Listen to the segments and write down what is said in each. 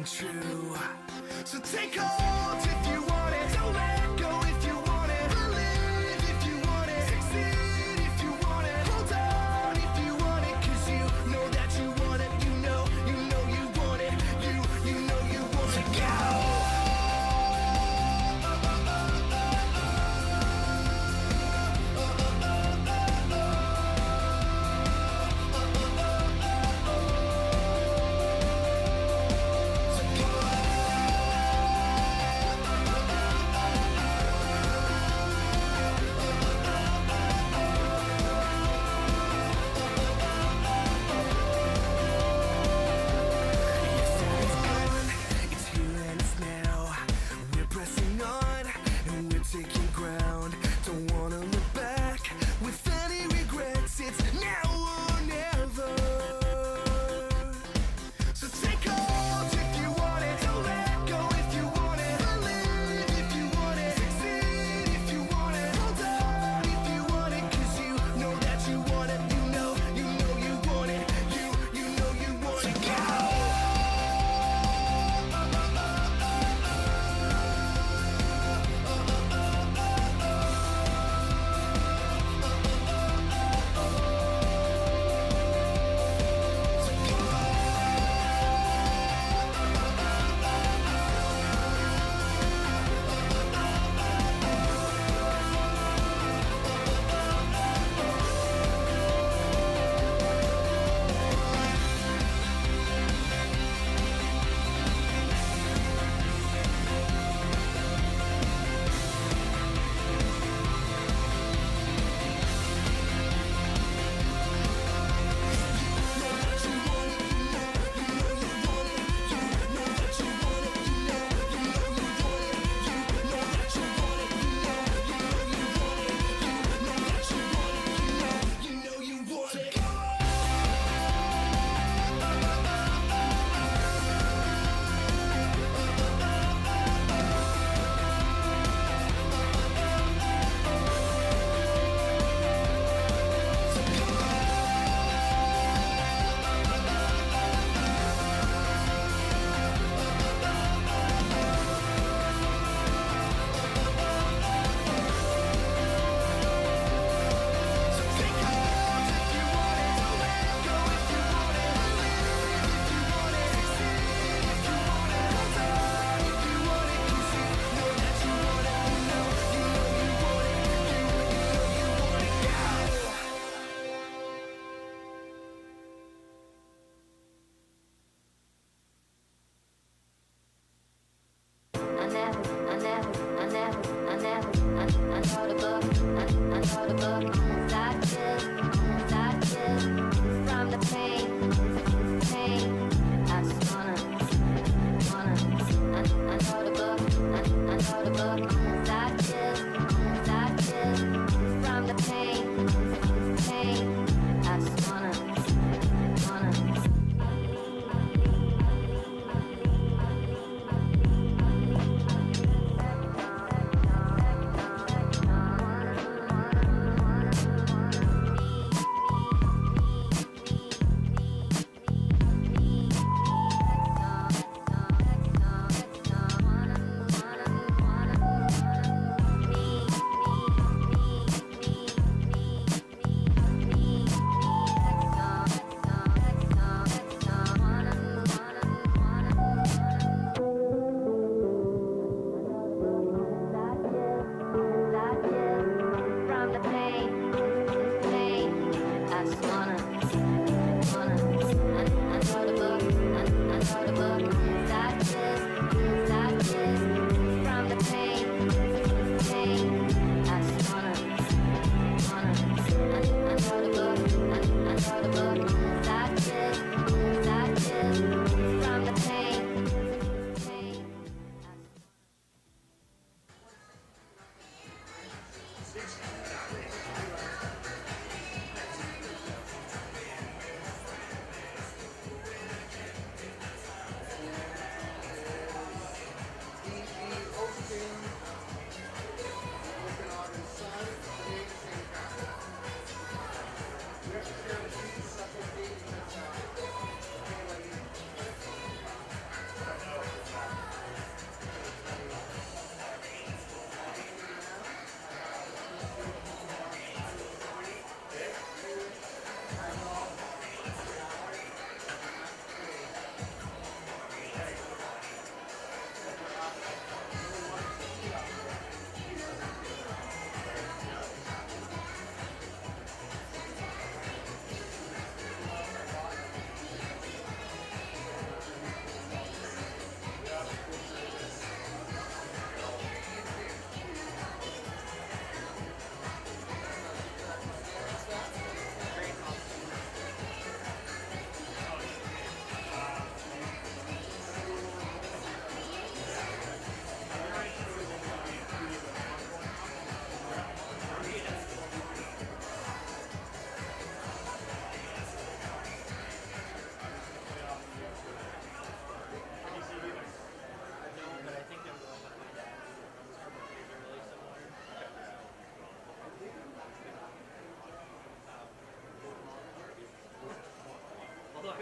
coming true. So take hold if you want it. Don't let go if you want it. Believe if you want it. Succeed if you want it. Hold on if you want it. 'Cause you know that you want it. You know you want it. You know you want to go.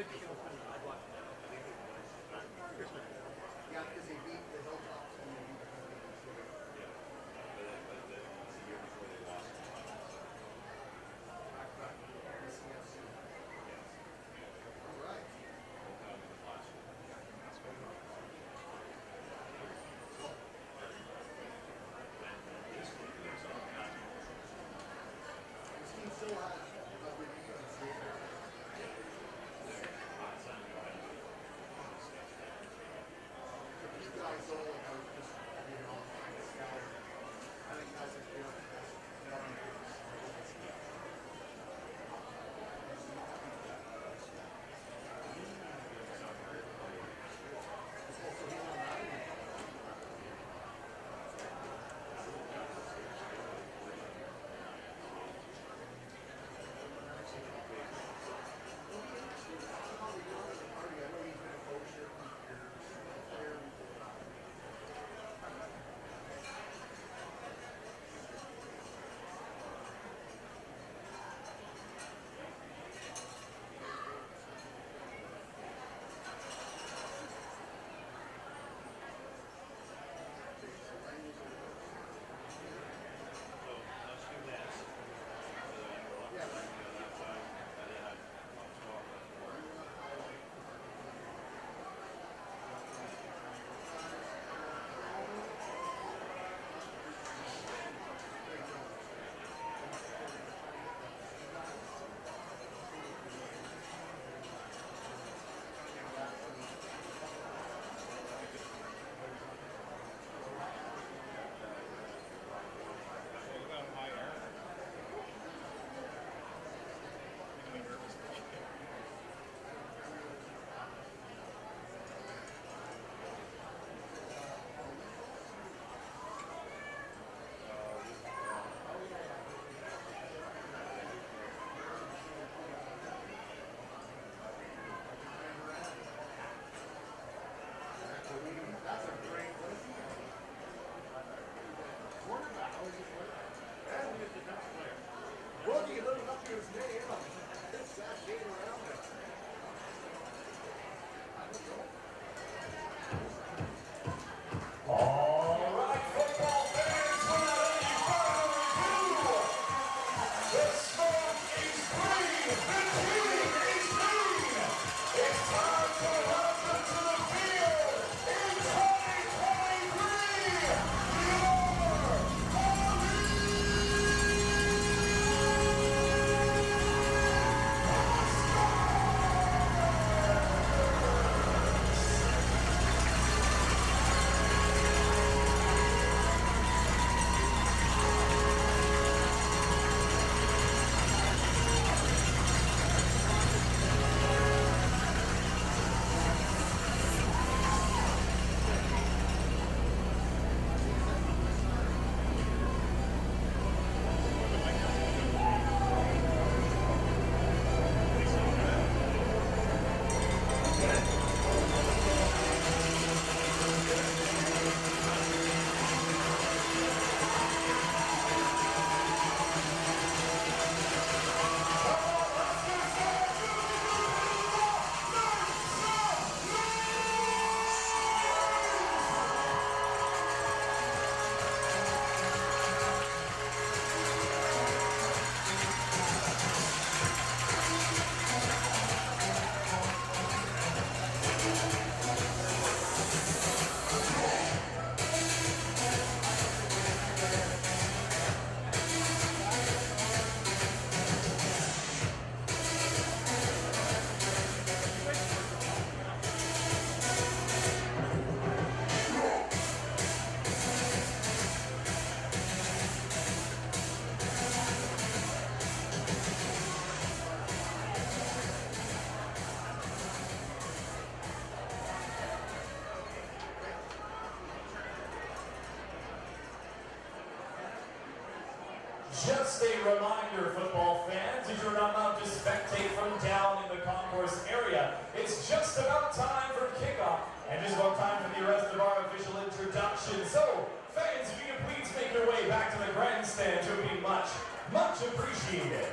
Yeah, because they beat the Hilltops and they beat the Huskers. All right. This team still has a good defense here. These guys all are just being on the scout. I think that's a good That's a great quarterback. How is he playing? He's the best player. Well, you living up to his name. It's that game around him. All right, football fans, without any further ado, the smoke is green, the team is green. It's time to welcome to the field in 2023, just a reminder, football fans, if you're not allowed to spectate from down in the concourse area, it's just about time for kickoff, and just about time for the rest of our official introduction. So, fans, if you can please make your way back to the grandstand, it would be much, much appreciated.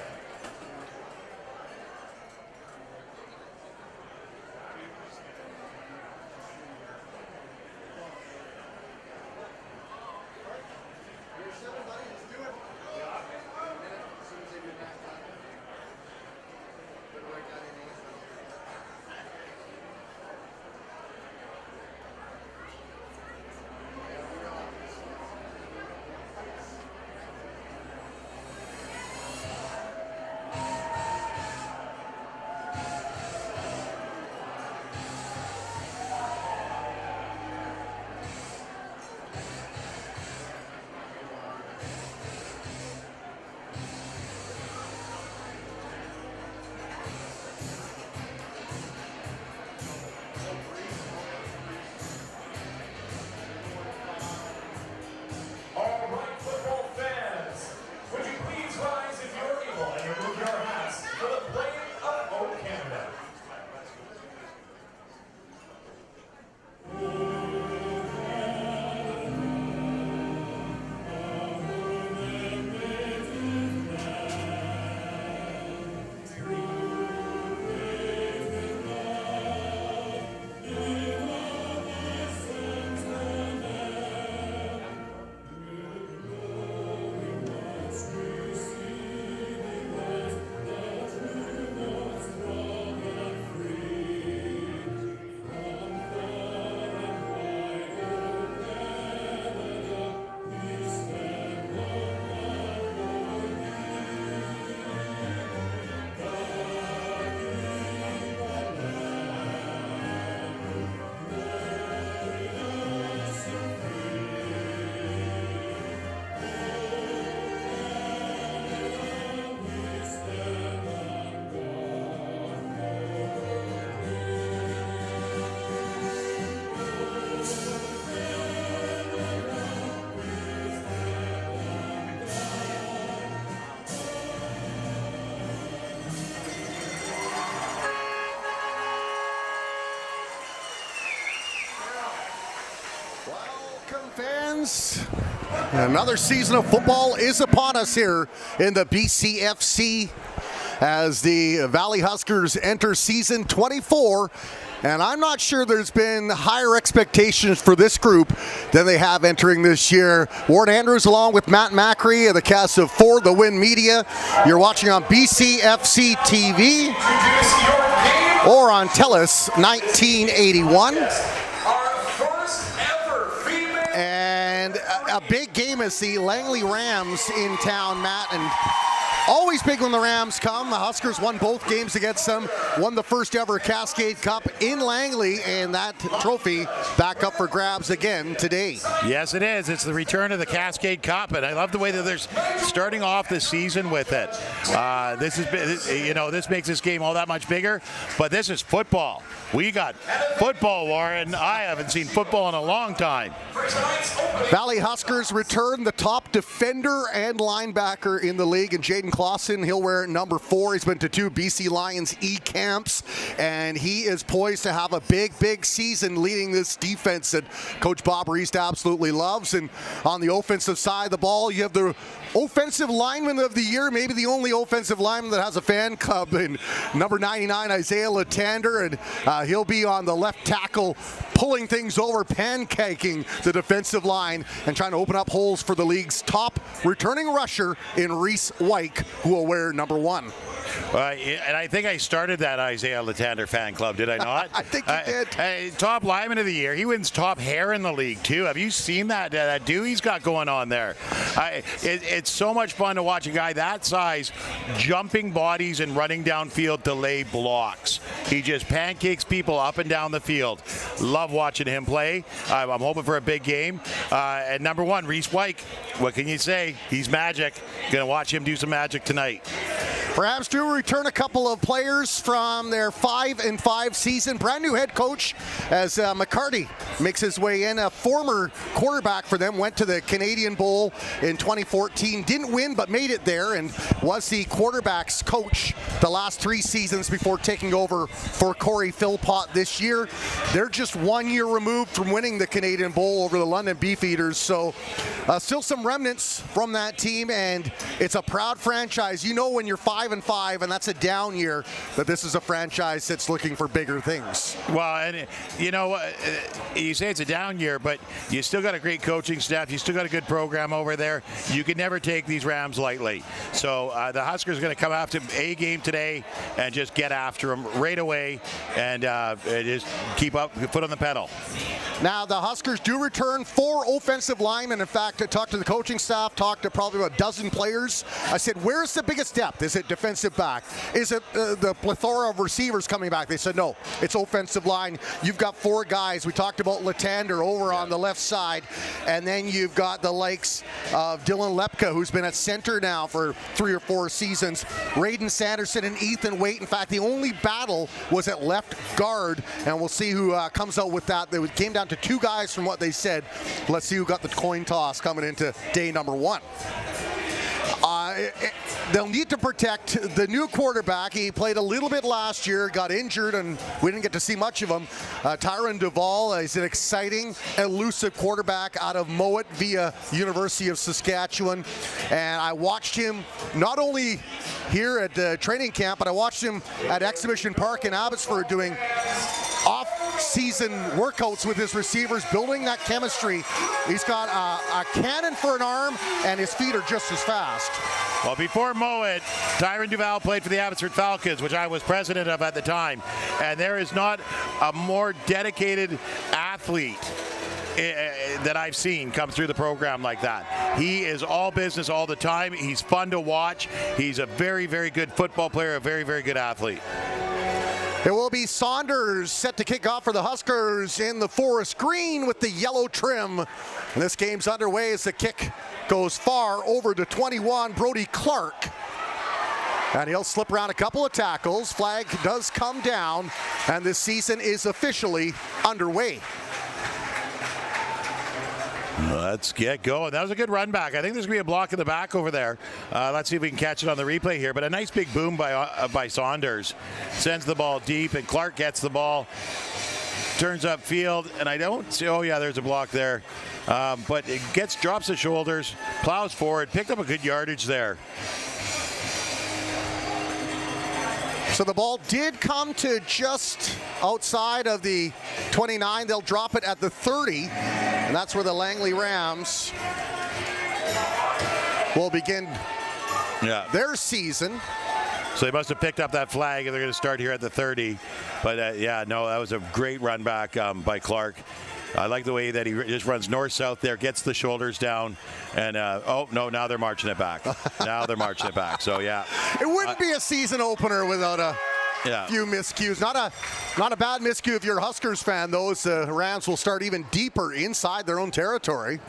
Fans, another season of football is upon us here in the BCFC as the Valley Huskers enter season 24. And I'm not sure there's been higher expectations for this group than they have entering this year. Warren Andrews along with Matt Macri, the cast of For the Win Media. You're watching on BCFC TV or on TELUS 1981. And a big game is the Langley Rams in town, Matt, and always big when the Rams come. The Huskers won both games against them, won the first ever Cascade Cup in Langley, and that trophy back up for grabs again today. Yes, it is. It's the return of the Cascade Cup, and I love the way that they're starting off the season with it. This makes this game all that much bigger, but this is football. We got football, Warren. I haven't seen football in a long time. Valley Huskers return the top defender and linebacker in the league, and Jaden Clausen, he'll wear number 4. He's been to 2 BC Lions E-camps, and he is poised to have a big season leading this defense that Coach Bob Reist absolutely loves. And on the offensive side of the ball, you have the offensive lineman of the year, maybe the only offensive lineman that has a fan club, in number 99, Isaiah Latander, and he'll be on the left tackle, pulling things over, pancaking the defensive line, and trying to open up holes for the league's top returning rusher in Reese Wyke, who will wear number 1. And I think I started that Isaiah Latander fan club, did I not? I think you did. Top lineman of the year. He wins top hair in the league, too. Have you seen that do he's got going on there? It's so much fun to watch a guy that size jumping bodies and running downfield to lay blocks. He just pancakes people up and down the field. Love watching him play. I'm hoping for a big game. And number 1, Reese Wyke. What can you say? He's magic. Going to watch him do some magic tonight. Perhaps to return a couple of players from their 5-5 season. Brand new head coach as McCarty makes his way in. A former quarterback for them, went to the Canadian Bowl in 2014. Didn't win, but made it there, and was the quarterback's coach the last 3 seasons before taking over for Corey Philpott this year. They're just 1 year removed from winning the Canadian Bowl over the London Beefeaters, so still some remnants from that team, and it's a proud franchise. You know when you're 5-5 and that's a down year, that this is a franchise that's looking for bigger things. Well, and you say it's a down year, but you still got a great coaching staff. You still got a good program over there. You can never take these Rams lightly. So the Huskers are going to come after a game today and just get after them right away and just keep up, foot on the pedal. Now the Huskers do return 4 offensive linemen. In fact, I talked to the coaching staff, talked to probably about a dozen players. I said, where's the biggest depth? Is it defensive back? Is it the plethora of receivers coming back? They said, no, it's offensive line. You've got 4 guys. We talked about Latander over on the left side. And then you've got the likes of Dylan Lepka, who's been at center now for 3 or 4 seasons. Raiden Sanderson and Ethan Waite. In fact, the only battle was at left guard. And we'll see who comes out with that. It came down to 2 guys from what they said. Let's see who got the coin toss coming into day number 1. They'll need to protect the new quarterback. He played a little bit last year, got injured, and we didn't get to see much of him. Tyron Duvall is an exciting, elusive quarterback out of Mowat via University of Saskatchewan. And I watched him not only here at training camp, but I watched him at Exhibition Park in Abbotsford doing off-season workouts with his receivers, building that chemistry. He's got a cannon for an arm, and his feet are just as fast. Well, before Mowat, Tyron Duvall played for the Abbotsford Falcons, which I was president of at the time. And there is not a more dedicated athlete that I've seen come through the program like that. He is all business all the time. He's fun to watch. He's a very, very good football player, a very, very good athlete. It will be Saunders set to kick off for the Huskers in the forest green with the yellow trim. And this game's underway as the kick goes far over to 21, Brody Clark. And he'll slip around a couple of tackles. Flag does come down, and this season is officially underway. Let's get going. That was a good run back. I think there's going to be a block in the back over there. Let's see if we can catch it on the replay here. But a nice big boom by Saunders. Sends the ball deep, and Clark gets the ball. turns upfield, and I don't see, oh yeah, there's a block there. But it drops the shoulders, plows forward, picked up a good yardage there. So the ball did come to just outside of the 29. They'll drop it at the 30, and that's where the Langley Rams will begin their season. So they must have picked up that flag, and they're going to start here at the 30. But yeah, no, that was a great run back by Clark. I like the way that he just runs north-south there, gets the shoulders down, and oh, no, now they're marching it back. Now they're marching it back, so yeah. It wouldn't be a season opener without a few miscues. Not a bad miscue if you're a Huskers fan. Those Rams will start even deeper inside their own territory.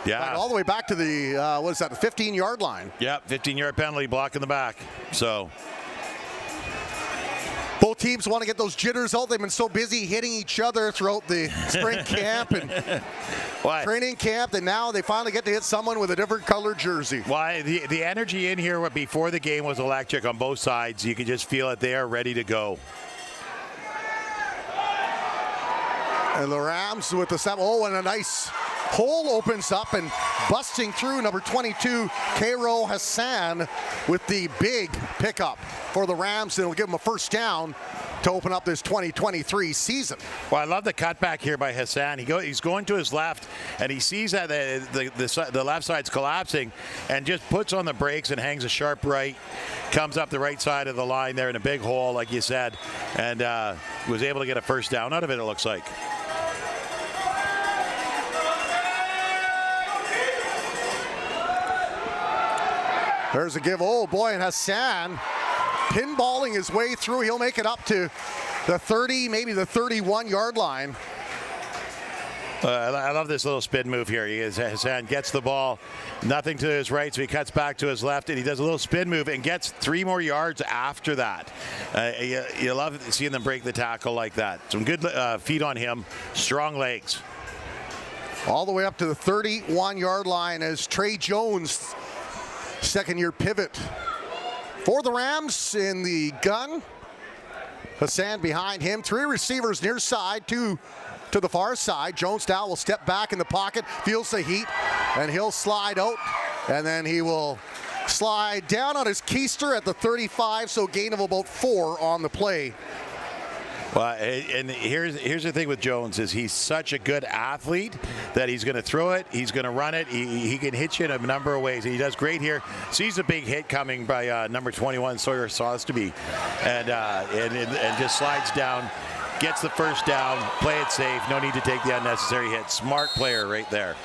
Yeah. All the way back to the, what is that, the 15-yard line. Yeah, 15-yard penalty, block in the back. So both teams want to get those jitters out. They've been so busy hitting each other throughout the spring camp and training camp, and now they finally get to hit someone with a different colored jersey. Why the energy in here before the game was electric on both sides. You could just feel it. They are ready to go. And the Rams with the 7. Oh, and a nice hole opens up, and busting through number 22, Cairo Hassan, with the big pickup for the Rams, and it'll give them a first down to open up this 2023 season. Well, I love the cutback here by Hassan. He's going to his left, and he sees that the left side's collapsing, and just puts on the brakes and hangs a sharp right, comes up the right side of the line there in a big hole, like you said, and was able to get a first down out of it, it looks like. There's a give. Oh boy, and Hassan pinballing his way through. He'll make it up to the 30, maybe the 31-yard line. I love this little spin move here. Hassan gets the ball, nothing to his right, so he cuts back to his left, and he does a little spin move and gets 3 more yards after that. You love seeing them break the tackle like that. Some good feet on him, strong legs. All the way up to the 31-yard line as Trey Jones, second-year pivot for the Rams in the gun. Hassan behind him. 3 receivers near side, 2 to the far side. Jones now will step back in the pocket, feels the heat, and he'll slide out. And then he will slide down on his keister at the 35, so gain of about 4 on the play. Well, and here's the thing with Jones is he's such a good athlete that he's going to throw it, he's going to run it, he can hit you in a number of ways. He does great here. Sees a big hit coming by number 21, Sawyer Sostabee, and just slides down, gets the first down, play it safe, no need to take the unnecessary hit. Smart player right there.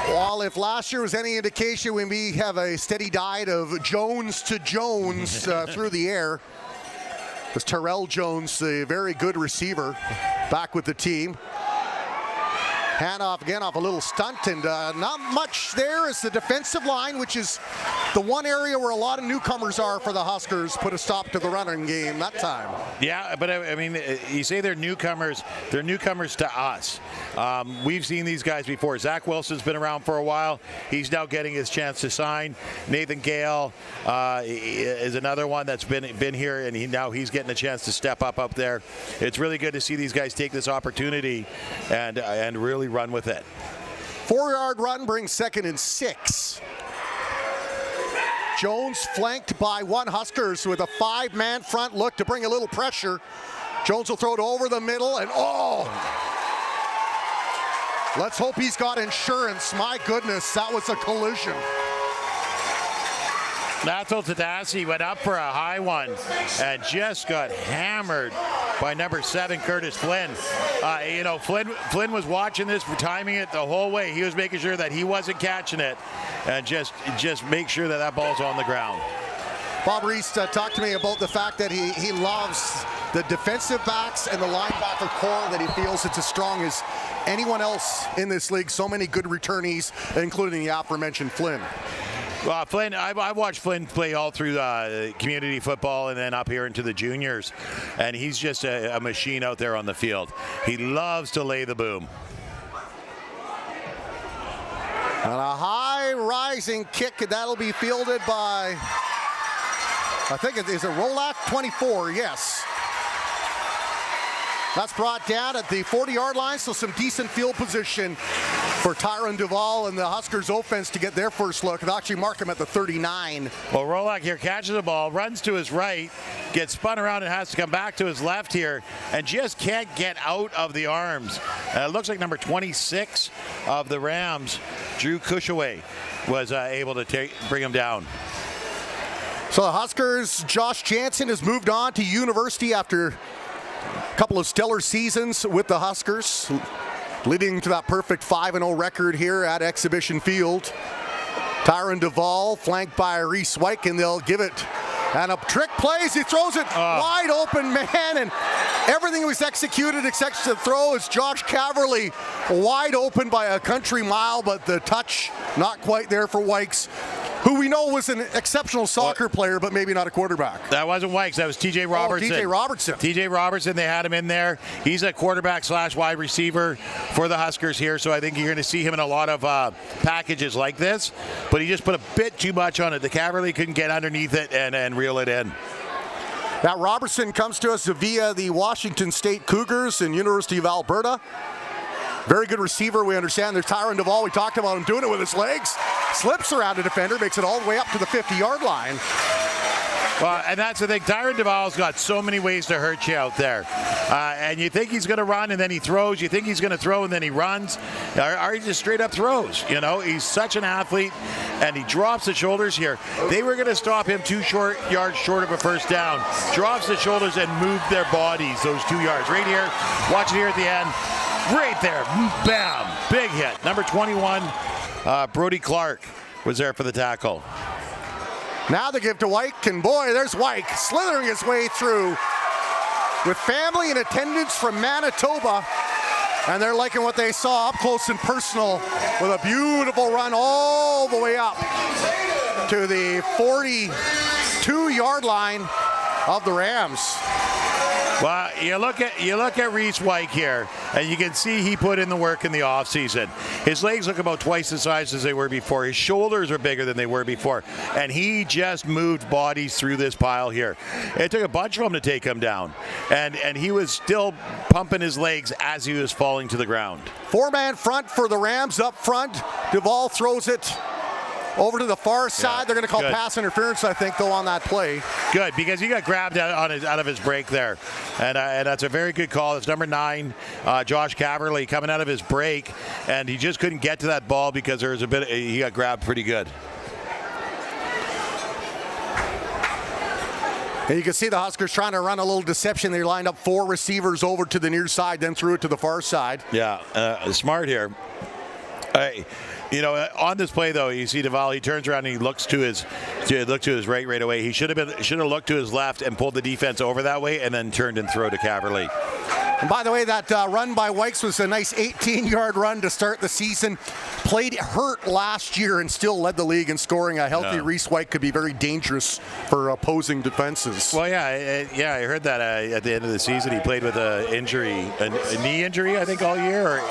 Well, if last year was any indication, when we have a steady diet of Jones to Jones through the air, was Terrell Jones, a very good receiver, back with the team. Handoff again off a little stunt, and not much there is the defensive line, which is the one area where a lot of newcomers are for the Huskers, put a stop to the running game that time. Yeah, but I mean, you say they're newcomers to us. We've seen these guys before. Zach Wilson's been around for a while. He's now getting his chance to sign. Nathan Gale is another one that's been here, and he's getting a chance to step up there. It's really good to see these guys take this opportunity and really run with it. 4-yard run brings 2nd and 6. Jones flanked by 1 Huskers with a 5-man front look to bring a little pressure. Jones will throw it over the middle, and let's hope he's got insurance. My goodness, that was a collision. Nathal Tadasi went up for a high one and just got hammered by number 7, Curtis Flynn. Flynn was watching this, timing it the whole way. He was making sure that he wasn't catching it, and just make sure that ball's on the ground. Bob Reese talked to me about the fact that he loves the defensive backs and the linebacker core, that he feels it's as strong as anyone else in this league. So many good returnees, including the aforementioned Flynn. Well, Flynn, I've watched Flynn play all through community football and then up here into the juniors, and he's just a machine out there on the field. He loves to lay the boom. And a high rising kick, and that'll be fielded by, I think it is a Rolak 24, yes. That's brought down at the 40-yard line, so some decent field position for Tyron Duvall and the Huskers offense to get their first look. They'll actually mark him at the 39. Well, Rolak here catches the ball, runs to his right, gets spun around and has to come back to his left here, and just can't get out of the arms. It looks like number 26 of the Rams, Drew Cushaway, was able to bring him down. So the Huskers, Josh Jansen has moved on to university after a couple of stellar seasons with the Huskers, leading to that perfect 5-0 record here at Exhibition Field. Tyron Duvall flanked by Reese Wyke, and they'll give it. And a trick plays, he throws it wide open, man, and everything was executed except the throw is Josh Caverly wide open by a country mile, but the touch not quite there for Wykes, who we know was an exceptional soccer player, but maybe not a quarterback. That wasn't Wykes, that was TJ Robertson. TJ Robertson. TJ Robertson, they had him in there. He's a quarterback / wide receiver for the Huskers here, so I think you're going to see him in a lot of packages like this, but he just put a bit too much on it. The Caverly couldn't get underneath it and reel it in. Now Robertson comes to us via the Washington State Cougars and University of Alberta. Very good receiver, we understand. There's Tyron Duvall. We talked about him doing it with his legs. Slips around a defender, makes it all the way up to the 50-yard line. Well, and that's the thing. Tyron Duvall's got so many ways to hurt you out there. And you think he's going to run, and then he throws. You think he's going to throw, and then he runs. Or he just straight up throws. You know, he's such an athlete, and he drops the shoulders here. They were going to stop him 2 yards short of a first down. Drops the shoulders and moved their bodies, those 2 yards. Right here, watch it here at the end. Right there, bam, big hit. Number 21, Brody Clark was there for the tackle. Now they give to Wyke, and boy, there's Wyke slithering his way through with family and attendance from Manitoba, and they're liking what they saw up close and personal with a beautiful run all the way up to the 42-yard line of the Rams. Well, you look at Reese Wyke here, and you can see he put in the work in the offseason. His legs look about twice the size as they were before. His shoulders are bigger than they were before, and he just moved bodies through this pile here. It took a bunch of them to take him down, and he was still pumping his legs as he was falling to the ground. 4-man front for the Rams up front. Duvall throws it over to the far side. Yeah, they're going to call pass interference, I think, though, on that play. Good, because he got grabbed out of his break there. And that's a very good call. It's number 9, Josh Caverly, coming out of his break. And he just couldn't get to that ball because there was he got grabbed pretty good. And you can see the Huskers trying to run a little deception. They lined up 4 receivers over to the near side, then threw it to the far side. Yeah, smart here. On this play though, you see Duvall. He turns around and he looks to his right away. He should have looked to his left and pulled the defense over that way, and then turned and throw to Caverly. And by the way, that run by Wykes was a nice 18-yard run to start the season. Played hurt last year and still led the league in scoring. A healthy Reese Wyke could be very dangerous for opposing defenses. Well, I heard that at the end of the season he played with a knee injury, I think, all year.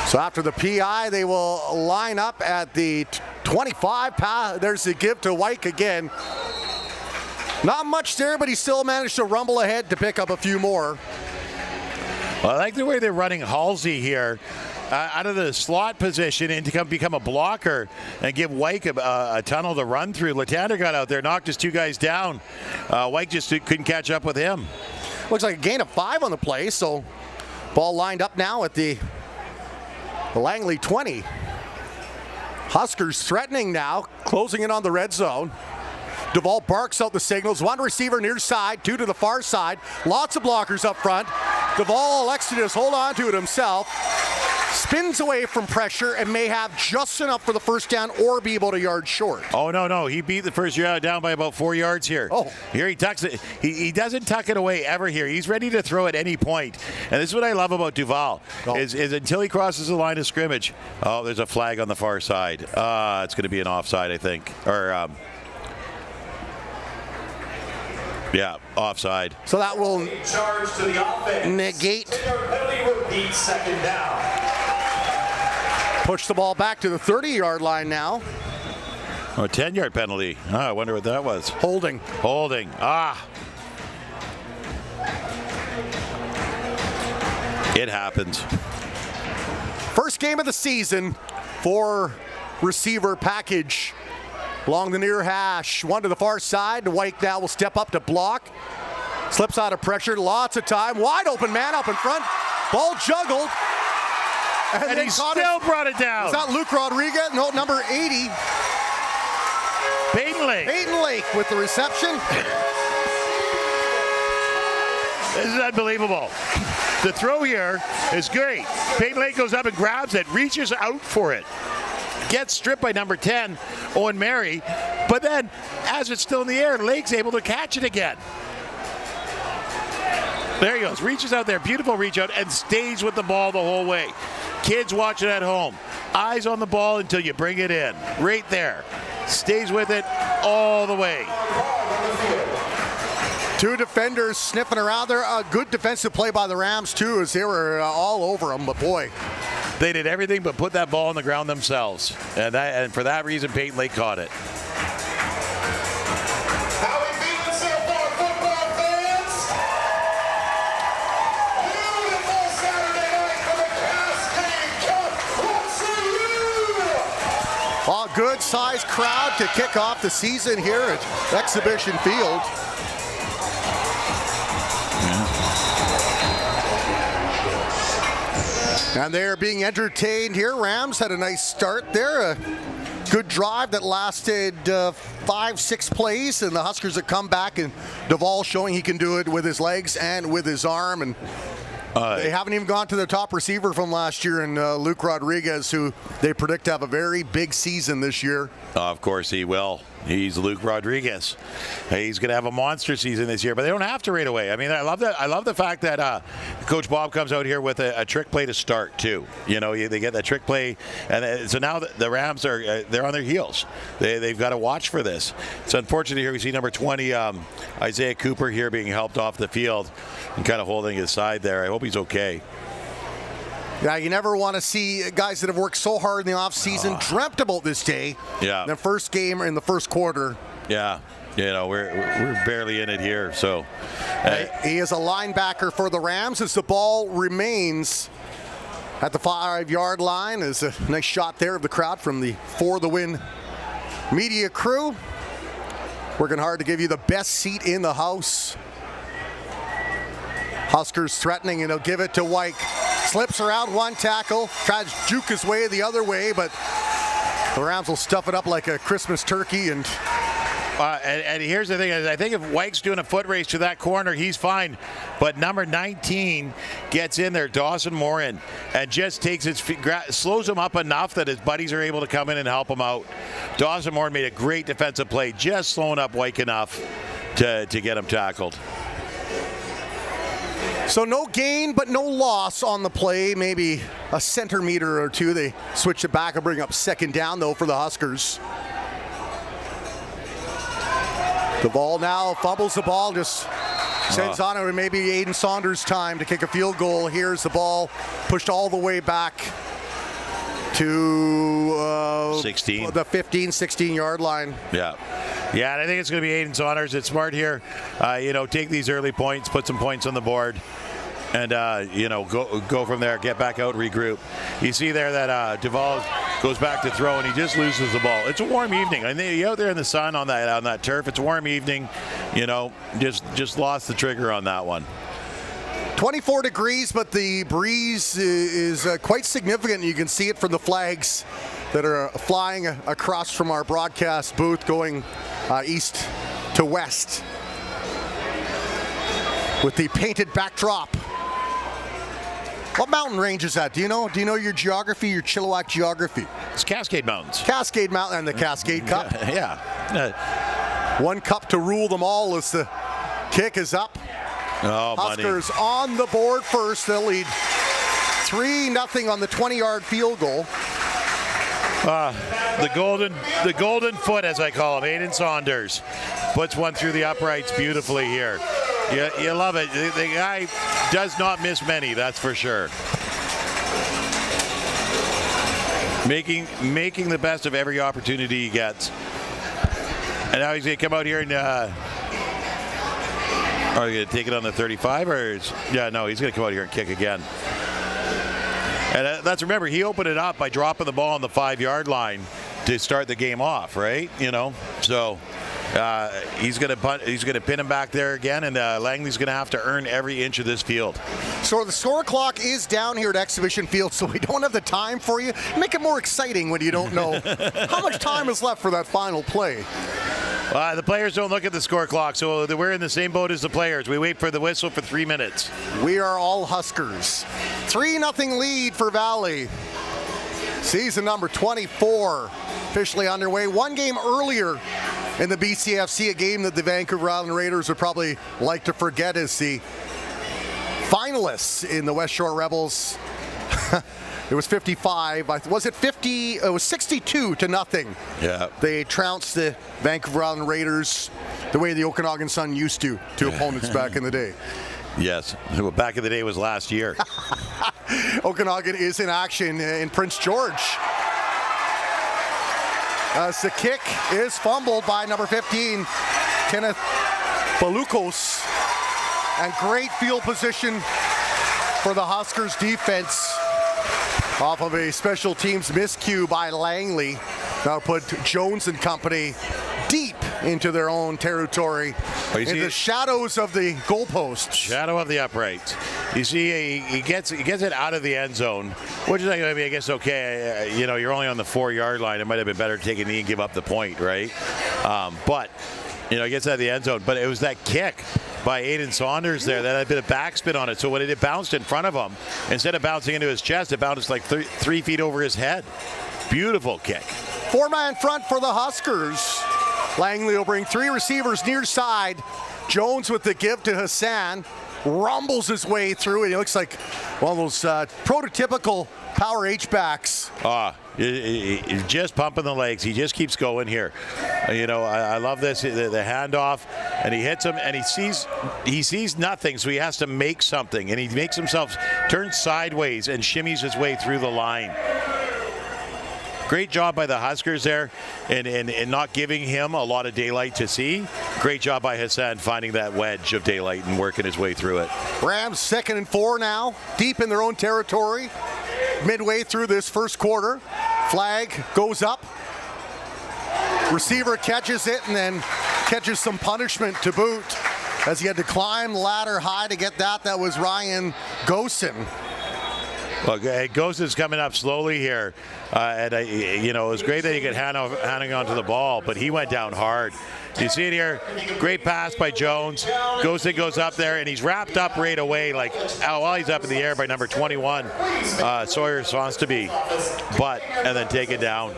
So after the PI, they will line up at the 25. There's the give to Wyke again. Not much there, but he still managed to rumble ahead to pick up a few more. Well, I like the way they're running Halsey here out of the slot position and to become a blocker and give Wyke a tunnel to run through. Latander got out there, knocked his 2 guys down. Wyke just couldn't catch up with him. Looks like a gain of 5 on the play, so ball lined up now at the Langley 20. Huskers threatening now, closing in on the red zone. Duvall barks out the signals. 1 receiver near side, 2 to the far side. Lots of blockers up front. Duvall elects to just hold on to it himself. Spins away from pressure and may have just enough for the first down or be about a yard short. Oh, no. He beat the first yard down by about 4 yards here. Oh. Here he tucks it. He doesn't tuck it away ever here. He's ready to throw at any point. And this is what I love about Duvall, is until he crosses the line of scrimmage. Oh, there's a flag on the far side. It's going to be an offside, I think. Or, yeah, offside. So that will charge to the offense. Negate. Penalty repeat, second down. Push the ball back to the 30-yard line now. Oh, a 10-yard penalty. Oh, I wonder what that was. Holding. Holding. It happens. First game of the season for receiver package. Along the near hash, one to the far side. White now will step up to block. Slips out of pressure, lots of time. Wide open man up in front. Ball juggled. And he still brought it down. Is that Luke Rodriguez? No, number 80. Peyton Lake. Peyton Lake with the reception. This is unbelievable. The throw here is great. Peyton Lake goes up and grabs it, reaches out for it. Gets stripped by number 10, Owen Mary. But then, as it's still in the air, Lake's able to catch it again. There he goes. Reaches out there. Beautiful reach out and stays with the ball the whole way. Kids watching at home. Eyes on the ball until you bring it in. Right there. Stays with it all the way. Two defenders sniffing around there. A good defensive play by the Rams, too, as they were all over them. But, boy. They did everything but put that ball on the ground themselves. And for that reason, Peyton Lake caught it. How we feeling so far, football fans? Beautiful Saturday night for the Cascade Cup. Well, good sized crowd to kick off the season here at Exhibition Field. And they're being entertained here. Rams had a nice start there. A good drive that lasted 5-6 plays, and the Huskers have come back, and Duvall showing he can do it with his legs and with his arm. And they haven't even gone to the top receiver from last year in Luke Rodriguez, who they predict to have a very big season this year. Of course he will. He's Luke Rodriguez. He's going to have a monster season this year, but they don't have to right away. I mean, I love that. I love the fact that Coach Bob comes out here with a trick play to start too. You know, they get that trick play, and so now the Rams are they're on their heels. They've got to watch for this. It's unfortunate here we see number 20 Isaiah Cooper here being helped off the field and kind of holding his side there. I hope he's okay. Yeah, you never want to see guys that have worked so hard in the offseason dreamt about this day. Yeah. The first game in the first quarter. Yeah. You know, we're barely in it here. So he is a linebacker for the Rams as the ball remains at the 5-yard line. There's a nice shot there of the crowd from the For the Win media crew. Working hard to give you the best seat in the house. Huskers threatening, and he'll give it to White. Slips around one tackle, tries to juke his way the other way, but the Rams will stuff it up like a Christmas turkey. And here's the thing: is I think if White's doing a foot race to that corner, he's fine. But number 19 gets in there, Dawson Morin, and just takes his feet, slows him up enough that his buddies are able to come in and help him out. Dawson Morin made a great defensive play, just slowing up White enough to get him tackled. So no gain, but no loss on the play. Maybe a centimeter or two. They switch it back and bring up second down, though, for the Huskers. The ball now fumbles the ball, just sends on it. Maybe Aiden Saunders' time to kick a field goal. Here's the ball pushed all the way back to 16. The 15, 16-yard line. Yeah, and I think it's going to be Aiden Saunders. It's smart here. Take these early points, put some points on the board, and go from there. Get back out, regroup. You see there that Duvall goes back to throw, and he just loses the ball. It's a warm evening, and you're out there in the sun on that turf. It's a warm evening. Just lost the trigger on that one. 24 degrees, but the breeze is quite significant. You can see it from the flags that are flying across from our broadcast booth going east to west with the painted backdrop. What mountain range is that? Do you know? Do you know your geography, your Chilliwack geography? It's Cascade Mountains. Cascade Mountain and the Cascade Cup. Yeah. One cup to rule them all as the kick is up. Oh, Huskers on the board first. They'll lead 3-0 on the 20-yard field goal. The golden foot, as I call him, Aiden Saunders, puts one through the uprights beautifully here. You love it. The guy does not miss many, that's for sure. Making the best of every opportunity he gets. And now he's going to come out here and are you going to take it on the 35 or no, he's going to come out here and kick again. And let's remember, he opened it up by dropping the ball on the 5-yard line to start the game off, right? So he's going to pin him back there again, and Langley's going to have to earn every inch of this field. So the score clock is down here at Exhibition Field, so we don't have the time for you. Make it more exciting when you don't know how much time is left for that final play. The players don't look at the score clock, so we're in the same boat as the players. We wait for the whistle for 3 minutes. We are all Huskers. 3-0 lead for Valley. Season number 24 officially underway. One game earlier in the BCFC, a game that the Vancouver Island Raiders would probably like to forget as the finalists in the West Shore Rebels. It was 55. Was it 50? It was 62-0. Yeah. They trounced the Vancouver Island Raiders the way the Okanagan Sun used to opponents back in the day. Yes. Well, back in the day was last year. Okanagan is in action in Prince George. As the kick is fumbled by number 15, Kenneth Balukos. And great field position for the Huskers defense. Off of a special teams miscue by Langley. Now put Jones and company deep into their own territory. In the shadows of the goalposts. Shadow of the uprights. You see, he gets it out of the end zone, which is, I guess, okay. You're only on the 4-yard line. It might have been better to take a knee and give up the point, right? But he gets out of the end zone. But it was that kick by Aiden Saunders there that had a bit of backspin on it. So when it bounced in front of him, instead of bouncing into his chest, it bounced like 3 feet over his head. Beautiful kick. 4-man front for the Huskers. Langley will bring 3 receivers near side. Jones with the give to Hassan. Rumbles his way through, and he looks like one of those prototypical power H-backs. He's just pumping the legs. He just keeps going here. I love this, the handoff, and he hits him, and he sees nothing, so he has to make something, and he makes himself turn sideways and shimmies his way through the line. Great job by the Huskers there in not giving him a lot of daylight to see. Great job by Hassan finding that wedge of daylight and working his way through it. Rams 2nd and 4 now, deep in their own territory. Midway through this first quarter, flag goes up. Receiver catches it and then catches some punishment to boot as he had to climb the ladder high to get that. That was Ryan Gosen. Look, Gosen's coming up slowly here, and it was great that he could hang on to the ball, but he went down hard. You see it here, great pass by Jones. Gosen goes up there, and he's wrapped up right away, while he's up in the air by number 21, Sawyer Sonstabee, and then take it down.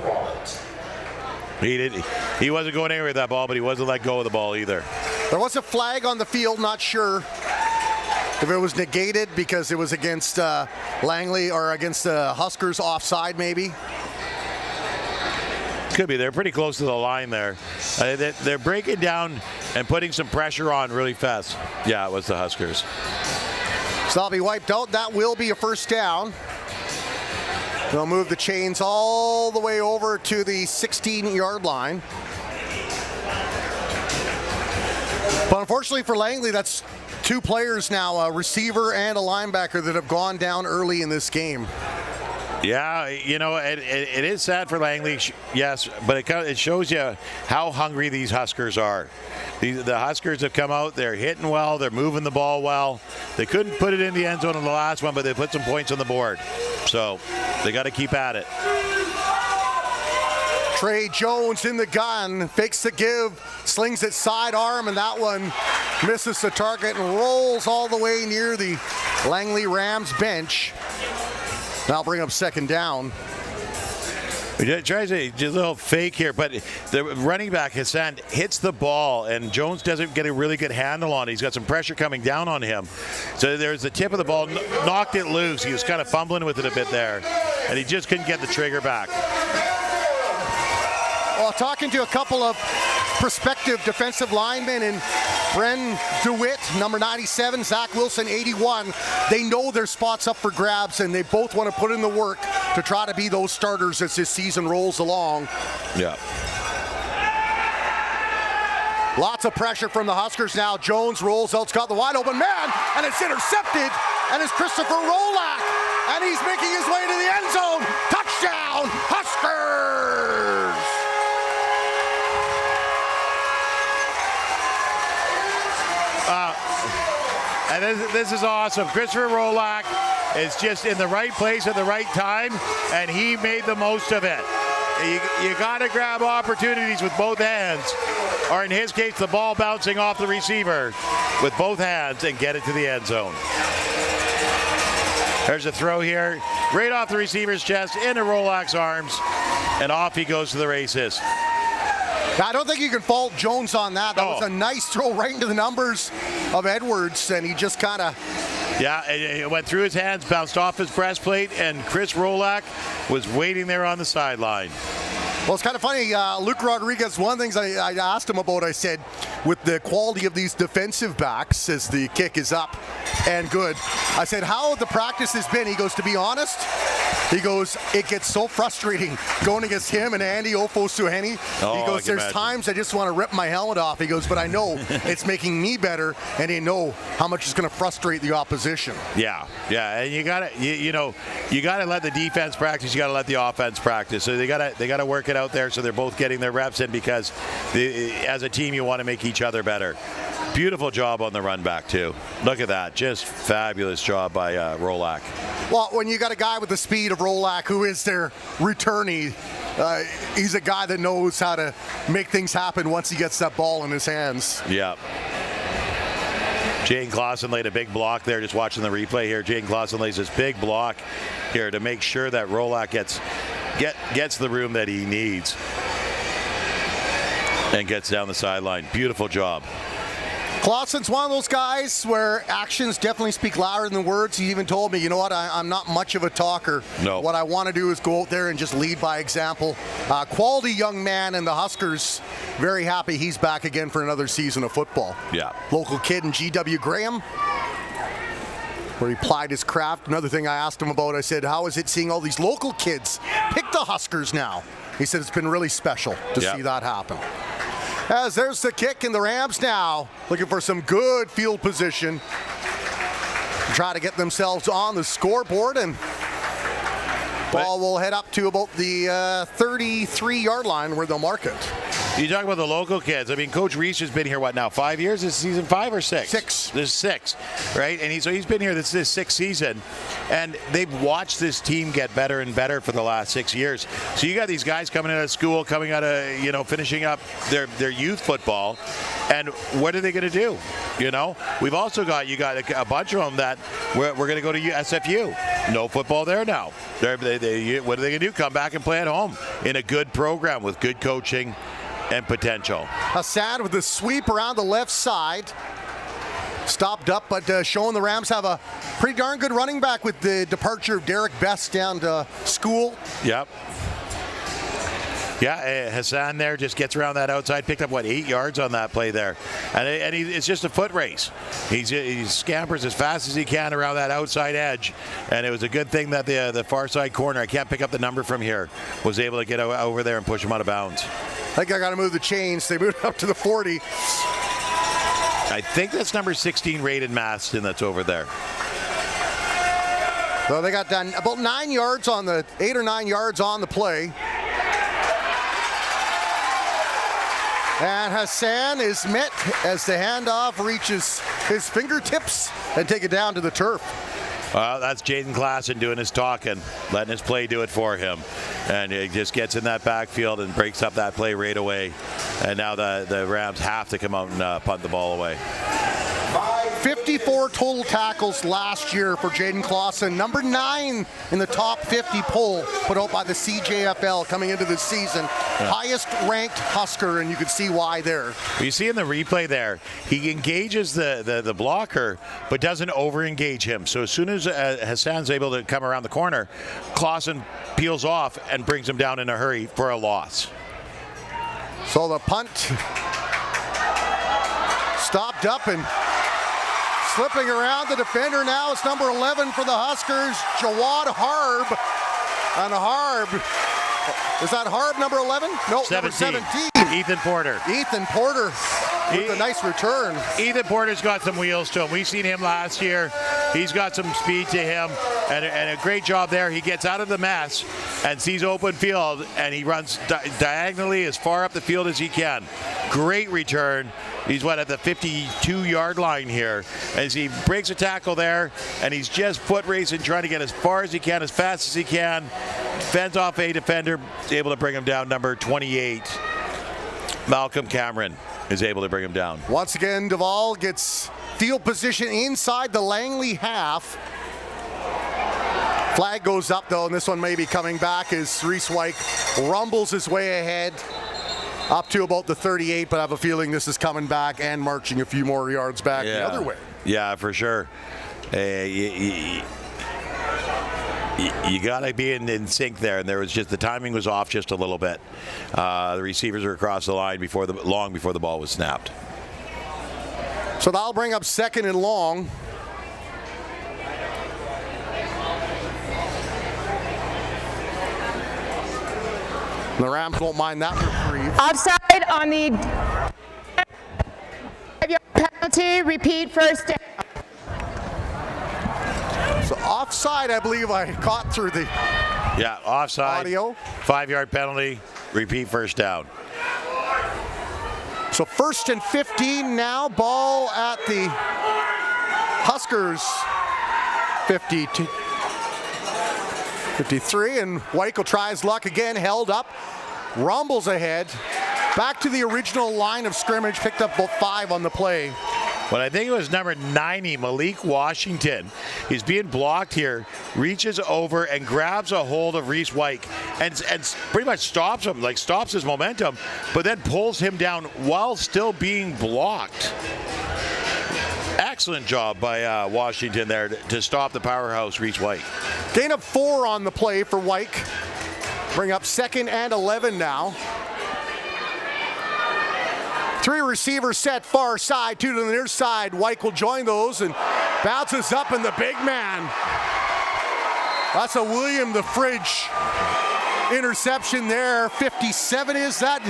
He wasn't going anywhere with that ball, but he wasn't let go of the ball either. There was a flag on the field, not sure if it was negated because it was against Langley or against the Huskers offside maybe. Could be. They're pretty close to the line there. They're breaking down and putting some pressure on really fast. Yeah, it was the Huskers. So that'll be wiped out. That will be a first down. They'll move the chains all the way over to the 16-yard line. But unfortunately for Langley, that's 2 players now, a receiver and a linebacker, that have gone down early in this game. Yeah, it is sad for Langley, yes, but it shows you how hungry these Huskers are. The Huskers have come out, they're hitting well, they're moving the ball well. They couldn't put it in the end zone in the last one, but they put some points on the board. So they got to keep at it. Trey Jones in the gun, fakes the give, slings it sidearm, and that one misses the target and rolls all the way near the Langley Rams bench. Now bring up 2nd down. He tries a little fake here, but the running back Hassan hits the ball, and Jones doesn't get a really good handle on it. He's got some pressure coming down on him. So there's the tip of the ball, knocked it loose. He was kind of fumbling with it a bit there, and he just couldn't get the trigger back. Well, talking to a couple of prospective defensive linemen, and Bren DeWitt, number 97, Zach Wilson, 81, they know their spot's up for grabs, and they both want to put in the work to try to be those starters as this season rolls along. Yeah. Lots of pressure from the Huskers now. Jones rolls out, got the wide open man, and it's intercepted, and it's Christopher Rolak, and he's making his way to the end zone. Touchdown, Huskers! And this is awesome. Christopher Rolak is just in the right place at the right time, and he made the most of it. You got to grab opportunities with both hands, or in his case, the ball bouncing off the receiver with both hands and get it to the end zone. There's a throw here, right off the receiver's chest, into Rolak's arms, and off he goes to the races. I don't think you can fault Jones on that. That was a nice throw right into the numbers of Edwards, and he just kind of... Yeah, it went through his hands, bounced off his breastplate, and Chris Rolak was waiting there on the sideline. Well, it's kind of funny. Luke Rodriguez, one of the things I asked him about, I said, with the quality of these defensive backs as the kick is up and good, I said, how have the practice has been? He goes, to be honest, he goes, it gets so frustrating going against him and Andy Ofosuhene. He goes, there's times I just want to rip my helmet off. He goes, but I know it's making me better, and they know how much it's going to frustrate the opposition. Yeah, and you got to, you got to let the defense practice. You got to let the offense practice. So they got to work it out there so they're both getting their reps in, because as a team you want to make each other better. Beautiful job on the run back too. Look at that, just fabulous job by Rolak. Well, when you got a guy with the speed of Rolak, who is their returnee, he's a guy that knows how to make things happen once he gets that ball in his hands. Yeah. Jaden Clausen laid a big block there. Just watching the replay here, Jaden Clausen lays this big block here to make sure that Rolak gets the room that he needs and gets down the sideline. Beautiful job. Clausen's one of those guys where actions definitely speak louder than words. He even told me, you know what, I'm not much of a talker. No. What I want to do is go out there and just lead by example. Quality young man, and the Huskers very happy he's back again for another season of football. Yeah. Local kid in G.W. Graham, where he plied his craft. Another thing I asked him about, I said, how is it seeing all these local kids pick the Huskers now? He said it's been really special to see that happen. As there's the kick, and the Rams now looking for some good field position to try to get themselves on the scoreboard, and ball will head up to about the 33-yard line where they'll mark it. You talk about the local kids. I mean, Coach Reese has been here, what now, 5 years? This is season 5 or 6? 6. This is 6, right? And he's been here, this is his 6th season, and they've watched this team get better and better for the last 6 years. So you got these guys coming out of school, coming out of, finishing up their youth football, and what are they going to do? We've also got, a bunch of them that we're going to go to SFU. No football there now. What are they going to do? Come back and play at home in a good program with good coaching and potential. Hassan with the sweep around the left side. Stopped up, but showing the Rams have a pretty darn good running back with the departure of Derek Best down to school. Yep. Yeah, Hassan there just gets around that outside, picked up, 8 yards on that play there. And it's just a foot race. He scampers as fast as he can around that outside edge. And it was a good thing that the far side corner, I can't pick up the number from here, was able to get over there and push him out of bounds. I think I got to move the chains. They moved up to the 40. I think that's number 16, Raiden Maston, that's over there. So they got done about 9 yards on the 8 or 9 yards on the play. And Hassan is met as the handoff reaches his fingertips and take it down to the turf. Well, that's Jaden Clausen doing his talking, letting his play do it for him. And he just gets in that backfield and breaks up that play right away. And now the Rams have to come out and punt the ball away. 54 total tackles last year for Jaden Clausen. Number 9 in the top 50 poll put out by the CJFL coming into this season. Yeah. Highest ranked Husker, and you can see why there. You see in the replay there, he engages the blocker, but doesn't over-engage him. So as soon as Hassan's able to come around the corner, Clausen peels off and brings him down in a hurry for a loss. So the punt stopped up and slipping around the defender now. It's number 11 for the Huskers, Jawad Harb. And Harb, is that Harb number 11? No, 17. Number 17. Ethan Porter. Ethan Porter with a nice return. Ethan Porter's got some wheels to him. We've seen him last year. He's got some speed to him, and a great job there. He gets out of the mess and sees open field, and he runs diagonally as far up the field as he can. Great return. He's at the 52-yard line here as he breaks a tackle there, and he's just foot racing, trying to get as far as he can, as fast as he can. Fends off a defender, able to bring him down. Number 28, Malcolm Cameron, is able to bring him down. Once again, Duvall gets field position inside the Langley half. Flag goes up though, and this one may be coming back as Reese White rumbles his way ahead up to about the 38, but I have a feeling this is coming back and marching a few more yards back the other way. Yeah, for sure. You got to be in sync there, and there was just the timing was off just a little bit. The receivers were across the line long before the ball was snapped. So that'll bring up 2nd and long. The Rams won't mind that reprieve. Offside on the 5-yard penalty. Repeat first down. So offside, I believe I caught through the offside. audio. 5-yard penalty. Repeat first down. So 1st and 15 now. Ball at the Huskers 53, and White will try his luck again. Held up. Rumbles ahead. Back to the original line of scrimmage. Picked up about 5 on the play. But I think it was number 90, Malik Washington. He's being blocked here, reaches over and grabs a hold of Reese White and pretty much stops him, stops his momentum, but then pulls him down while still being blocked. Excellent job by Washington there to stop the powerhouse Reese White. Gain of 4 on the play for White. Bring up 2nd and 11 now. 3 receivers set far side, 2 to the near side. White will join those and bounces up, and the big man. That's a William the Fridge interception there. 57 is that.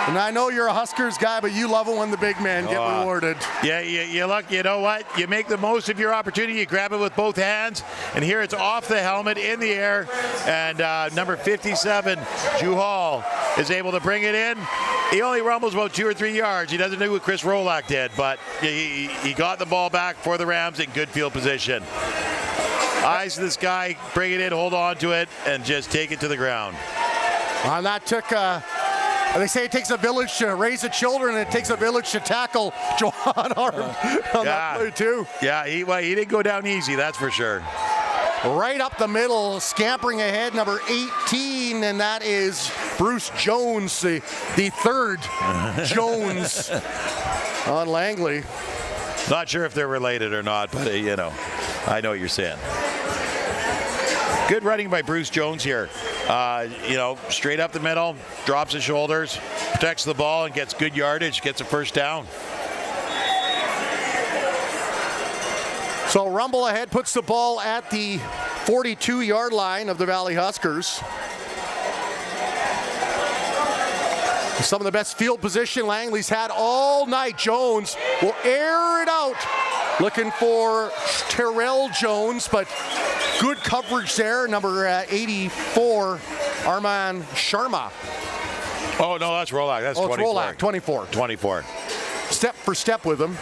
And I know you're a Huskers guy, but you love it when the big men get rewarded. Yeah, you look, you know what? You make the most of your opportunity. You grab it with both hands. And here it's off the helmet in the air. And number 57, Juhal, is able to bring it in. He only rumbles about 2 or 3 yards. He doesn't do what Chris Rolak did, but he got the ball back for the Rams in good field position. Eyes this guy, bring it in, hold on to it, and just take it to the ground. And that took, they say it takes a village to raise the children, and it takes a village to tackle Johan Arm on that play too. Yeah, he didn't go down easy, that's for sure. Right up the middle, scampering ahead, number 18, and that is Bruce Jones, the third Jones on Langley. Not sure if they're related or not, but I know what you're saying. Good running by Bruce Jones here. Straight up the middle, drops his shoulders, protects the ball, and gets good yardage, gets a first down. So rumble ahead, puts the ball at the 42-yard line of the Valley Huskers. Some of the best field position Langley's had all night. Jones will air it out. Looking for Terrell Jones, but good coverage there. Number 84, Arman Sharma. Oh, no, that's Rolak. That's 24. It's Rolak, 24. 24. Step for step with him.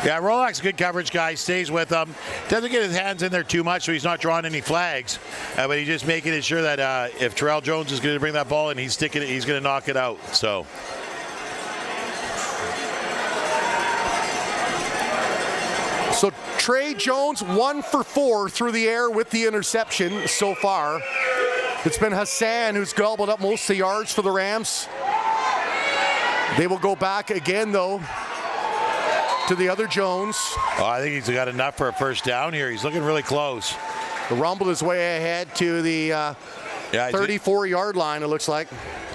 Yeah, Rolak's a good coverage guy, stays with them. Doesn't get his hands in there too much, so he's not drawing any flags. But he's just making it sure that if Terrell Jones is going to bring that ball in, he's going to knock it out. So. So Trey Jones, 1 for 4 through the air with the interception so far. It's been Hassan who's gobbled up most of the yards for the Rams. They will go back again, though, to the other Jones. Oh, I think he's got enough for a first down here. He's looking really close. He rumbled his way ahead to the 34-yard line, it looks like.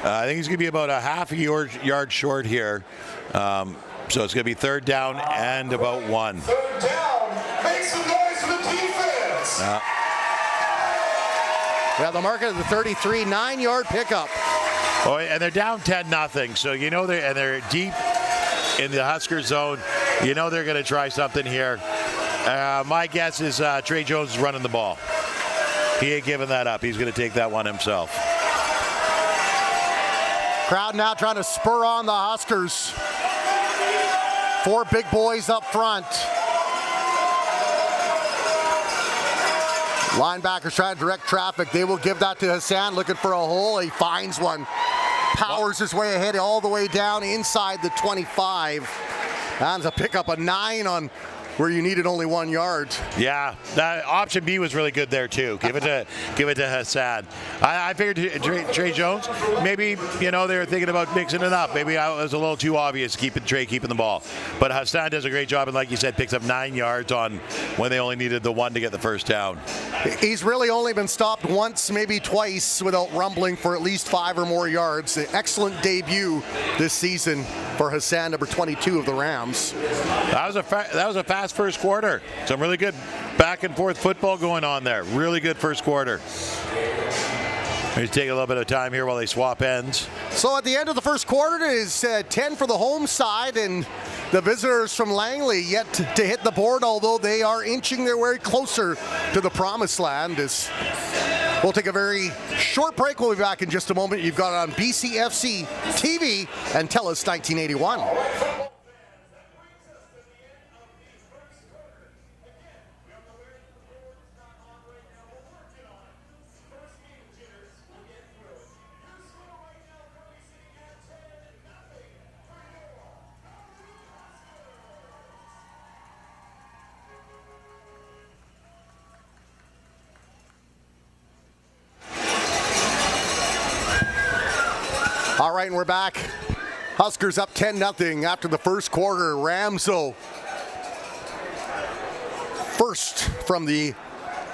I think he's going to be about a half a yard short here. So it's going to be 3rd down and about 1. 3rd down. Make some noise for the defense. Yeah, the mark of the 33, 9-yard pickup. Oh, and they're down 10-0, so you know they're deep in the Husker zone. You know they're going to try something here. My guess is Trey Jones is running the ball. He ain't giving that up. He's going to take that one himself. Crowd now trying to spur on the Huskers. 4 big boys up front. Linebackers trying to direct traffic. They will give that to Hassan, looking for a hole. He finds one. Powers his way ahead all the way down inside the 25. That's a pickup of 9 on where you needed only 1 yard. Yeah, that option B was really good there too. Give it to Hassan. I figured Trey Jones, maybe, you know, they were thinking about mixing it up. Maybe it was a little too obvious keeping the ball. But Hassan does a great job, and like you said, picks up 9 yards on when they only needed the 1 to get the first down. He's really only been stopped once, maybe twice, without rumbling for at least 5 or more yards. An excellent debut this season for Hassan, number 22 of the Rams. That was a fast first quarter. Some really good back and forth football going on there. Really good first quarter. Let's take a little bit of time here while they swap ends. So at the end of the first quarter, it is 10 for the home side, and the visitors from Langley yet to hit the board, although they are inching their way closer to the promised land. We'll take a very short break. We'll be back in just a moment. You've got it on BCFC TV and TELUS 1981. All right, and we're back. Huskers up 10-0 after the first quarter. Ramso first from the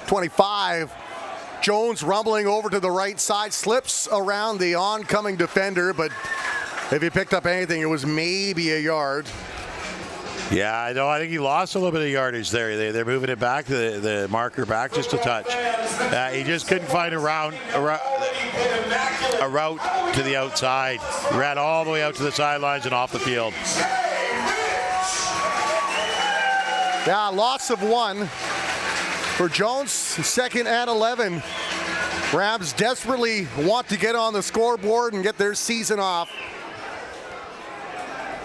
25. Jones rumbling over to the right side, slips around the oncoming defender, but if he picked up anything, it was maybe a yard. Yeah, I know. I think he lost a little bit of yardage there. They're moving it back, the marker back just a touch. He just couldn't find a route to the outside. He ran all the way out to the sidelines and off the field. Yeah, loss of 1 for Jones, 2nd and 11. Rams desperately want to get on the scoreboard and get their season off.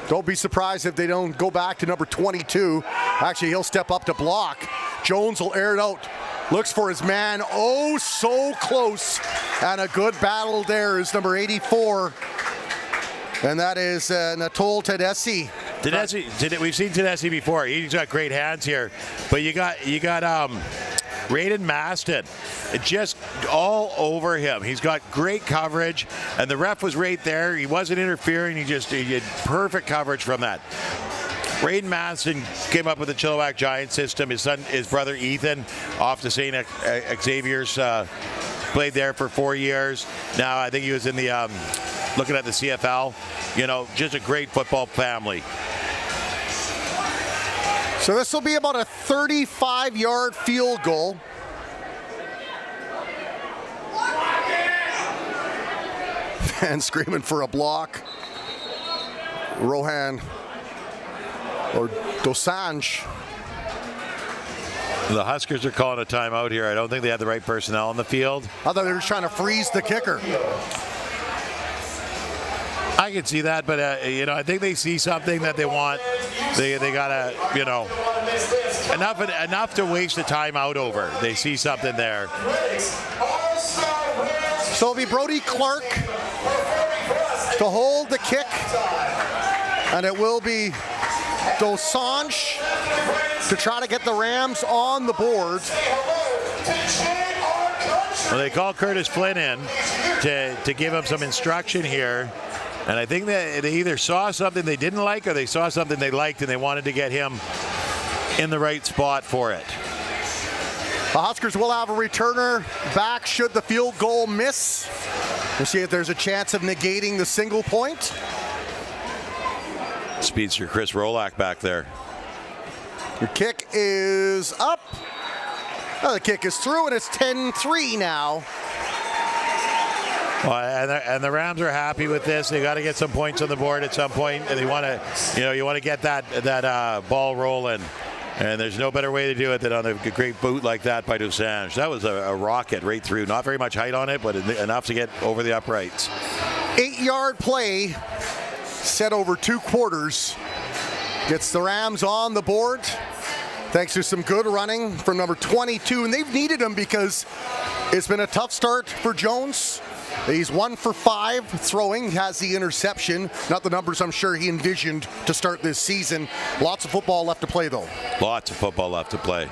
Don't be surprised if they don't go back to number 22. Actually, he'll step up to block. Jones will air it out. Looks for his man. Oh, so close. And a good battle there is number 84. And that is Natol Tedeschi. We've seen Tedeschi before. He's got great hands here. But you got Raiden Maston, just all over him. He's got great coverage, and the ref was right there. He wasn't interfering. He had perfect coverage from that. Raiden Maston came up with the Chilliwack Giants system. His brother Ethan, off to St. Xavier's, played there for 4 years. Now I think he was in the looking at the CFL. You know, just a great football family. So this will be about a 35-yard field goal. And screaming for a block. Rohan or Dosanjh. The Huskers are calling a timeout here. I don't think they had the right personnel on the field. I thought they were trying to freeze the kicker. I can see that, but I think they see something that they want. They gotta, enough to waste a timeout over. They see something there. So it'll be Brody Clark to hold the kick, and it will be Dosanjh to try to get the Rams on the board. Well, they call Curtis Flynn in to give him some instruction here. And I think that they either saw something they didn't like or they saw something they liked and they wanted to get him in the right spot for it. The Huskers will have a returner back should the field goal miss. We'll see if there's a chance of negating the single point. Speedster Chris Rolak back there. Your kick is up. Oh, the kick is through, and it's 10-3 now. And the Rams are happy with this. They got to get some points on the board at some point, and they want to, you want to get that ball rolling. And there's no better way to do it than on a great boot like that by Dusange. That was a rocket right through. Not very much height on it, but enough to get over the uprights. 8-yard play set over 2 quarters. Gets the Rams on the board. Thanks to some good running from number 22. And they've needed him because it's been a tough start for Jones. He's 1 for 5 throwing, has the interception. Not the numbers I'm sure he envisioned to start this season. Lots of football left to play, though. Lots of football left to play.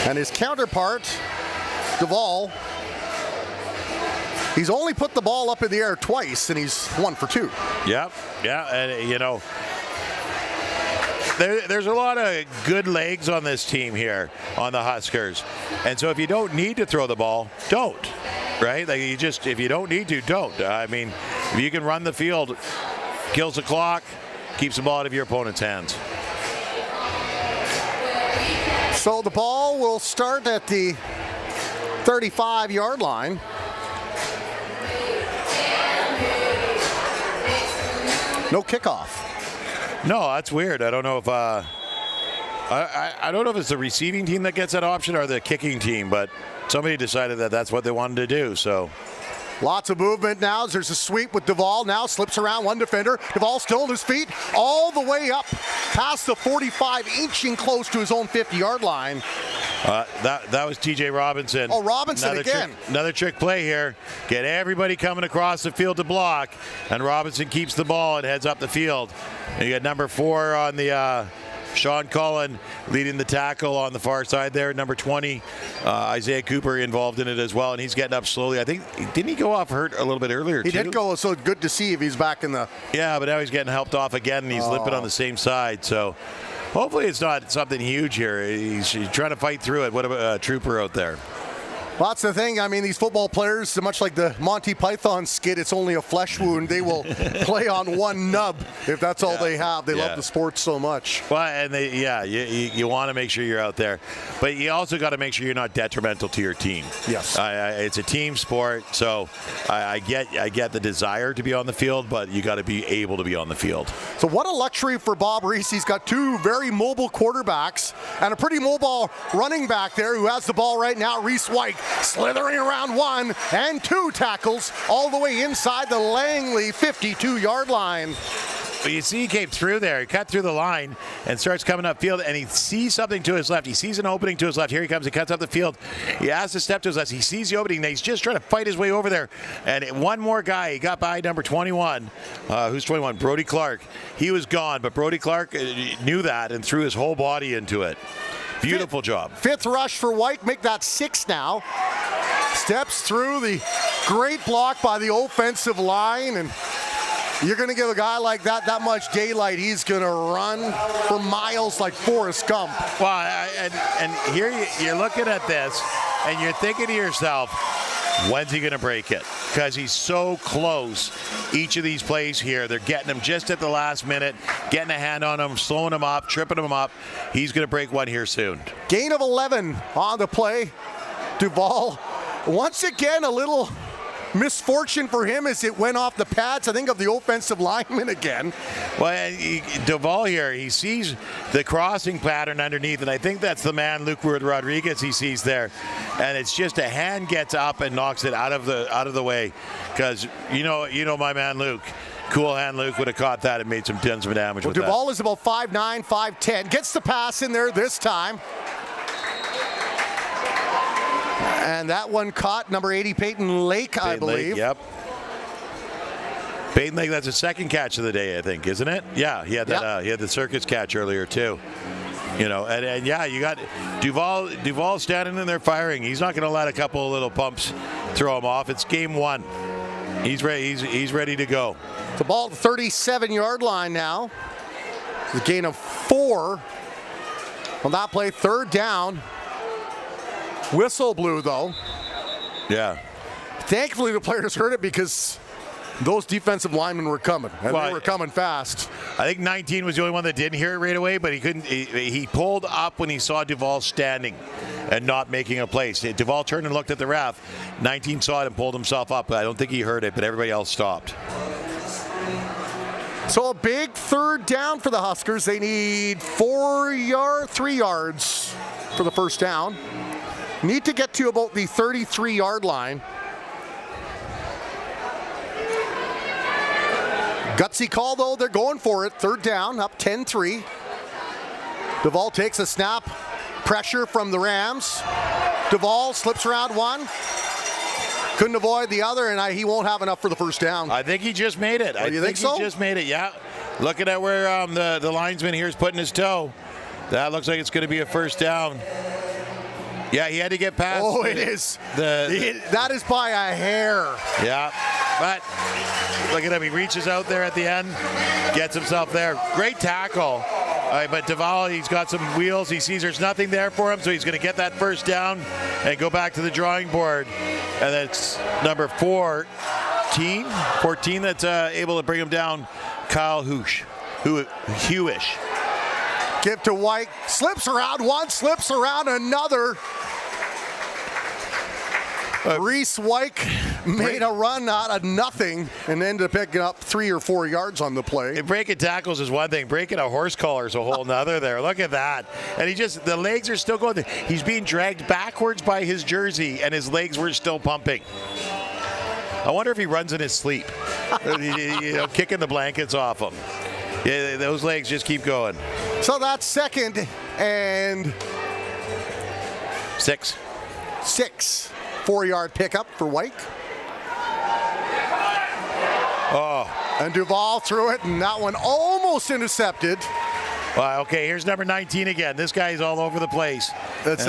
And his counterpart, Duvall, he's only put the ball up in the air twice, and he's 1 for 2. Yep, yeah, and there's a lot of good legs on this team here on the Huskers. And so if you don't need to throw the ball, don't. Right? Like if you don't need to, don't. I mean, if you can run the field, kills the clock, keeps the ball out of your opponent's hands. So the ball will start at the 35-yard line. No kickoff. No, that's weird. I don't know if I don't know if it's the receiving team that gets that option or the kicking team, but somebody decided that that's what they wanted to do. So lots of movement now. There's a sweep with Duvall. Now slips around one defender. Duvall still on his feet all the way up past the 45, inching close to his own 50-yard line. That was T.J. Robinson. Oh, Robinson again. Another trick play here. Get everybody coming across the field to block, and Robinson keeps the ball and heads up the field. And you got number 4 on the Sean Cullen leading the tackle on the far side there. Number 20, Isaiah Cooper involved in it as well, and he's getting up slowly. I think, didn't he go off hurt a little bit earlier, He did go, so good to see if he's back in the... Yeah, but now he's getting helped off again, and he's limping on the same side. So hopefully it's not something huge here. He's trying to fight through it. What about a trooper out there? Well, that's the thing. I mean, these football players, much like the Monty Python skit, it's only a flesh wound. They will play on one nub if that's all they have. They love the sport so much. Well, and you want to make sure you're out there, but you also got to make sure you're not detrimental to your team. Yes. It's a team sport, so I get the desire to be on the field, but you got to be able to be on the field. So what a luxury for Bob Reese. He's got 2 very mobile quarterbacks and a pretty mobile running back there who has the ball right now, Reese White. Slithering around 1 and 2 tackles all the way inside the Langley 52-yard line. But you see he came through there. He cut through the line and starts coming upfield, and he sees something to his left. He sees an opening to his left. Here he comes. He cuts up the field. He has to step to his left. He sees the opening. Now he's just trying to fight his way over there. And one more guy. He got by number 21. Who's 21? Brody Clark. He was gone, but Brody Clark knew that and threw his whole body into it. Beautiful job. 5th rush for White. Make that 6 now. Steps through the great block by the offensive line, and you're going to give a guy like that much daylight, he's going to run for miles like Forrest Gump. Well, and here you're looking at this, and you're thinking to yourself, when's he going to break it? Because he's so close. Each of these plays here, they're getting him just at the last minute, getting a hand on him, slowing him up, tripping him up. He's going to break one here soon. Gain of 11 on the play. Duvall, once again, a little misfortune for him as it went off the pads, I think, of the offensive lineman again. Well, Duvall here, he sees the crossing pattern underneath, and I think that's the man, Luke Rodriguez, he sees there. And it's just a hand gets up and knocks it out of the way. Because you know my man Luke. Cool hand Luke would have caught that and made some tons of damage with that. Duvall is about 5'9", 5'10". Gets the pass in there this time. And that one caught number 80, Peyton Lake, I believe. Lake, yep. Peyton Lake, that's his 2nd catch of the day, I think, isn't it? Yeah, he had that. He had the circus catch earlier too. And yeah, you got Duvall standing in there firing. He's not going to let a couple of little pumps throw him off. It's game 1. He's ready. He's ready to go. The ball at the 37-yard line now. The gain of 4 on that play. 3rd down. Whistle blew, though. Yeah. Thankfully, the players heard it because those defensive linemen were coming, and Well, they were coming fast. I think 19 was the only one that didn't hear it right away, but he couldn't. He pulled up when he saw Duval standing and not making a play. Duval turned and looked at the ref. 19 saw it and pulled himself up. I don't think he heard it, but everybody else stopped. So a big third down for the Huskers. They need 3 yards for the first down. Need to get to about the 33-yard line. Gutsy call, though. They're going for it. Third down, up 10-3. Duval takes a snap. Pressure from the Rams. Duval slips around one. Couldn't avoid the other, and he won't have enough for the first down. I think he just made it. You think so? He just made it, yeah. Looking at where the linesman here is putting his toe. That looks like it's going to be a first down. Yeah, he had to get past. Oh, it is. That is by a hair. Yeah, but look at him. He reaches out there at the end, gets himself there. Great tackle. But Duval, he's got some wheels. He sees there's nothing there for him, so he's going to get that first down and go back to the drawing board. And that's number 14 that's able to bring him down, Kyle Hewish. Give to White. Slips around one, slips around another. Reese White made a run out of nothing and ended up picking up 3 or 4 yards on the play. Breaking tackles is one thing. Breaking a horse collar is a whole nother there. Look at that. And the legs are still going. He's being dragged backwards by his jersey, and his legs were still pumping. I wonder if he runs in his sleep. Kicking the blankets off him. Yeah, those legs just keep going. So that's 2nd and 6. 4-yard pickup for White. Oh. And Duval threw it, and that one almost intercepted. Well, okay, here's number 19 again. This guy's all over the place. That's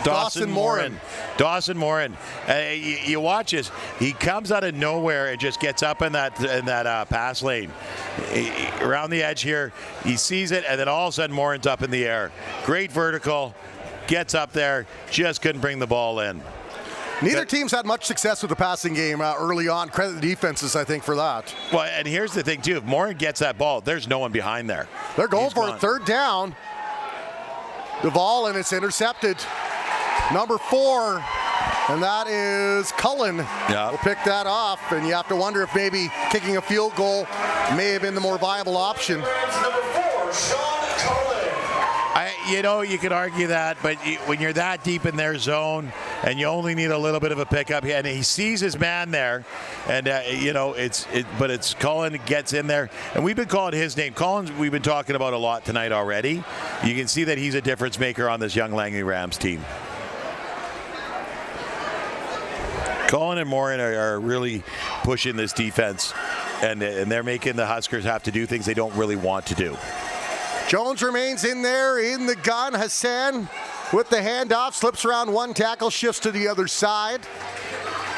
Dawson Morin. Dawson Morin. You watch this. He comes out of nowhere and just gets up in that pass lane. Around the edge here, he sees it, and then all of a sudden Morin's up in the air. Great vertical. Gets up there. Just couldn't bring the ball in. Neither team's had much success with the passing game early on. Credit the defenses, I think, for that. Well, and here's the thing, too. If Morin gets that ball, there's no one behind there. They're going for it. Third down. Duval, and it's intercepted. Number 4, and that is Cullen. Yeah. Will pick that off, and you have to wonder if maybe kicking a field goal may have been the more viable option. Number 4, Sean Cullen. You could argue that, but when you're that deep in their zone and you only need a little bit of a pickup, and he sees his man there, and but it's Cullen gets in there, and we've been calling his name. Cullen's we've been talking about a lot tonight already. You can see that he's a difference maker on this young Langley Rams team. Cullen and Morin are really pushing this defense, and they're making the Huskers have to do things they don't really want to do. Jones remains in there in the gun. Hassan with the handoff, slips around one tackle, shifts to the other side,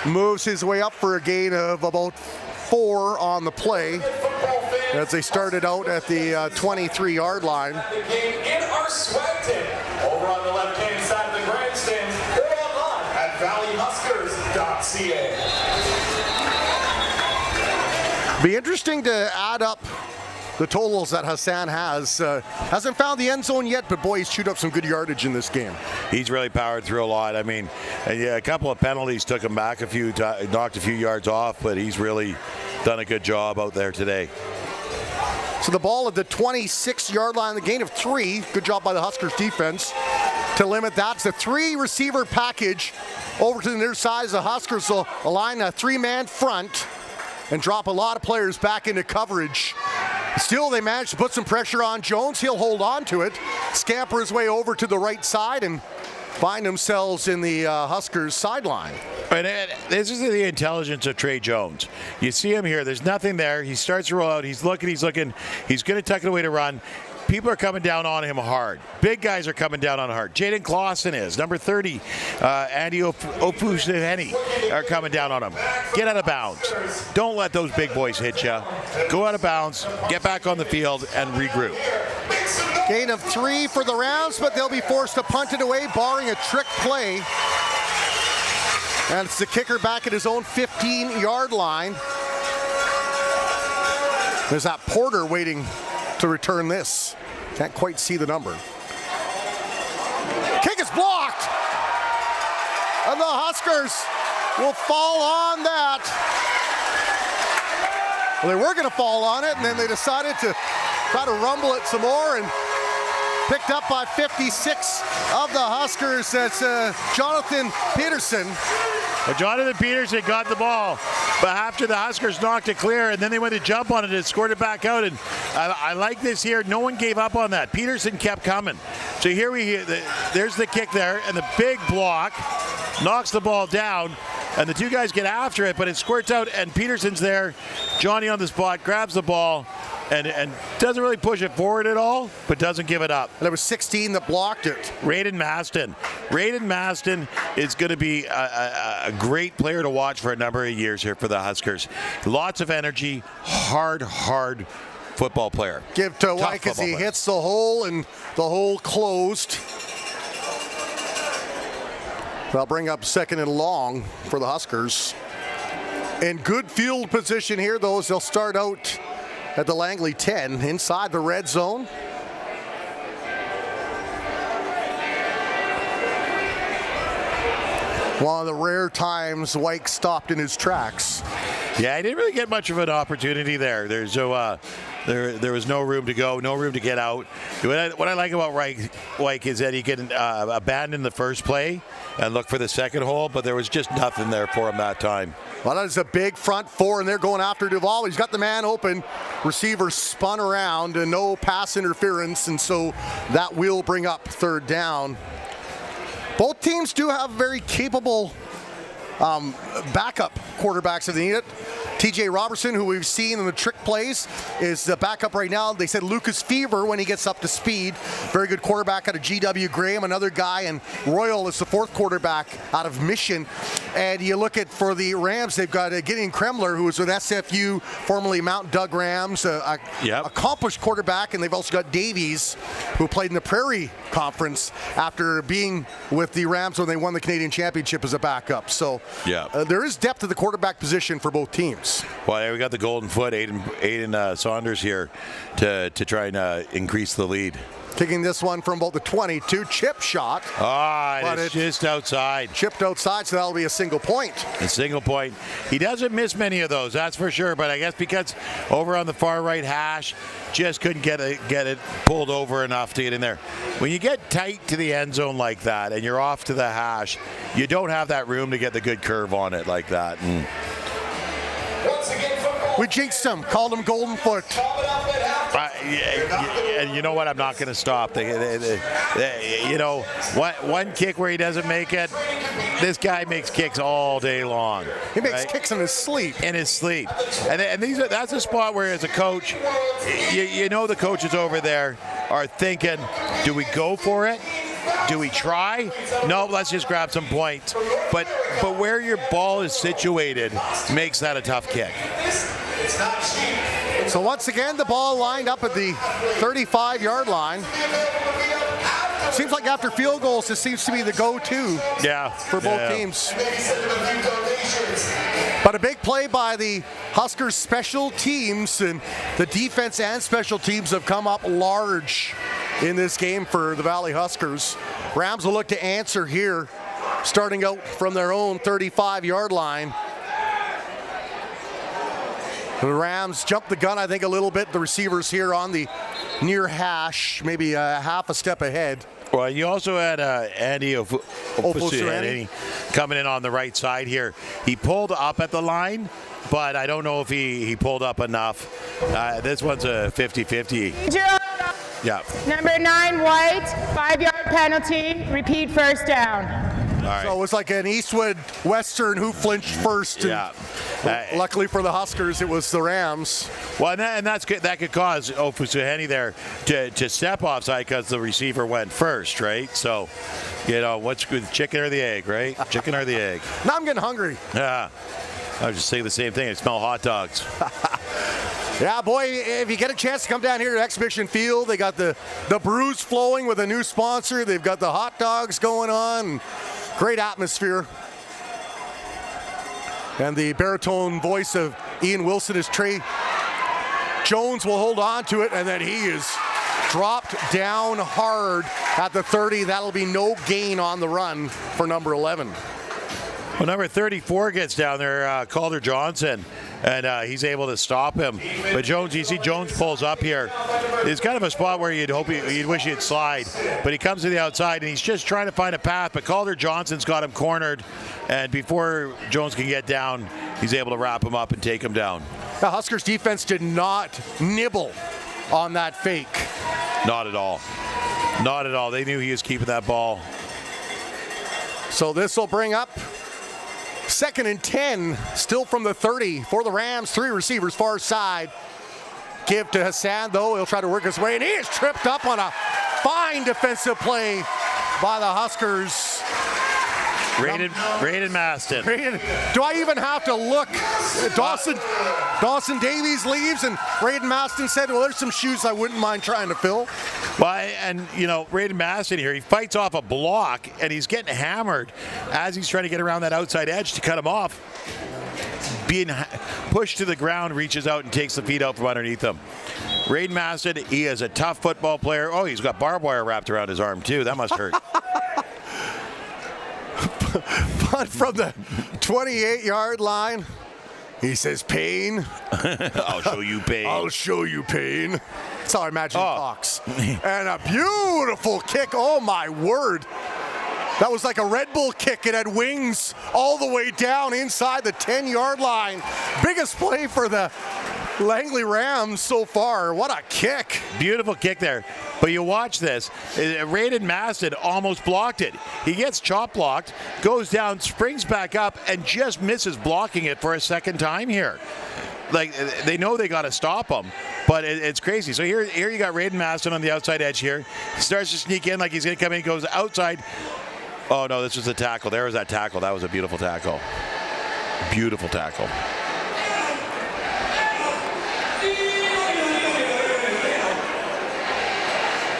moves his way up for a gain of about 4 on the play as they started out at the 23-yard line. The game in our Swagton, over on the left-hand side of the grandstand, or online at valleyhuskers.ca. Be interesting to add up the totals that Hassan has. Hasn't found the end zone yet, but boy, he's chewed up some good yardage in this game. He's really powered through a lot. I mean, a couple of penalties took him back knocked a few yards off, but he's really done a good job out there today. So the ball at the 26-yard line, the gain of 3. Good job by the Huskers defense to limit that. It's a 3-receiver package over to the near side. The Huskers will align a 3-man front and drop a lot of players back into coverage. Still, they managed to put some pressure on Jones. He'll hold on to it, scamper his way over to the right side, and find themselves in the Huskers sideline. And this is the intelligence of Trey Jones. You see him here. There's nothing there. He starts to roll out. He's looking. He's going to tuck it away to run. People are coming down on him hard. Big guys are coming down on hard. Jaden Clausen is. Number 30, Andy Opusaheni are coming down on him. Get out of bounds. Don't let those big boys hit you. Go out of bounds, get back on the field, and regroup. Gain of 3 for the Rams, but they'll be forced to punt it away, barring a trick play. And it's the kicker back at his own 15-yard line. There's that Porter waiting to return this. Can't quite see the number. Kick is blocked. And the Huskers will fall on that. Well, they were going to fall on it, and then they decided to try to rumble it some more, and picked up by 56 of the Huskers. That's Jonathan Peterson. Well, Jonathan Peterson got the ball, but after the Huskers knocked it clear, and then they went to jump on it and scored it back out. And I like this here. No one gave up on that. Peterson kept coming. So here there's the kick there, and the big block knocks the ball down, and the two guys get after it, but it squirts out, and Peterson's there. Johnny on the spot, grabs the ball, and doesn't really push it forward at all, but doesn't give it up. And there was 16 that blocked it. Raiden Maston. Raiden Maston is going to be a great player to watch for a number of years here for the Huskers. Lots of energy, hard football player. Give to Wyke as he hits the hole, and the hole closed. They'll bring up second and long for the Huskers. In good field position here, though, as they'll start out at the Langley 10 inside the red zone. One of the rare times Wyke stopped in his tracks. Yeah, he didn't really get much of an opportunity there. There's no, there was no room to go, no room to get out. What I like about Wyke is that he can abandon the first play and look for the second hole, but there was just nothing there for him that time. Well, that is a big front four, and they're going after Duvall. He's got the man open. Receiver spun around, and no pass interference, and so that will bring up third down. Both teams do have very capable backup quarterbacks if they need it. TJ Robertson, who we've seen in the trick plays, is the backup right now. They said Lucas Fever when he gets up to speed. Very good quarterback out of GW Graham, another guy, and Royal is the fourth quarterback out of Mission. And you look at, for the Rams, they've got Gideon Kremler, who was with SFU, formerly Mount Doug Rams, accomplished quarterback, and they've also got Davies, who played in the Prairie Conference after being with the Rams when they won the Canadian Championship as a backup. So there is depth at the quarterback position for both teams. Well, we got the golden foot, Aiden Saunders here to try and increase the lead. Kicking this one from about the 22, chip shot. But it's just outside. Chipped outside, so that'll be a single point. A single point. He doesn't miss many of those, that's for sure, but I guess because over on the far right hash, just couldn't get it pulled over enough to get in there. When you get tight to the end zone like that and you're off to the hash, you don't have that room to get the good curve on it like that. We jinxed him, called him Golden Foot. And you know what? I'm not going to stop. One kick where he doesn't make it, this guy makes kicks all day long. He makes kicks in his sleep. In his sleep. And that's a spot where, as a coach, you know the coaches over there are thinking, do we go for it? Do we try? No, let's just grab some points. But where your ball is situated makes that a tough kick. So once again, the ball lined up at the 35-yard line. Seems like after field goals, this seems to be the go-to for both teams. But a big play by the Huskers special teams, and the defense and special teams have come up large in this game for the Valley Huskers. Rams will look to answer here, starting out from their own 35-yard line. The Rams jumped the gun, I think, a little bit. The receivers here on the near hash, maybe half a step ahead. Well, you also had Andy Ofosuhene coming in on the right side here. He pulled up at the line, but I don't know if he pulled up enough. This one's a 50-50. Yeah. Number 9, White, 5-yard penalty, repeat first down. Right. So it was like an Eastwood Western who flinched first. Luckily for the Huskers, it was the Rams. Well, and that's good. That could cause Ofosuhene there to step offside because the receiver went first, right? So, what's good, chicken or the egg, right? Chicken or the egg? Now I'm getting hungry. Yeah. I was just saying the same thing. I smell hot dogs. Yeah, boy, if you get a chance to come down here to Exhibition Field, they got the brews flowing with a new sponsor. They've got the hot dogs going on. Great atmosphere. And the baritone voice of Ian Wilson is Trey Jones will hold on to it, and then he is dropped down hard at the 30. That'll be no gain on the run for number 11. Well, number 34 gets down there, Calder Johnson, and he's able to stop him. But Jones, you see Jones pulls up here. It's kind of a spot where you'd wish he'd slide, but he comes to the outside and he's just trying to find a path. But Calder Johnson's got him cornered, and before Jones can get down, he's able to wrap him up and take him down. The Huskers defense did not nibble on that fake. Not at all. Not at all. They knew he was keeping that ball. So this will bring up 2nd and 10, still from the 30 for the Rams. 3 receivers far side. Give to Hassan, though. He'll try to work his way, and he is tripped up on a fine defensive play by the Huskers. Braden Maston. Do I even have to look? Dawson Davies leaves, and Braden Maston said, well, there's some shoes I wouldn't mind trying to fill. Well, and, you know, Braden Maston here, he fights off a block, and he's getting hammered as he's trying to get around that outside edge to cut him off. Being pushed to the ground, reaches out and takes the feet out from underneath him. Braden Maston, he is a tough football player. Oh, he's got barbed wire wrapped around his arm, too. That must hurt. But from the 28-yard line, he says, Payne. I'll show you pain. I'll show you pain. That's how I imagine he talks. And a beautiful kick. Oh, my word. That was like a Red Bull kick. It had wings all the way down inside the 10-yard line. Biggest play for the Langley Rams so far. What a kick. Beautiful kick there. But you watch this. Braden Maston almost blocked it. He gets chop blocked, goes down, springs back up, and just misses blocking it for a second time here. Like, they know they got to stop him, but it's crazy. So here you got Braden Maston on the outside edge here. He starts to sneak in like he's going to come in, goes outside. Oh, no, this was a tackle. There was that tackle. That was a beautiful tackle. Beautiful tackle.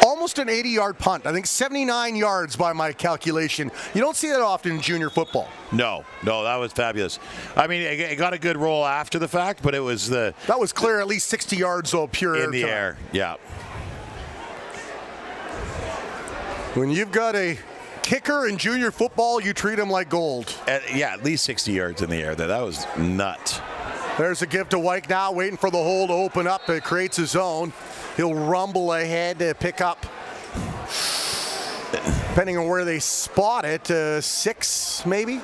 Almost an 80-yard punt. I think 79 yards by my calculation. You don't see that often in junior football. No, that was fabulous. I mean, it got a good roll after the fact, but it was the... That was clear, at least 60 yards, though, pure in the air, yeah. When you've got a kicker in junior football, you treat him like gold. At least 60 yards in the air there. That was nuts. There's a give to White now, waiting for the hole to open up. It creates his own. He'll rumble ahead to pick up, depending on where they spot it, 6 maybe?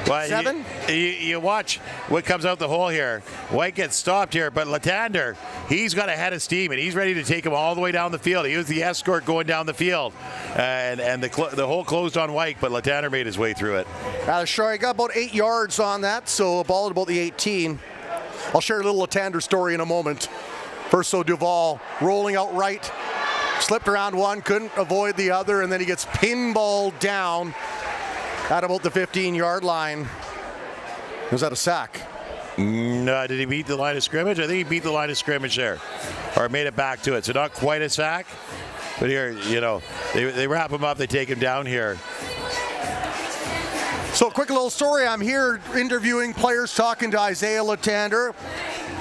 Well, 7? You watch what comes out the hole here. White gets stopped here, but Latander, he's got a head of steam, and he's ready to take him all the way down the field. He was the escort going down the field, and the hole closed on White, but Latander made his way through it. Sure, I got about 8 yards on that, so a ball at about the 18. I'll share a little Latander story in a moment. First, so Duval rolling out right, slipped around one, couldn't avoid the other, and then he gets pinballed down at about the 15-yard line. Was that a sack? No, did he beat the line of scrimmage? I think he beat the line of scrimmage there, or made it back to it. So not quite a sack, but here, you know, they wrap him up, they take him down here. So a quick little story. I'm here interviewing players, talking to Isaiah Latander,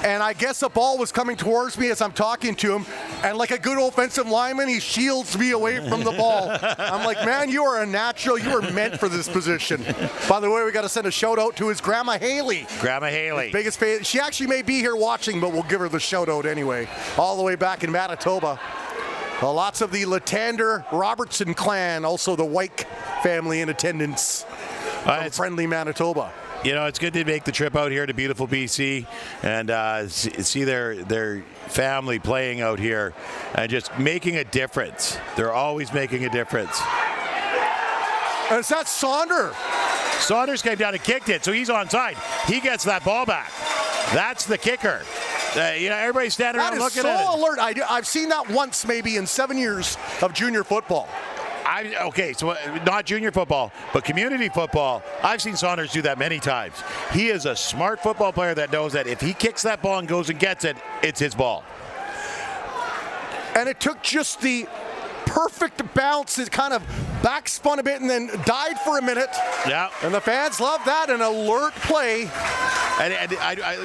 and I guess a ball was coming towards me as I'm talking to him, and like a good offensive lineman, he shields me away from the ball. I'm like, man, you are a natural. You are meant for this position. By the way, we got to send a shout out to his grandma Haley. Grandma Haley. Biggest fan. She actually may be here watching, but we'll give her the shout out anyway. All the way back in Manitoba. Well, lots of the Latander Robertson clan, also the White family in attendance. From friendly Manitoba. You know, it's good to make the trip out here to beautiful BC and see their family playing out here and just making a difference. They're always making a difference. And it's that Saunders came down and kicked it, so he's onside. He gets that ball back. That's the kicker. You know, everybody's standing around looking at it. That is so alert. I've seen that once maybe in 7 years of junior football. Okay, so not junior football, but community football. I've seen Saunders do that many times. He is a smart football player that knows that if he kicks that ball and goes and gets it, it's his ball. And it took just the perfect bounce. It kind of backspun a bit and then died for a minute. Yeah. And the fans love that, an alert play. And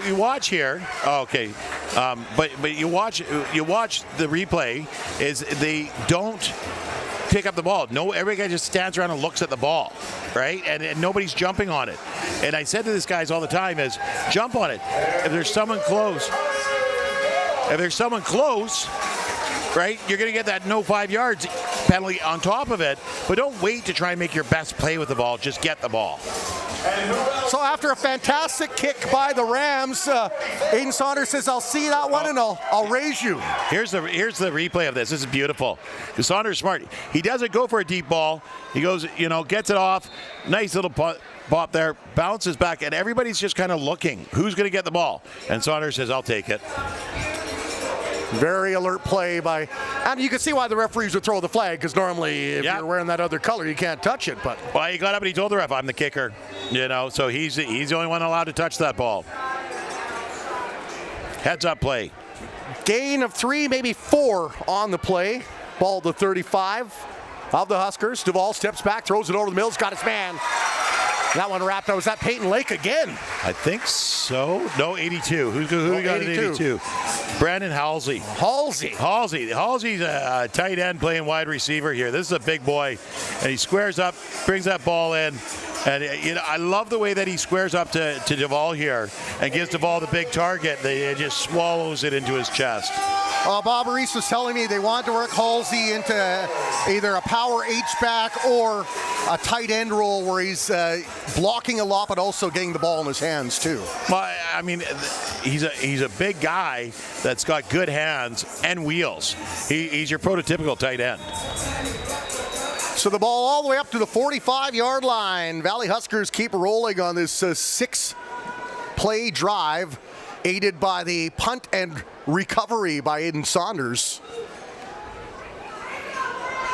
you watch here. Oh, okay. But you watch the replay, is they don't pick up the ball. No, everybody just stands around and looks at the ball, right? And nobody's jumping on it. And I said to these guys all the time is, jump on it. If there's someone close, right, you're going to get that no 5 yards penalty on top of it. But don't wait to try and make your best play with the ball. Just get the ball. So after a fantastic kick by the Rams, Aiden Saunders says, I'll see that one and I'll raise you. Here's the replay of this. This is beautiful. Because Saunders is smart. He doesn't go for a deep ball. He goes, gets it off. Nice little pop there. Bounces back. And everybody's just kind of looking. Who's going to get the ball? And Saunders says, I'll take it. Very alert play by, and you can see why the referees would throw the flag, because normally if you're wearing that other color, you can't touch it. But well, he got up and he told the ref, I'm the kicker. So he's the only one allowed to touch that ball. Heads up play. Gain of 3, maybe 4 on the play. Ball to 35 of the Huskers. Duvall steps back, throws it over the middle, got his man. That one wrapped up. Was that Peyton Lake again? I think so. No, 82. Who got 82? Brandon Halsey. Halsey's a tight end playing wide receiver here. This is a big boy, and he squares up, brings that ball in. And I love the way that he squares up to Duvall here and gives Duvall the big target. It just swallows it into his chest. Bob Reese was telling me they want to work Halsey into either a power H-back or a tight end role where he's blocking a lot but also getting the ball in his hands too. Well, I mean, he's a big guy that's got good hands and wheels. He's your prototypical tight end. So the ball all the way up to the 45-yard line. Valley Huskers keep rolling on this 6-play drive, aided by the punt and recovery by Aiden Saunders.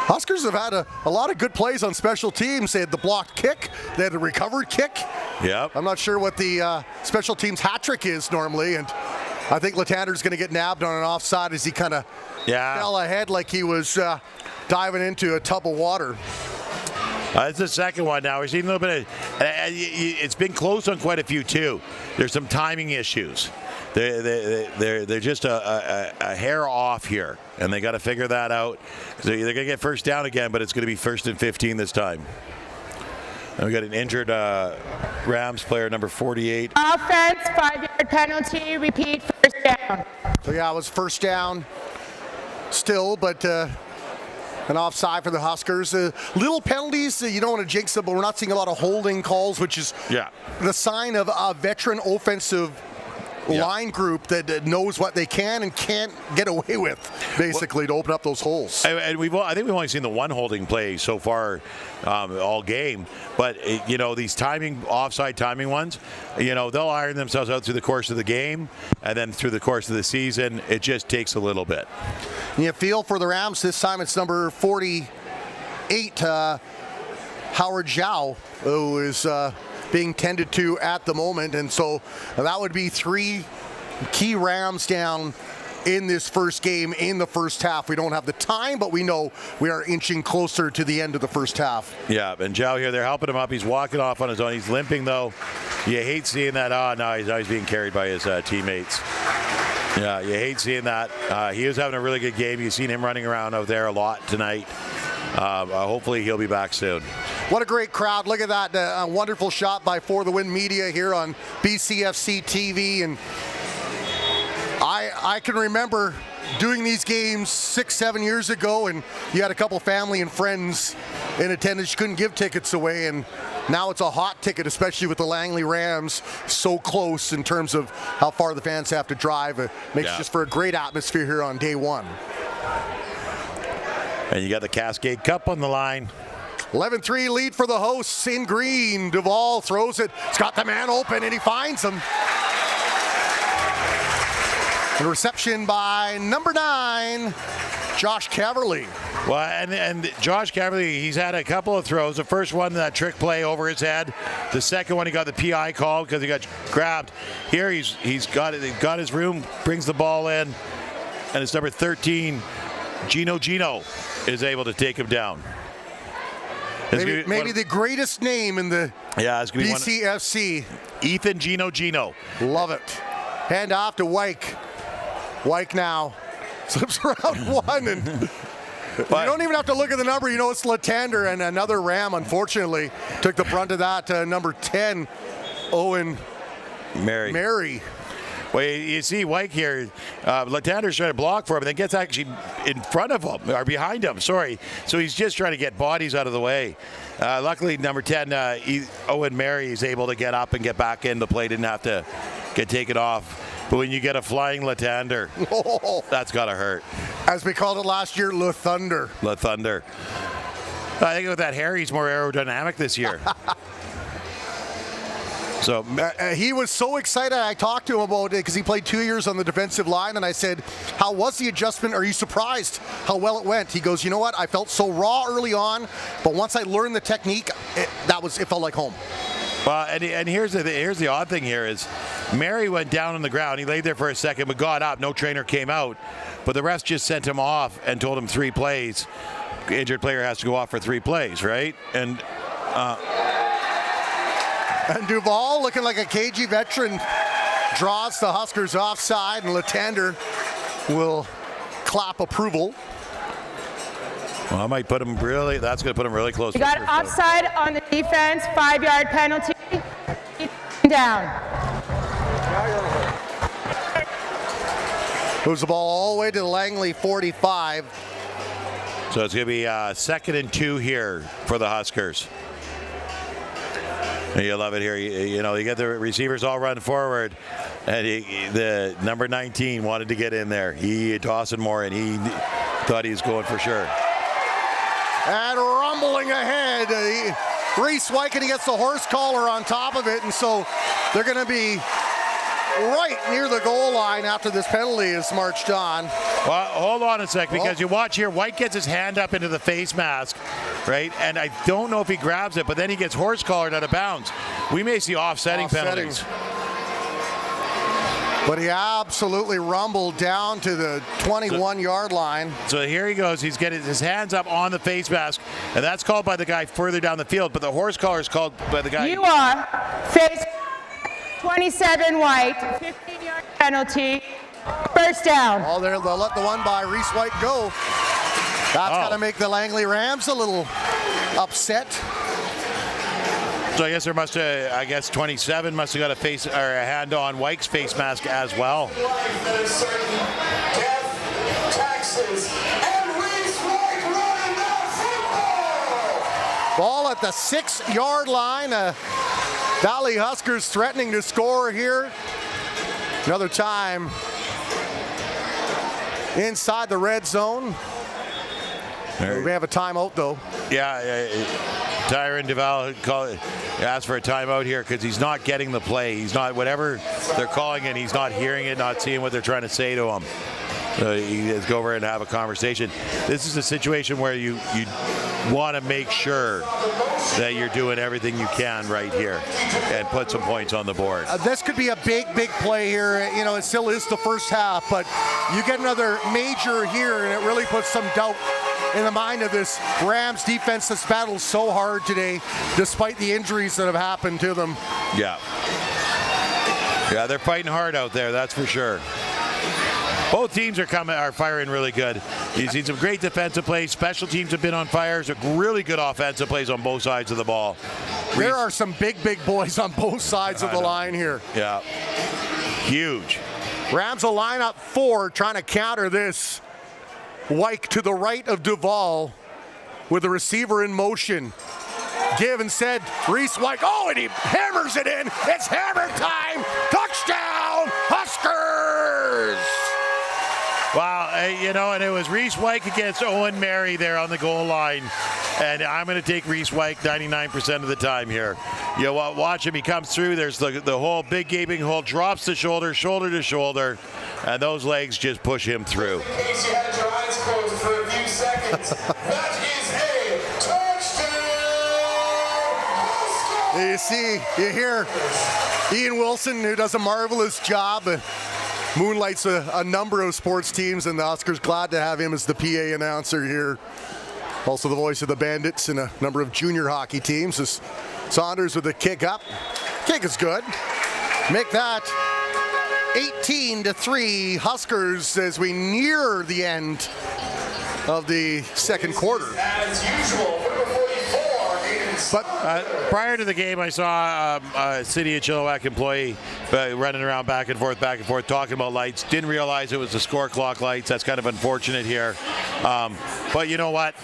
Huskers have had a lot of good plays on special teams. They had the blocked kick. They had the recovered kick. Yep. I'm not sure what the special teams hat trick is normally, and I think Latander's going to get nabbed on an offside as he kind of fell ahead like he was diving into a tub of water. It's the second one now. We're seeing a little bit of, it's been close on quite a few too. There's some timing issues. They're just a hair off here, and they got to figure that out. They're going to get first down again, but it's going to be 1st and 15 this time. And we got an injured Rams player, number 48. Offense, 5-yard penalty, repeat, first down. So yeah, it was first down still, but an offside for the Huskers. Little penalties, you don't want to jinx them, but we're not seeing a lot of holding calls, which is the sign of a veteran offensive line group that knows what they can and can't get away with, basically, to open up those holes. And I think we've only seen the one holding play so far all game, but these offside timing ones, they'll iron themselves out through the course of the game, and then through the course of the season, it just takes a little bit. You feel for the Rams, this time it's number 48, Howard Zhao, who is being tended to at the moment, and so that would be 3 key Rams down in this first game in the first half. We don't have the time, but we know we are inching closer to the end of the first half. Yeah, and Zhao here, they're helping him up. He's walking off on his own. He's limping, though. You hate seeing that. He's being carried by his teammates. Yeah, you hate seeing that. He was having a really good game. You've seen him running around out there a lot tonight. Hopefully he'll be back soon. What a great crowd. Look at that wonderful shot by For the Win Media here on BCFC TV. And I can remember doing these games 6-7 years ago, and you had a couple family and friends in attendance. You couldn't give tickets away, and now it's a hot ticket, especially with the Langley Rams so close in terms of how far the fans have to drive. It makes just for a great atmosphere here on day one. And you got the Cascade Cup on the line. 11-3 lead for the hosts in green. Duvall throws it. He's got the man open, and he finds him. The reception by number 9, Josh Caverly. Well, and Josh Caverly, he's had a couple of throws. The first one, that trick play over his head. The second one, he got the PI called because he got grabbed. Here, he's got his room, brings the ball in, and it's number 13, Gino is able to take him down. Maybe the greatest name in the BCFC. Ethan Gino. Love it. Hand off to Wyke. Wyke now slips around one, and you don't even have to look at the number. You know it's Latander, and another Ram, unfortunately, took the brunt of that. Number 10, Owen Mary. Well, you see Wyke here, Latander's trying to block for him, and then gets actually in front of him, or behind him, sorry. So he's just trying to get bodies out of the way. Luckily, number 10, Owen Mary, is able to get up and get back in the play, didn't have to get taken off. But when you get a flying Latander, that's got to hurt. As we called it last year, Le Thunder. Le Thunder. I think with that hair, he's more aerodynamic this year. So he was so excited. I talked to him about it because he played 2 years on the defensive line, and I said, how was the adjustment? Are you surprised how well it went? He goes, you know what? I felt so raw early on, but once I learned the technique, it felt like home. Well, and here's the odd thing here is Mary went down on the ground. He laid there for a second, but got up. No trainer came out. But the rest just sent him off and told him 3 plays. Injured player has to go off for 3 plays, right? And Duval, looking like a cagey veteran, draws the Huskers offside, and Latander will clap approval. Well, I might put him really, that's going to put him really close. You got offside on the defense, 5-yard penalty. Down. Moves the ball all the way to the Langley 45. So it's going to be 2nd and 2 here for the Huskers. You love it here. You know, you get the receivers all run forward, and the number 19 wanted to get in there. Dawson Moore, and he thought he was going for sure. And rumbling ahead, Reese Wyke, and he gets the horse collar on top of it, and so they're going to be right near the goal line after this penalty is marched on. Well, hold on a sec, because you watch here, Wyke gets his hand up into the face mask, right? And I don't know if he grabs it, but then he gets horse collared out of bounds. We may see offsetting penalties. But he absolutely rumbled down to the 21-yard line. So here he goes. He's getting his hands up on the face mask, and that's called by the guy further down the field. But the horse collar is called by the guy. You are face 27 White, 15-yard penalty, first down. Oh, they'll let the one by Reese Wyke go. That's got to make the Langley Rams a little upset. So I guess there must have, 27 must have got a face or a hand on Wyke's face mask as well. Ball at the 6-yard line. Valley Huskers threatening to score here. Another time inside the red zone. We have a timeout though. Yeah, Tyron Duval asked for a timeout here because he's not getting the play. He's not, whatever they're calling it, he's not hearing it, not seeing what they're trying to say to him. So he has to go over and have a conversation. This is a situation where you want to make sure that you're doing everything you can right here and put some points on the board. This could be a big play here. You know, it still is the first half, but you get another major here, and it really puts some doubt in the mind of this Rams defense that's battled so hard today, despite the injuries that have happened to them. Yeah, they're fighting hard out there, that's for sure. Both teams are firing really good. You've seen some great defensive plays. Special teams have been on fire. Some really good offensive plays on both sides of the ball. There are some big boys on both sides of the line here. Yeah, huge. Rams will line up 4 trying to counter this. Wyke to the right of Duval with the receiver in motion. Give and said, Reese Wyke. Oh, and he hammers it in. It's hammer time. Touchdown, Huskers! Wow, and it was Reese Wyke against Owen Mary there on the goal line. And I'm going to take Reese Wyke 99% of the time here. You watch him, he comes through, there's the whole big gaping hole, drops the shoulder to shoulder, and those legs just push him through. In case you had your eyes closed for a few seconds, that is a touchdown! You see, you hear Ian Wilson, who does a marvelous job, moonlights a number of sports teams, and the Huskers glad to have him as the PA announcer here. Also the voice of the Bandits and a number of junior hockey teams. As Saunders with a kick up. Kick is good. Make that 18-3 Huskers as we near the end of the second quarter. As usual, number 44 is... But prior to the game, I saw a City of Chilliwack employee running around back and forth, talking about lights. Didn't realize it was the score clock lights. That's kind of unfortunate here. But you know what?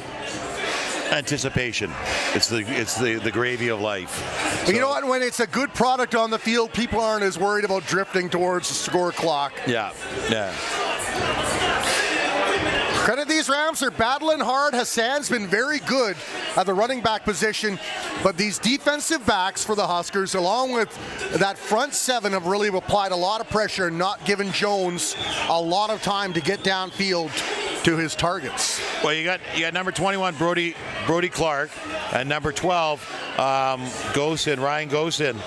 Anticipation. It's the gravy of life. But you know what? When it's a good product on the field, people aren't as worried about drifting towards the score clock. Yeah. Credit these Rams, they're battling hard. Hassan's been very good at the running back position, but these defensive backs for the Huskers, along with that front seven, have really applied a lot of pressure and not given Jones a lot of time to get downfield to his targets. Well, you got number 21 Brody Clark and number 12 Ryan Gosen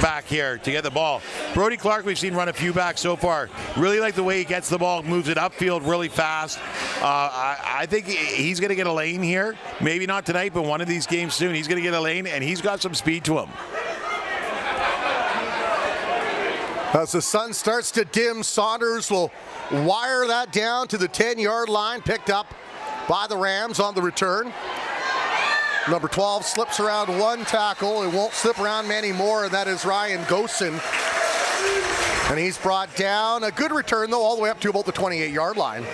back here to get the ball. Brody Clark, we've seen run a few backs so far. Really like the way he gets the ball, moves it upfield really fast. I think he's going to get a lane here. Maybe not tonight, but one of these games soon. He's going to get a lane, and he's got some speed to him. As the sun starts to dim, Saunders will wire that down to the 10-yard line, picked up by the Rams on the return. Number 12 slips around one tackle. It won't slip around many more, and that is Ryan Gosen. And he's brought down. A good return, though, all the way up to about the 28-yard line.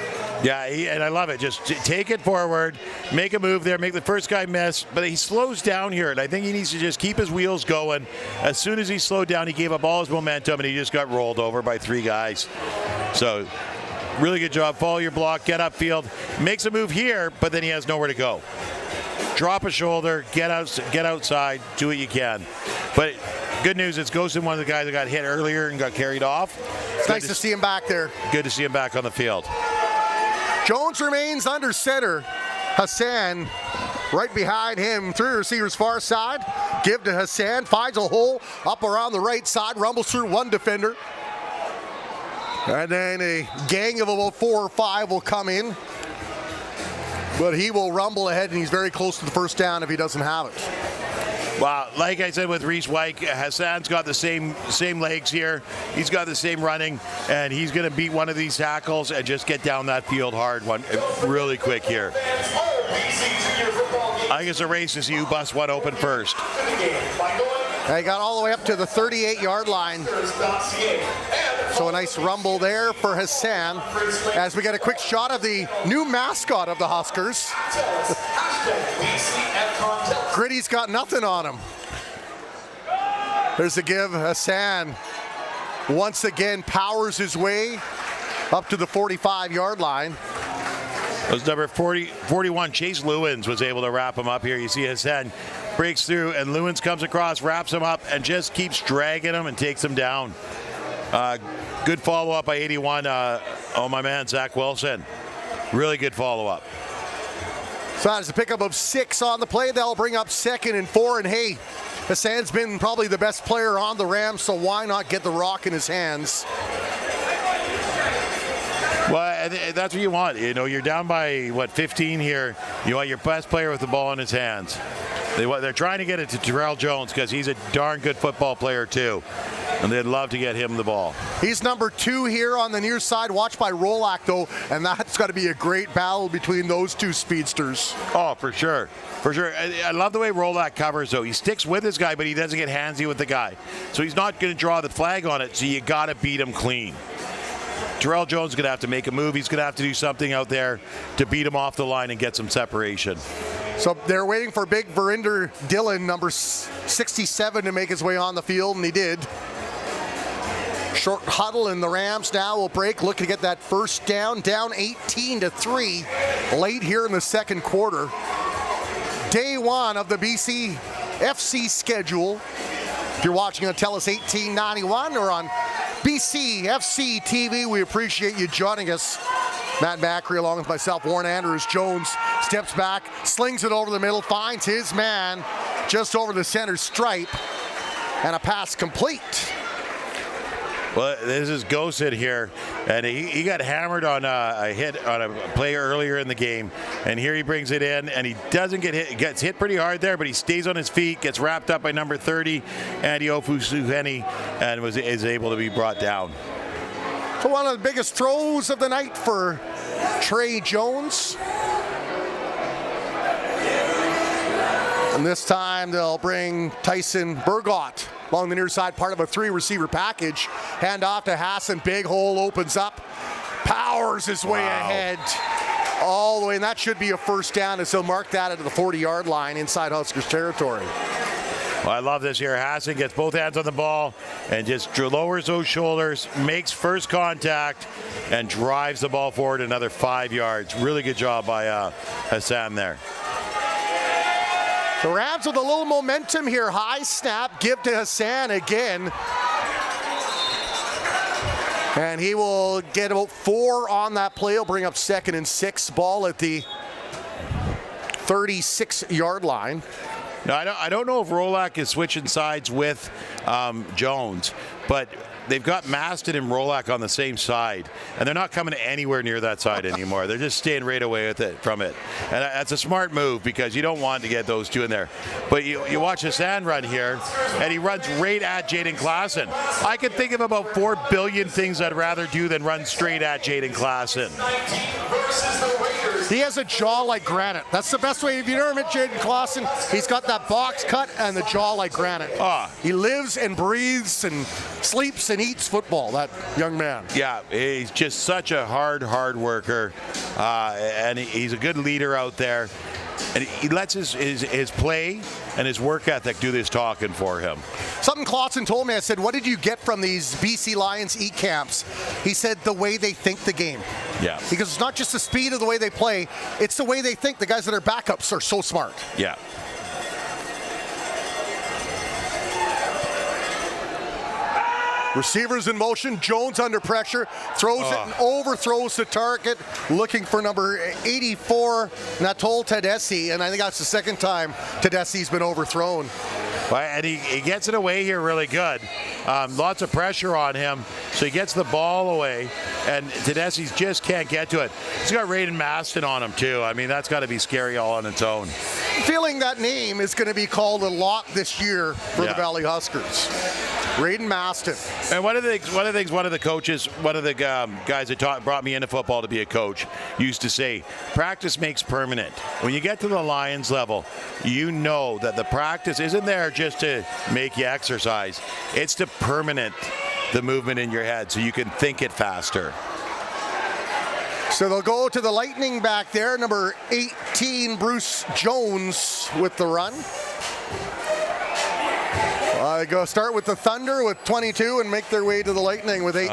Yeah, and I love it. Just take it forward, make a move there, make the first guy miss. But he slows down here, and I think he needs to just keep his wheels going. As soon as he slowed down, he gave up all his momentum, and he just got rolled over by three guys. So, really good job. Follow your block, get upfield. Makes a move here, but then he has nowhere to go. Drop a shoulder, get outside, do what you can. But good news, it's Gosen, one of the guys that got hit earlier and got carried off. It's nice to see him back there. Good to see him back on the field. Jones remains under center. Hassan right behind him, three receivers far side. Give to Hassan, finds a hole up around the right side, rumbles through one defender. And then a gang of about 4 or 5 will come in. But he will rumble ahead, and he's very close to the first down if he doesn't have it. Well, like I said with Reese White, Hassan's got the same legs here. He's got the same running, and he's going to beat one of these tackles and just get down that field hard really quick here. I think it's a race to see who busts one open first. He got all the way up to the 38-yard line. So a nice rumble there for Hassan as we get a quick shot of the new mascot of the Huskers. Gritty's got nothing on him. There's the give. Hassan once again powers his way up to the 45-yard line. It was number 41, Chase Lewins, was able to wrap him up here. You see Hassan breaks through, and Lewins comes across, wraps him up, and just keeps dragging him and takes him down. Good follow-up by 81. My man, Zach Wilson. Really good follow-up. So that's a pickup of 6 on the play. They'll bring up 2nd and 4. And hey, Hassan's been probably the best player on the Rams, so why not get the rock in his hands? Well, that's what you want. You know, you're down by, 15 here. You want your best player with the ball in his hands. They're trying to get it to Terrell Jones because he's a darn good football player, too. And they'd love to get him the ball. He's number 2 here on the near side, watched by Rolak, though, and that's got to be a great battle between those two speedsters. Oh, for sure. For sure. I love the way Rolak covers, though. He sticks with his guy, but he doesn't get handsy with the guy. So he's not going to draw the flag on it, so you got to beat him clean. Terrell Jones is going to have to make a move. He's going to have to do something out there to beat him off the line and get some separation. So they're waiting for big Verinder Dillon, number 67, to make his way on the field, and he did. Short huddle, and the Rams now will break, look to get that first down 18-3 late here in the second quarter. Day 1 of the BC FC schedule. If you're watching on TELUS 1891 or on BC FC TV, we appreciate you joining us. Matt Macri along with myself, Warren Andrews. Jones steps back, slings it over the middle, finds his man just over the center stripe, and a pass complete. Well, this is Gosen here, and he got hammered on a hit on a play earlier in the game, and here he brings it in, and he doesn't get hit. He gets hit pretty hard there, but he stays on his feet, gets wrapped up by number 30, Andy Ofusuheni, and is able to be brought down. So one of the biggest throws of the night for Trey Jones. And this time they'll bring Tyson Burgott along the near side, part of a 3-receiver package. Hand off to Hassan, big hole opens up, powers his way ahead all the way, and that should be a first down as they'll mark that at the 40-yard line inside Huskers territory. Well, I love this here. Hassan gets both hands on the ball and just lowers those shoulders, makes first contact, and drives the ball forward another 5 yards. Really good job by Hassan there. The Rams with a little momentum here. High snap, give to Hassan again. And he will get about 4 on that play. He'll bring up 2nd and 6, ball at the 36-yard line. Now, I don't know if Rolak is switching sides with Jones, but they've got Maston and Rolak on the same side, and they're not coming anywhere near that side anymore. They're just staying right away with it from it. And that's a smart move because you don't want to get those two in there. But you watch Hassan run here, and he runs right at Jaden Klassen. I could think of about 4 billion things I'd rather do than run straight at Jaden Klassen. He has a jaw like granite. That's the best way. If you never met Jaden Klassen, he's got that box cut and the jaw like granite. He lives and breathes and sleeps and eats football, that young man. Yeah, he's just such a hard worker, and he's a good leader out there. And he lets his play and his work ethic do this talking for him. Something Clausen told me, I said, what did you get from these BC Lions E-camps? He said, the way they think the game. Yeah. Because it's not just the speed of the way they play, it's the way they think. The guys that are backups are so smart. Yeah. Receivers in motion, Jones under pressure, throws it and overthrows the target, looking for number 84, Natol Tedeschi, and I think that's the second time Tedeschi's been overthrown. Well, and he gets it away here really good. Lots of pressure on him, so he gets the ball away, and Tedeschi just can't get to it. He's got Raiden Maston on him, too. I mean, that's got to be scary all on its own. Feeling that name is going to be called a lot this year for the Valley Huskers. Raiden Maston. And one of the coaches, one of the guys that brought me into football to be a coach, used to say, practice makes permanent. When you get to the Lions level, you know that the practice isn't there just to make you exercise. It's to permanent the movement in your head so you can think it faster. So they'll go to the Lightning back there, number 18, Bruce Jones with the run. Go start with the Thunder with 22 and make their way to the Lightning with 18.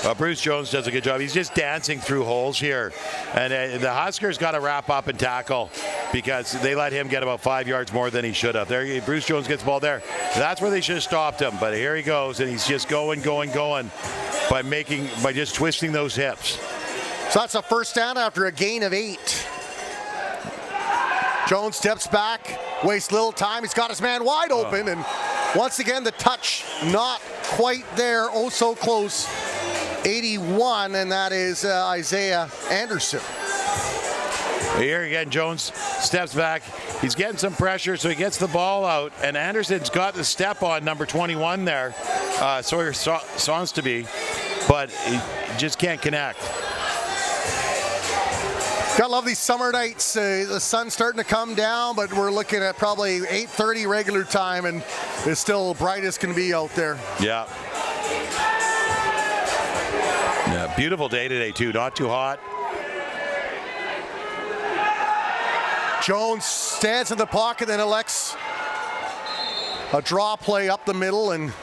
Well, Bruce Jones does a good job. He's just dancing through holes here. And the Huskers got to wrap up and tackle because they let him get about 5 yards more than he should have. There, Bruce Jones gets the ball there. That's where they should have stopped him. But here he goes, and he's just going by just twisting those hips. So that's a first down after a gain of 8. Jones steps back, wastes little time. He's got his man wide open, and once again the touch not quite there. Oh, so close. 81, and that is Isaiah Anderson. Here again, Jones steps back. He's getting some pressure, so he gets the ball out, and Anderson's got the step on number 21 there. Sawyer Sons to be, but he just can't connect. Gotta love these summer nights. The sun's starting to come down, but we're looking at probably 8:30 regular time, and it's still bright as can be out there. Yeah. Yeah, beautiful day today, too. Not too hot. Jones stands in the pocket, then elects a draw play up the middle and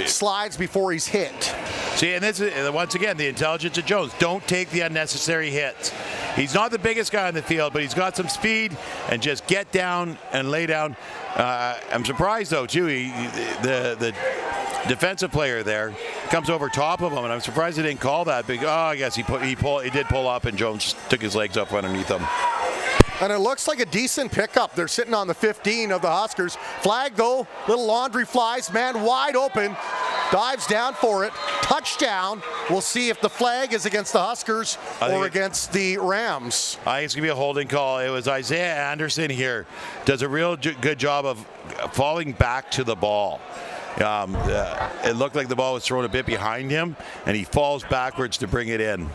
slides before he's hit. See, and this is, once again, the intelligence of Jones. Don't take the unnecessary hits. He's not the biggest guy on the field, but he's got some speed, and just get down and lay down. I'm surprised, though, too. The defensive player there comes over top of him, and I'm surprised he didn't call that. But, I guess he did pull up, and Jones took his legs up underneath him. And it looks like a decent pickup. They're sitting on the 15 of the Huskers. Flag, though, little laundry flies, man wide open. Dives down for it. Touchdown. We'll see if the flag is against the Huskers or against the Rams. I think it's going to be a holding call. It was Isaiah Anderson here. Does a real good job of falling back to the ball. It looked like the ball was thrown a bit behind him, and he falls backwards to bring it in.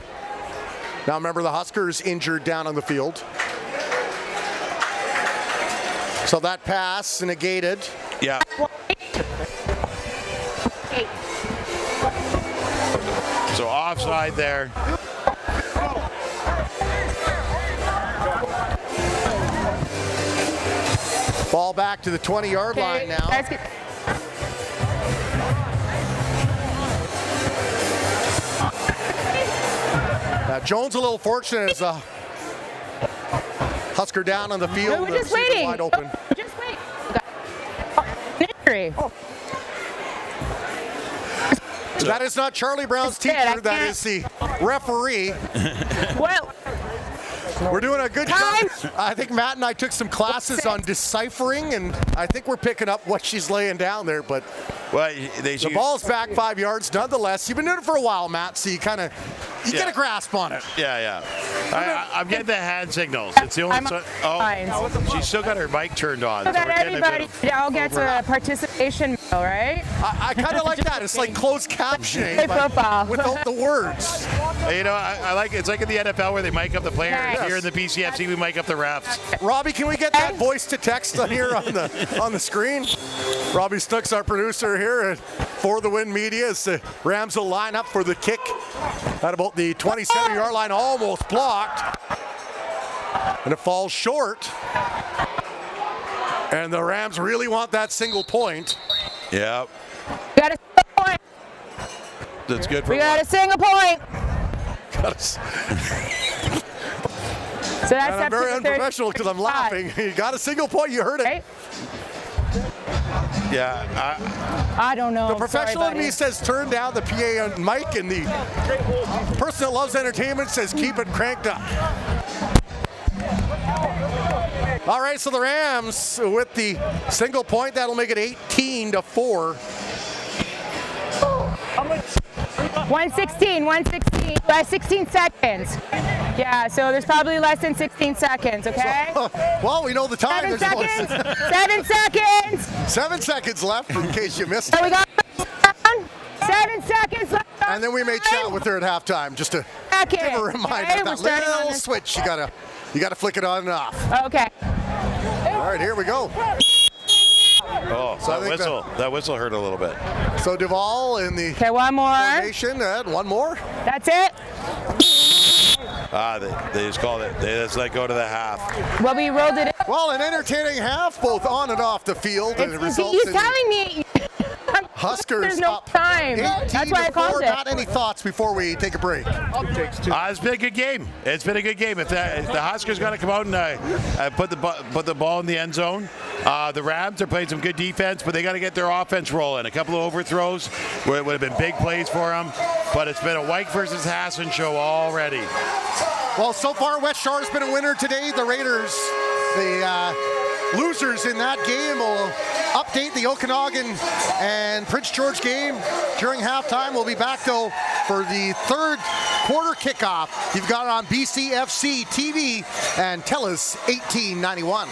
Now remember, the Huskers injured down on the field. So that pass negated. Yeah. So offside there. Ball back to the 20-yard line now. Jones a little fortunate as a Husker down on the field. No, we're just waiting. Wide open. Just wait. Injury. That is not Charlie Brown's teacher. That is the referee. Well, we're doing a good Time. job. I think Matt and I took some classes on deciphering, and I think we're picking up what she's laying down there. But Well, the ball's back 5 yards nonetheless. You've been doing it for a while, Matt, so you kind of get a grasp on it. Yeah. I'm getting the hand signals. It's the only. She's still got her mic turned on. so that everybody all gets a participation medal, right? I kind of like that. It's like closed captioning, Play but football. without the words. You know, I like it's like in the NFL where they mic up the players. Yes. Here in the PCFC, we mic up the refs. Robbie, can we get that voice to text on here on the screen? Robbie Snooks, our producer here at For the Win Media, as the Rams will line up for the kick at about the 27-yard line, almost blocked, and it falls short. And the Rams really want that single point. Yeah, Got a single point. that's good for We got a single point. So that's And I'm up to very the unprofessional because I'm 35. laughing. You got a single point, you heard it. Right? Yeah, I don't know. The professional in me says turn down the PA on mic, and the person that loves entertainment says keep it cranked up. All right, so the Rams with the single point, that'll make it 18-4. 116, 16 seconds. Yeah, so there's probably less than 16 seconds, okay? Well, we know the time. 7 There's seconds. 7 seconds. 7 seconds left in case you missed So it. we got 7 seconds left. And then we may chat with her at halftime just to Second. give her a reminder Okay, of we're that starting on little this. switch. You gotta flick it on and off. Okay. All right, here we go. oh, So I think that whistle hurt a little bit. So Duvall in the Okay, one more. formation, and one more. That's it. They just called it. They just let go to the half. Well, we rolled it in. Well, an entertaining half, both on and off the field, and it results He's in telling me. Huskers There's no up time. That's why I 18-4. called it. Not any thoughts before we take a break? It's been a good game. It's been a good game. If the Huskers got to come out and put the ball in the end zone, the Rams are playing some good defense, but they got to get their offense rolling. A couple of overthrows would have been big plays for them, but it's been a White versus Hassan show already. Well, so far, West Shore's been a winner today. The Raiders, the losers in that game, will update the Okanagan and Prince George game during halftime. We'll be back, though, for the third quarter kickoff. You've got it on BCFC TV and TELUS 1891.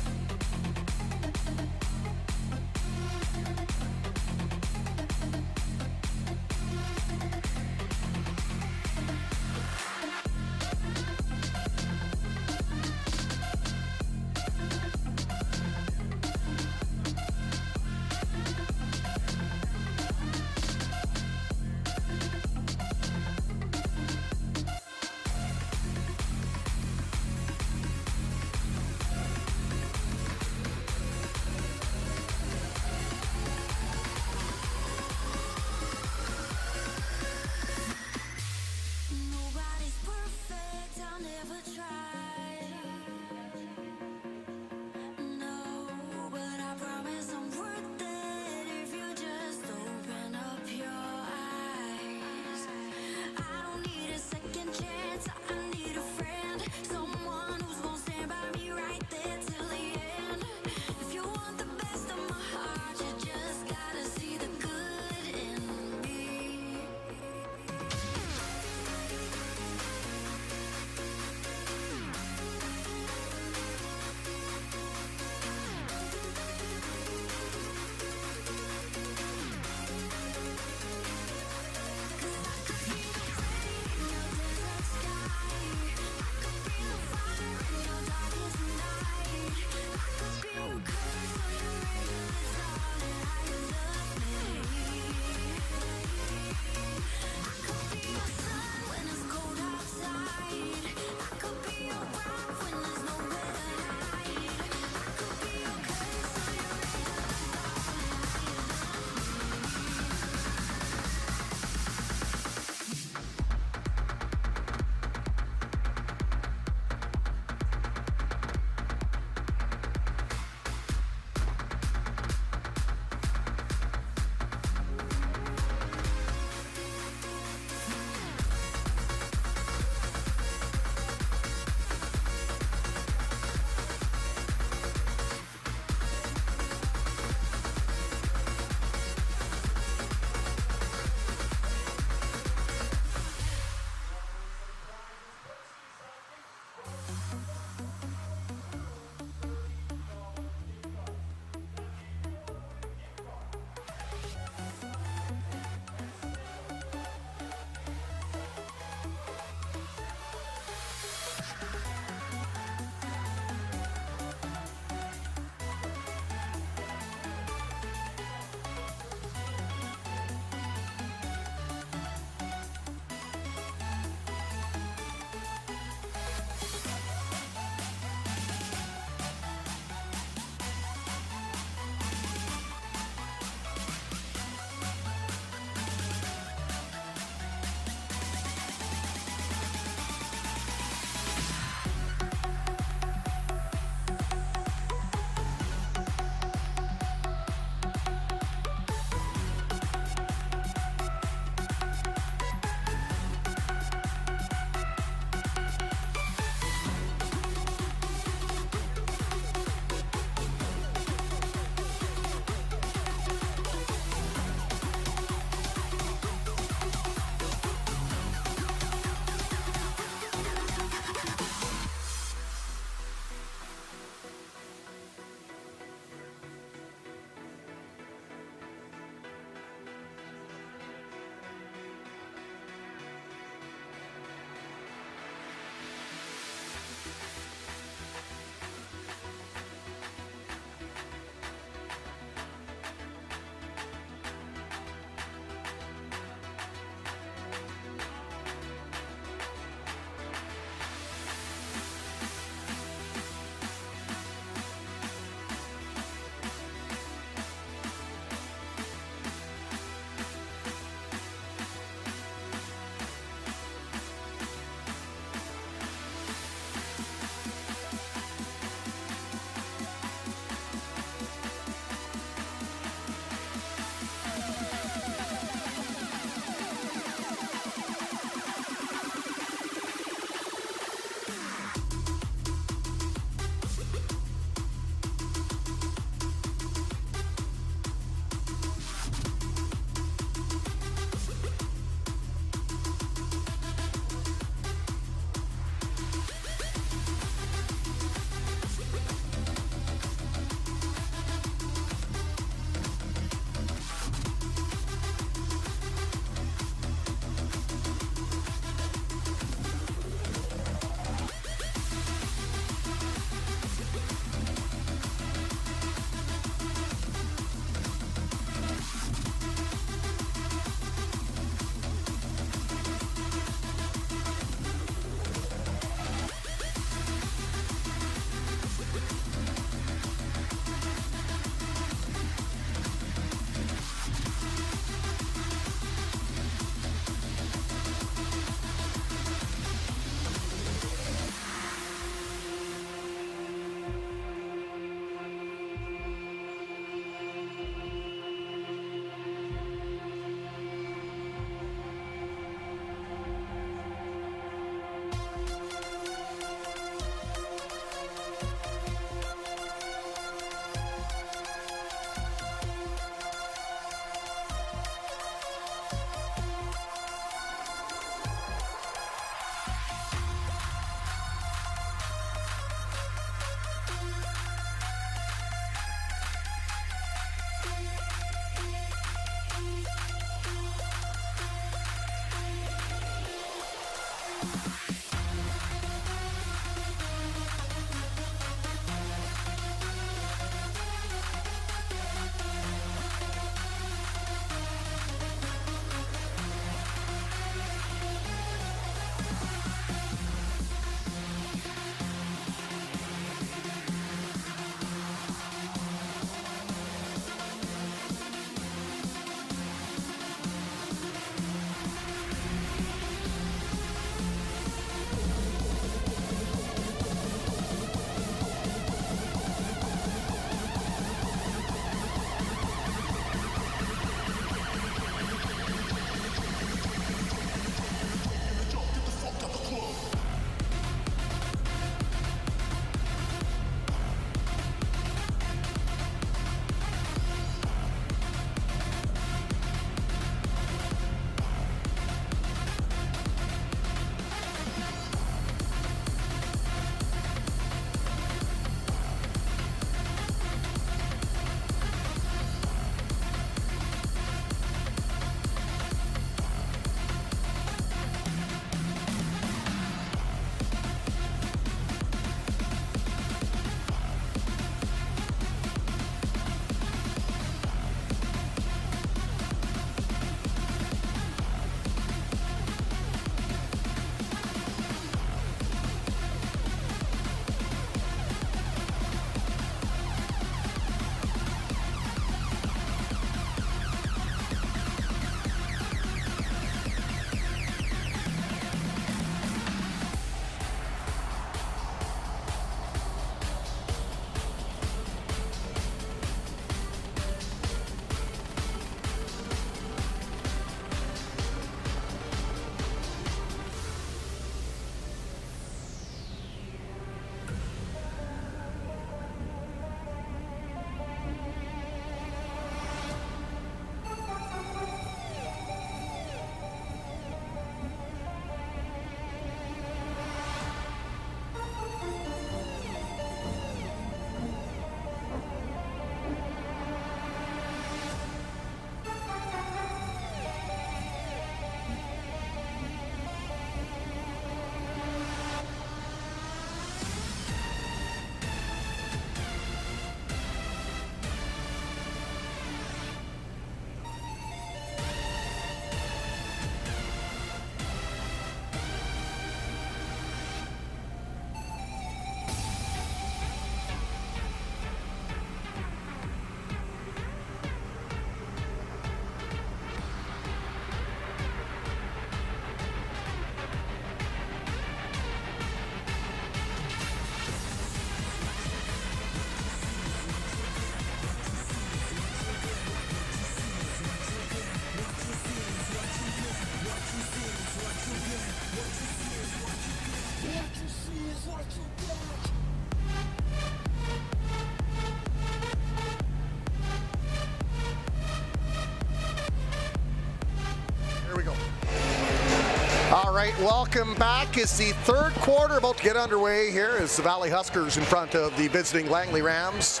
All right, welcome back. It's the third quarter about to get underway here as the Valley Huskers in front of the visiting Langley Rams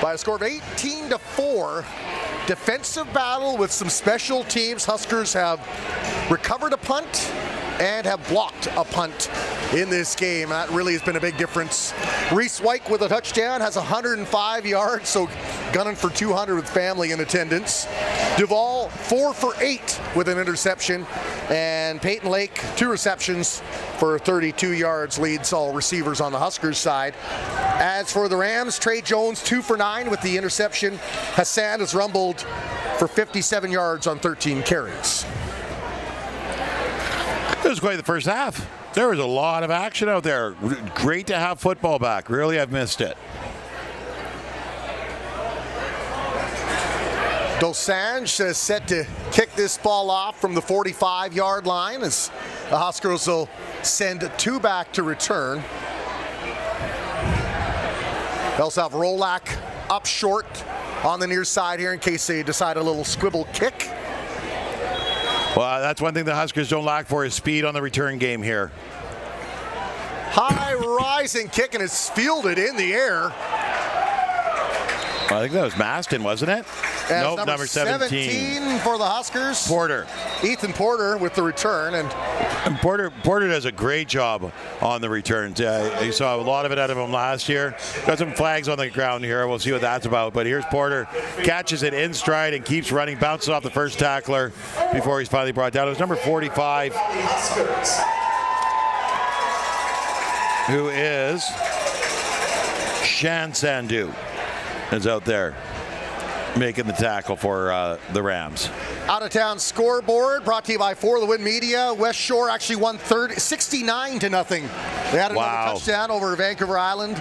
by a score of 18-4. Defensive battle with some special teams. Huskers have recovered a punt and have blocked a punt in this game. That really has been a big difference. Reese Wyke with a touchdown, has 105 yards, so gunning for 200 with family in attendance. Duvall 4 for 8 with an interception, and Peyton Lake 2 receptions for 32 yards, leads all receivers on the Huskers side. As for the Rams, Trey Jones 2 for 9 with the interception. Hassan has rumbled for 57 yards on 13 carries. It was quite the first half. There was a lot of action out there. Great to have football back. Really, I've missed it. Dosanjh is set to kick this ball off from the 45-yard line as the Huskers will send 2 back to return. They also have Rolak up short on the near side here in case they decide a little squibble kick. Well, that's one thing the Huskers don't lack for is speed on the return game here. High rising kick, and it's fielded in the air. Well, I think that was Maston, wasn't it? And nope, number 17 for the Huskers. Porter. Ethan Porter with the return, and And Porter does a great job on the returns. You saw a lot of it out of him last year. Got some flags on the ground here. We'll see what that's about. But here's Porter, catches it in stride and keeps running, bounces off the first tackler before he's finally brought down. It was number 45, who is Shan Sandhu, is out there making the tackle for the Rams. Out of town scoreboard brought to you by For the Win Media. West Shore actually won 69-0. They had another touchdown over Vancouver Island.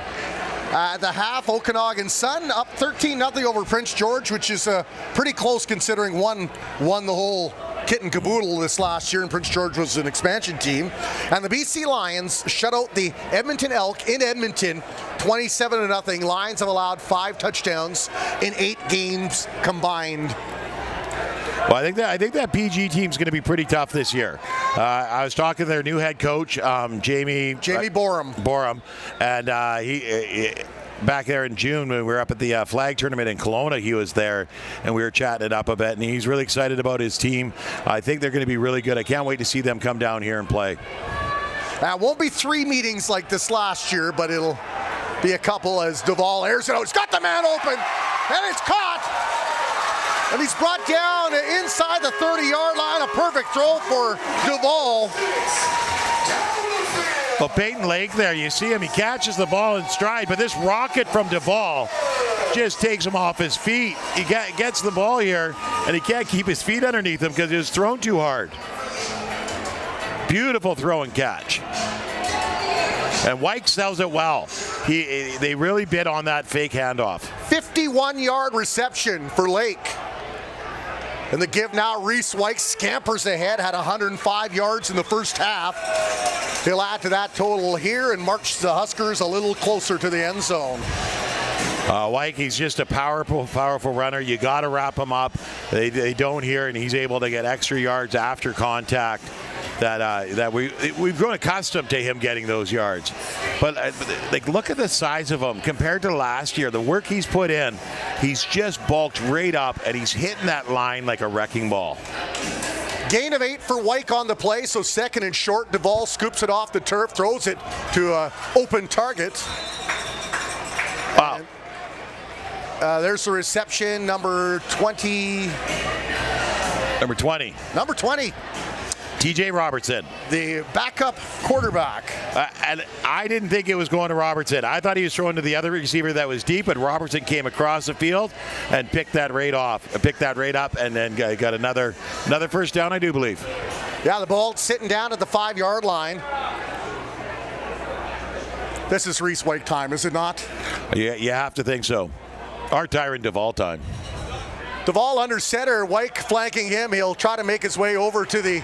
At the half, Okanagan Sun up 13-0 over Prince George, which is pretty close considering one won the whole kit and caboodle this last year, and Prince George was an expansion team. And the BC Lions shut out the Edmonton Elk in Edmonton 27-0. Lions have allowed 5 touchdowns in 8 games combined. Well, I think that PG team's going to be pretty tough this year. I was talking to their new head coach, Jamie Borum, and he back there in June when we were up at the flag tournament in Kelowna, he was there, and we were chatting it up a bit, and he's really excited about his team. I think they're going to be really good. I can't wait to see them come down here and play. It won't be 3 meetings like this last year, but it'll be a couple as Duvall airs it out. He's got the man open, and it's caught. And he's brought down inside the 30-yard line. A perfect throw for Duvall. Well, Peyton Lake there, you see him, he catches the ball in stride, but this rocket from Duvall just takes him off his feet. He gets the ball here, and he can't keep his feet underneath him because it was thrown too hard. Beautiful throw and catch. And White sells it well. They really bid on that fake handoff. 51-yard reception for Lake. And the give now, Reese White scampers ahead, had 105 yards in the first half. He'll add to that total here and march the Huskers a little closer to the end zone. White, he's just a powerful runner. You got to wrap him up. They don't here, and he's able to get extra yards after contact. That we've grown accustomed to him getting those yards, but like look at the size of him compared to last year. The work he's put in, he's just bulked right up, and he's hitting that line like a wrecking ball. Gain of 8 for Wyke on the play, so second and short. Duvall scoops it off the turf, throws it to an open target. Wow. And, there's the reception, number 20. Number 20. Number 20. TJ Robertson, the backup quarterback. And I didn't think it was going to Robertson. I thought he was throwing to the other receiver that was deep, but Robertson came across the field and picked that right up, and then got another first down, I do believe. Yeah, the ball sitting down at the 5-yard line. This is Reese White time, is it not? Yeah, you have to think so. Our Tyron Duvall time. Duvall under center, Wyke flanking him. He'll try to make his way over to the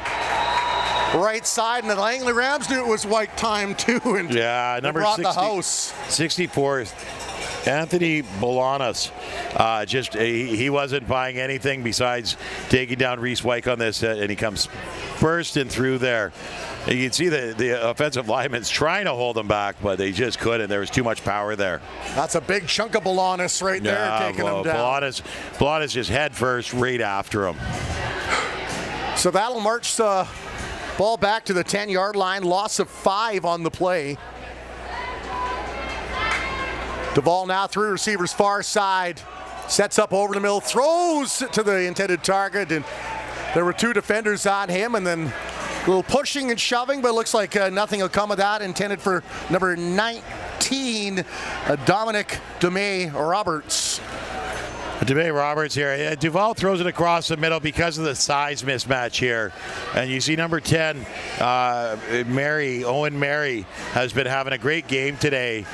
right side, and the Langley Rams knew it was Wyke time too. And yeah, number 64, Anthony Bolanos. He wasn't buying anything besides taking down Reese Wyke on this, and he comes bursting through there. You can see the offensive linemen's trying to hold him back, but they just couldn't. There was too much power there. That's a big chunk of Bolanos right there, taking him down. Bolanos just head first right after him. So that'll march the ball back to the 10-yard line. Loss of 5 on the play. Duvall now through receivers far side. Sets up over the middle, throws to the intended target, and there were 2 defenders on him, and then a little pushing and shoving, but it looks like nothing will come of that. Intended for number 19, Dominic DeMay Roberts. DeMay Roberts here. Duvall throws it across the middle because of the size mismatch here. And you see number 10, Owen Mary, has been having a great game today.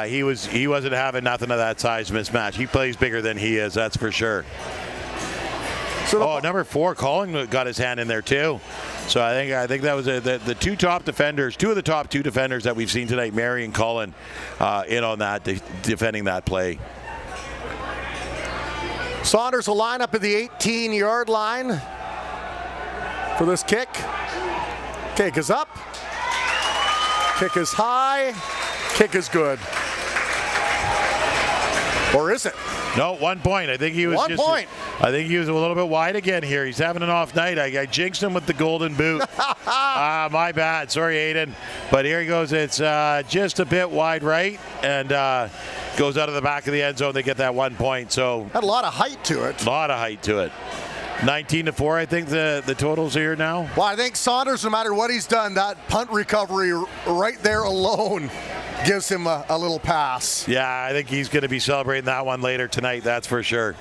He wasn't having nothing of that size mismatch. He plays bigger than he is, that's for sure. So number 4, Colin got his hand in there too. So I think that was the 2 top defenders, 2 of the top 2 defenders that we've seen tonight, Mary and Cullen, in on that, defending that play. Saunders will line up at the 18-yard line for this kick. Kick is up. Kick is high. Kick is good. Or is it? No, 1 point. I think he was 1 point. I think he was a little bit wide again here. He's having an off night. I jinxed him with the golden boot. My bad. Sorry, Aiden. But here he goes. It's just a bit wide right and goes out of the back of the end zone. They get that 1 point. So Had a lot of height to it. a lot of height to it. 19-4, I think the totals here now. Well, I think Saunders, no matter what he's done, that punt recovery right there alone gives him a little pass. Yeah, I think he's going to be celebrating that one later tonight, that's for sure.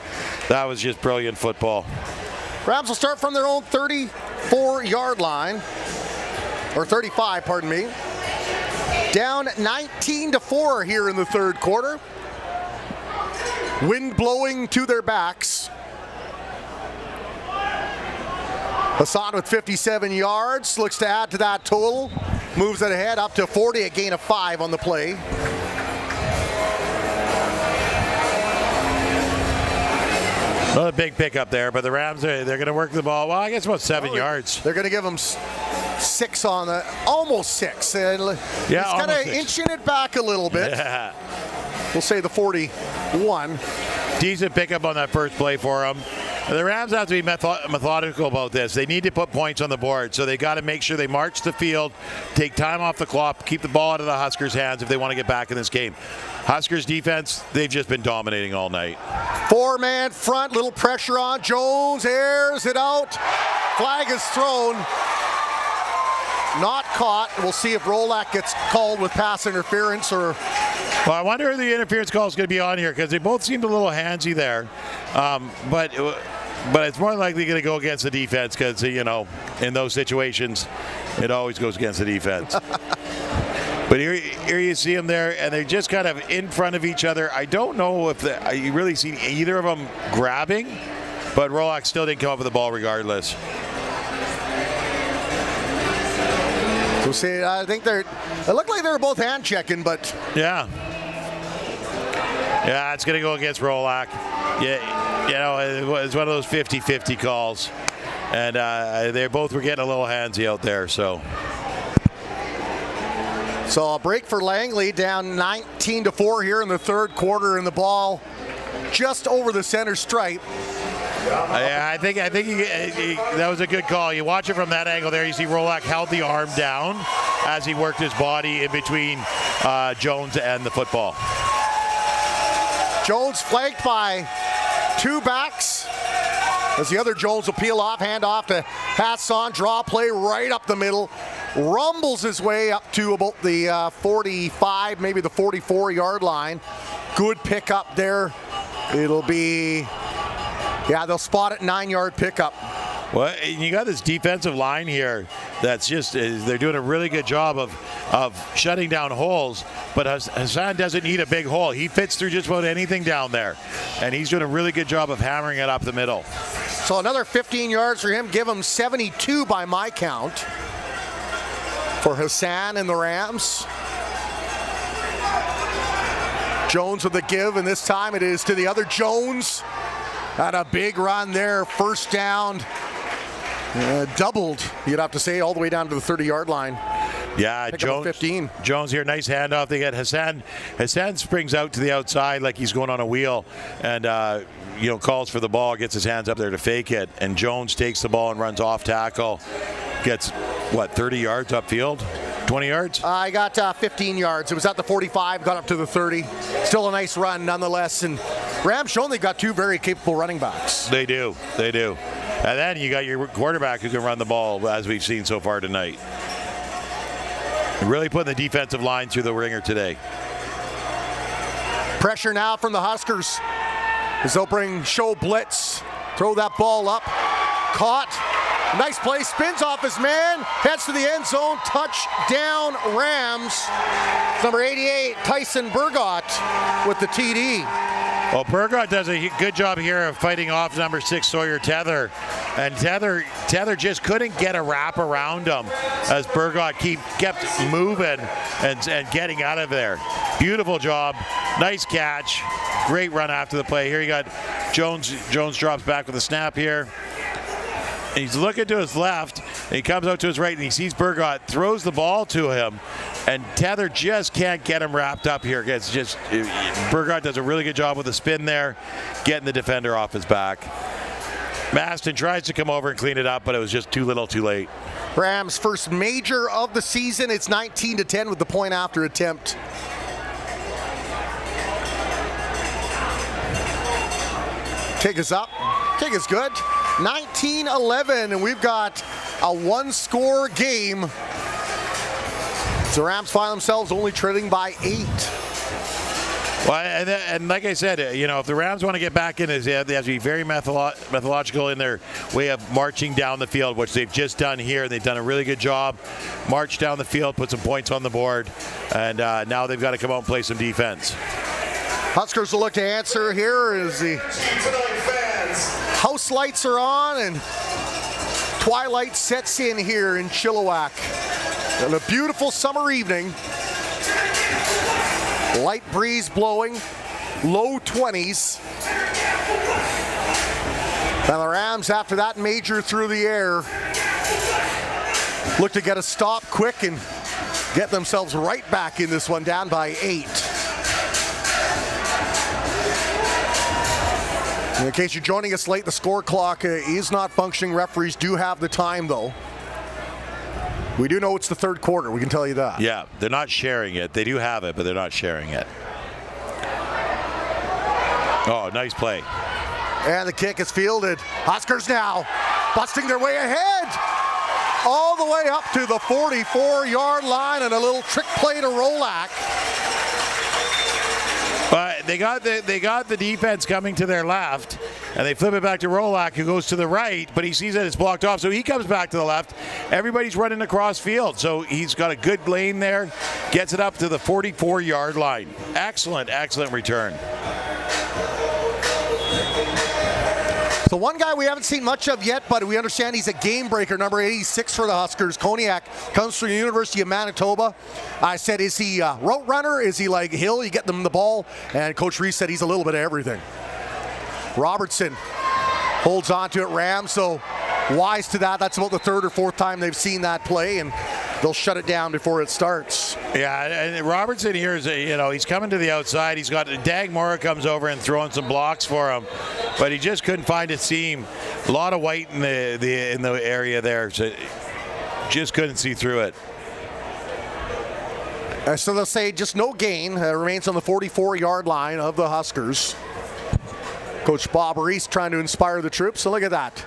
That was just brilliant football. Rams will start from their own 34-yard line, or 35, pardon me. Down 19-4 here in the third quarter. Wind blowing to their backs. Hassan with 57 yards, looks to add to that total. Moves it ahead up to 40, a gain of 5 on the play. Another big pickup there, but the Rams, they're going to work the ball. Well, I guess about 7 yards. They're going to give them 6 on the, almost 6. And Yeah, he's kind of almost 6. inching it back a little bit. Yeah. We'll say the 41. Decent pickup on that first play for him. The Rams have to be methodical about this. They need to put points on the board, so they got to make sure they march the field, take time off the clock, keep the ball out of the Huskers' hands if they want to get back in this game. Huskers defense, they've just been dominating all night. 4-man front, little pressure on Jones, airs it out. Flag is thrown. Not caught. We'll see if Rolak gets called with pass interference or. Well, I wonder if the interference call is going to be on here because they both seemed a little handsy there. But it's more likely going to go against the defense because, you know, in those situations, it always goes against the defense. But here you see them there, and they're just kind of in front of each other. I don't know if you really see either of them grabbing, but Rolak still didn't come up with the ball regardless. So see, I think it looked like they were both hand checking, but. Yeah. Yeah, it's going to go against Rolak. Yeah, you know, it's one of those 50-50 calls. And they both were getting a little handsy out there, so. So a break for Langley, down 19-4 here in the third quarter, and the ball just over the center stripe. I think that was a good call. You watch it from that angle there. You see Rolak held the arm down as he worked his body in between Jones and the football. Jones flanked by 2 backs. As the other Jones will peel off, hand off to Hassan, draw play right up the middle. Rumbles his way up to about the 45, maybe the 44-yard line. Good pickup there. It'll be, yeah, they'll spot it, 9-yard pickup. Well, you got this defensive line here that's just, they're doing a really good job of shutting down holes, but Hassan doesn't need a big hole. He fits through just about anything down there, and he's doing a really good job of hammering it up the middle. So another 15 yards for him, give him 72 by my count for Hassan and the Rams. Jones with the give, and this time it is to the other Jones. Had a big run there, first down. Doubled, you'd have to say, all the way down to the 30-yard line. Yeah, Jones. 15. Jones here, nice handoff. They get Hassan. Hassan springs out to the outside like he's going on a wheel, and calls for the ball, gets his hands up there to fake it, and Jones takes the ball and runs off tackle. Gets 30 yards upfield, 20 yards. I got 15 yards. It was at the 45, got up to the 30. Still a nice run, nonetheless. And Rams shown they've got 2 very capable running backs. They do. And then you got your quarterback who can run the ball, as we've seen so far tonight. Really putting the defensive line through the ringer today. Pressure now from the Huskers as they'll bring show blitz. Throw that ball up. Caught. Nice play. Spins off his man. Heads to the end zone. Touchdown Rams. Number 88, Tyson Burgott with the TD. Well, Burgott does a good job here of fighting off number 6 Sawyer Tether, and Tether just couldn't get a wrap around him as Burgott kept moving and getting out of there. Beautiful job, nice catch, great run after the play. Here you got Jones. Jones drops back with a snap here. He's looking to his left, and he comes out to his right, and he sees Burgott, throws the ball to him, and Tether just can't get him wrapped up here. It's just, Burgott does a really good job with the spin there, getting the defender off his back. Maston tries to come over and clean it up, but it was just too little too late. Rams' first major of the season. It's 19-10 with the point after attempt. Kick is up. Kick is good. 19-11, and we've got a one-score game. The Rams find themselves only trailing by 8. Well, and like I said, if the Rams want to get back in, they have to be very methodological in their way of marching down the field, which they've just done here. They've done a really good job. March down the field, put some points on the board, and now they've got to come out and play some defense. Huskers will look to answer here as the house lights are on and twilight sets in here in Chilliwack. On a beautiful summer evening. Light breeze blowing, low 20s. And the Rams, after that major through the air, look to get a stop quick and get themselves right back in this one, down by 8. In case you're joining us late, the score clock is not functioning. Referees do have the time, though. We do know it's the third quarter, we can tell you that. Yeah, they're not sharing it. They do have it, but they're not sharing it. Oh, nice play. And the kick is fielded. Huskers now busting their way ahead. All the way up to the 44-yard line, and a little trick play to Rolak. But they got the defense coming to their left, and they flip it back to Rolak, who goes to the right, but he sees that it's blocked off, so he comes back to the left. Everybody's running across field, so he's got a good lane there, gets it up to the 44-yard line. Excellent return. So one guy we haven't seen much of yet, but we understand he's a game breaker, number 86 for the Huskers. Koniak comes from the University of Manitoba. I said, is he a route runner? Is he like Hill? You get them the ball? And Coach Reese said he's a little bit of everything. Robertson holds on to it. Rams, so wise to that. That's about the third or fourth time they've seen that play, and they'll shut it down before it starts. Yeah, and Robertson here is, he's coming to the outside. He's got Dag Mora comes over and throwing some blocks for him, but he just couldn't find a seam. A lot of white in the area there, so just couldn't see through it. So they'll say just no gain. Remains on the 44-yard line of the Huskers. Coach Bob Reese trying to inspire the troops. So look at that.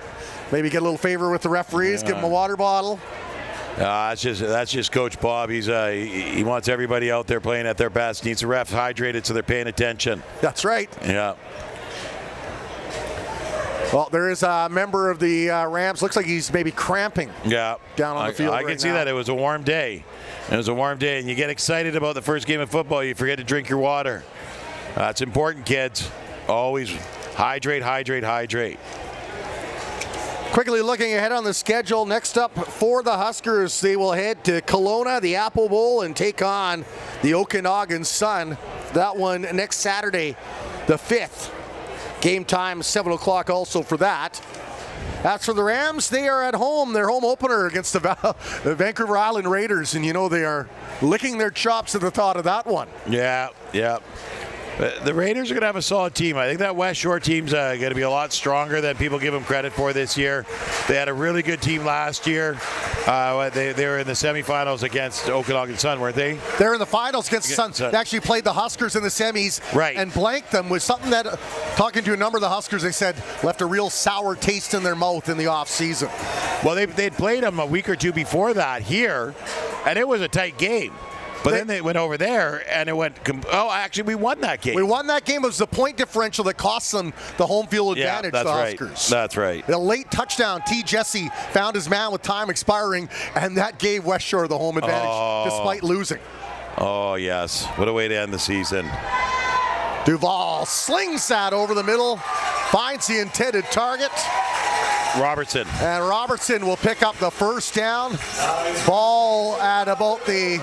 Maybe get a little favor with the referees. Give them a water bottle. That's just Coach Bob. He wants everybody out there playing at their best. Needs the refs hydrated so they're paying attention. That's right. Yeah. Well, there is a member of the Rams. Looks like he's maybe cramping. Yeah. Down on the field. I can see that. It was a warm day. It was a warm day, and you get excited about the first game of football. You forget to drink your water. That's important, kids. Always hydrate. Quickly looking ahead on the schedule, next up for the Huskers, they will head to Kelowna, the Apple Bowl, and take on the Okanagan Sun. That one next Saturday, the 5th. Game time, 7 o'clock also for that. As for the Rams, they are at home. Their home opener against the Vancouver Island Raiders, and they are licking their chops at the thought of that one. Yeah. The Raiders are going to have a solid team. I think that West Shore team's going to be a lot stronger than people give them credit for this year. They had a really good team last year. They were in the semifinals against Okanagan Sun, weren't they? They're in the finals against the Sun. They actually played the Huskers in the semis and blanked them with something that, talking to a number of the Huskers, they said left a real sour taste in their mouth in the offseason. Well, they'd played them a week or two before that here, and it was a tight game. But then they went over there, and it went, actually, we won that game. We won that game. It was the point differential that cost them the home field advantage, the Huskers. That's right. The late touchdown, T. Jesse found his man with time expiring, and that gave West Shore the home advantage, despite losing. Oh, yes. What a way to end the season. Duval slings that over the middle, finds the intended target. Robertson. And Robertson will pick up the first down. Ball at about the...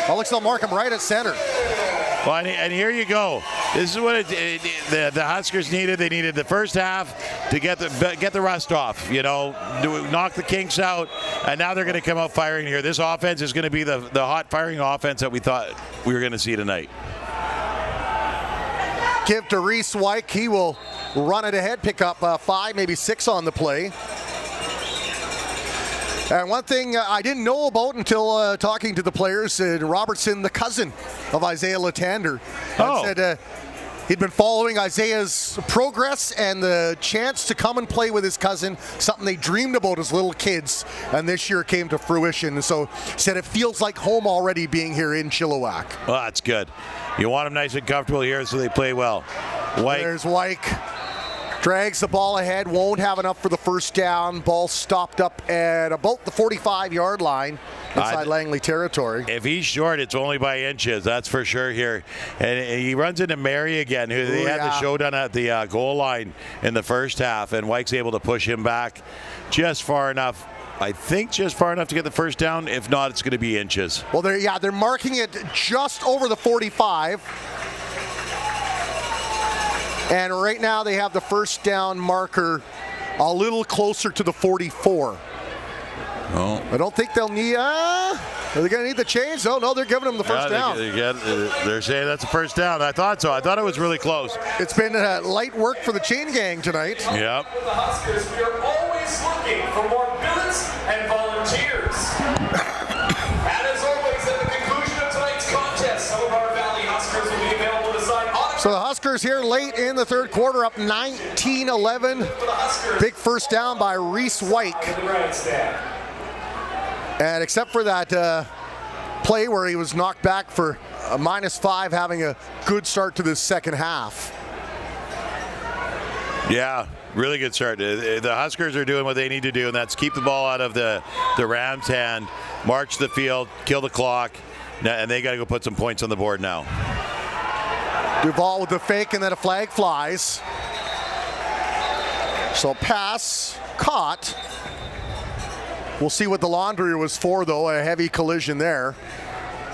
looks like they'll mark him right at center. Well, and here you go. This is what the Huskers needed. They needed the first half to get the rust off, knock the kinks out, and now they're going to come out firing here. This offense is going to be the hot firing offense that we thought we were going to see tonight. Give to Reese Wyke. He will run it ahead, pick up 5, maybe 6 on the play. And one thing I didn't know about until talking to the players, Robertson, the cousin of Isaiah Latander, said he'd been following Isaiah's progress and the chance to come and play with his cousin, something they dreamed about as little kids, and this year came to fruition. And so said it feels like home already being here in Chilliwack. Well, that's good. You want them nice and comfortable here so they play well. White. There's Wyke. Drags the ball ahead, won't have enough for the first down. Ball stopped up at about the 45-yard line inside Langley territory. If he's short, it's only by inches, that's for sure here. And he runs into Mary again, who they had the showdown at the goal line in the first half, and Wyke's able to push him back just far enough. I think just far enough to get the first down. If not, it's going to be inches. Well, they're marking it just over the 45. And right now they have the first down marker a little closer to the 44. Oh. I don't think they'll need, are they going to need the change? No, they're giving them the first down. They're saying that's a first down. I thought so. I thought it was really close. It's been light work for the chain gang tonight. Yep. For the Huskers, we are always looking for more billets and volunteers. And as always, at the conclusion of tonight's contest, some of our Valley Huskers will be available to sign autographs. So the Huskers here late in the third quarter, up 19-11. Big first down by Reese Wyke. And except for that play where he was knocked back for a -5, having a good start to this second half. Yeah, really good start. The Huskers are doing what they need to do, and that's keep the ball out of the Rams' hand, march the field, kill the clock, and they got to go put some points on the board now. Duval with the fake, and then a flag flies. So pass caught. We'll see what the laundry was for, though. A heavy collision there.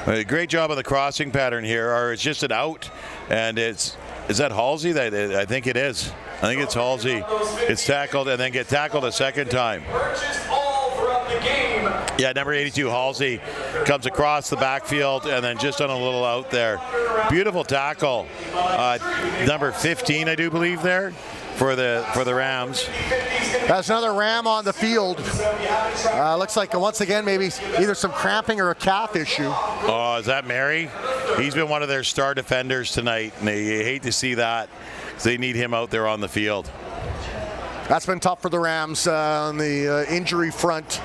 A great job of the crossing pattern here, or it's just an out, and is that Halsey? I think it is. I think it's Halsey. It's tackled and then get tackled a second time. Yeah, number 82, Halsey, comes across the backfield and then just on a little out there. Beautiful tackle. Number 15, I do believe, there for the Rams. That's another Ram on the field. Looks like once again maybe either some cramping or a calf issue. Oh, is that Mary? He's been one of their star defenders tonight, and they hate to see that. They need him out there on the field. That's been tough for the Rams on the injury front.